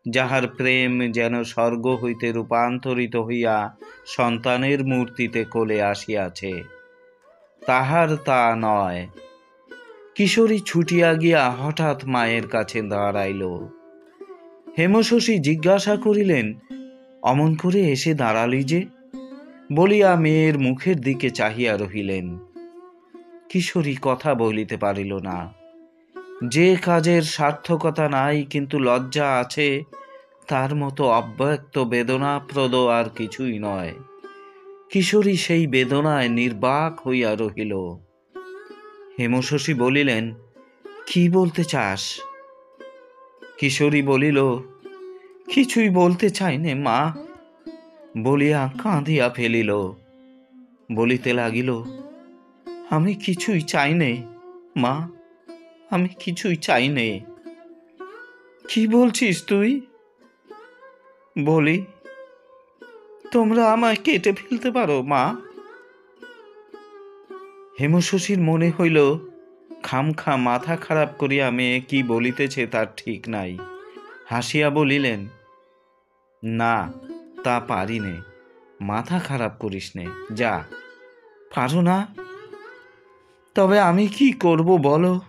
যাহার প্রেম যেন স্বর্গ হইতে রূপান্তরিত হইয়া সন্তানের মূর্তিতে কোলে আসিয়াছে। তাহার তা নয়। কিশোরী ছুটিয়া গিয়া হঠাৎ মায়ের কাছে দাঁড়াইল। হেমশশী জিজ্ঞাসা করিলেন, অমন করে এসে দাঁড়ালি যে? বলিয়া মেয়ের মুখের দিকে চাহিয়া রহিলেন। কিশোরী কথা বলিতে পারিল না। যে কাজের সার্থকতা নাই কিন্তু লজ্জা আছে, তার মতো অব্যক্ত বেদনাপ্রদ আর কিছুই নয়। কিশোরী সেই বেদনায় নির্বাক হইয়া রহিল। হেমশশী বলিলেন, কি বলতে চাস? কিশোরী বলিল, কিছুই বলতে চাই নে মা, বলিয়া কাঁদিয়া ফেলিল। বলিতে লাগিল, আমি কিছুই চাই নে মা, আমি কিছুই চাই নে। কি বলছিস তুই? বলি, তোমরা আমায় কেটে ফেলতে পারো মা। হেমশশীর মনে হইল খামখা মাথা খারাপ করিয়া মেয়ে কি বলিতেছে তার ঠিক নাই। হাসিয়া বলিলেন, না, তা পারি নে, মাথা খারাপ করিস নে, যা। পারো না? তবে আমি কি করব বলো?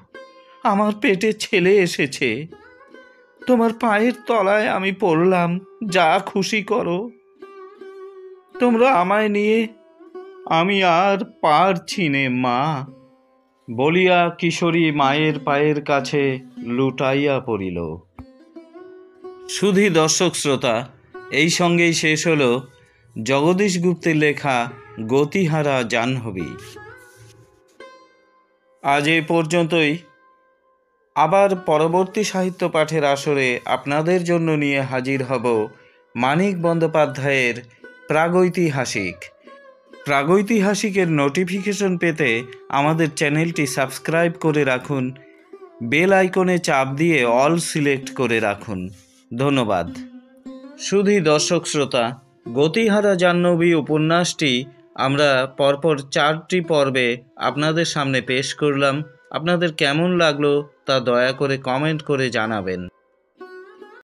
আমার পেটে ছেলে এসেছে, তোমার পায়ের তলায় আমি পড়লাম, যা খুশি করো। তোমরা আমায় নিয়ে, আমি আর পারছি নে মা। বলিয়া কিশোরী মায়ের পায়ের কাছে লুটাইয়া পড়িল। শুধু দর্শক শ্রোতা, এই সঙ্গেই শেষ হলো জগদীশ গুপ্তের লেখা গতিহারা জাহ্নবী। আজ এই পর্যন্তই। আবার পরবর্তী সাহিত্য পাঠের আসরে আপনাদের জন্য নিয়ে হাজির হব মানিক বন্দ্যোপাধ্যায়ের প্রাগৈতিহাসিকের নোটিফিকেশন পেতে আমাদের চ্যানেলটি সাবস্ক্রাইব করে রাখুন, বেল আইকনে চাপ দিয়ে অল সিলেক্ট করে রাখুন। ধন্যবাদ। শুধু দর্শক শ্রোতা, গতিহারা জাহ্নবী উপন্যাসটি আমরা পরপর 4টি পর্বে আপনাদের সামনে পেশ করলাম। আপনাদের কেমন লাগলো তা দয়া করে কমেন্ট করে জানাবেন।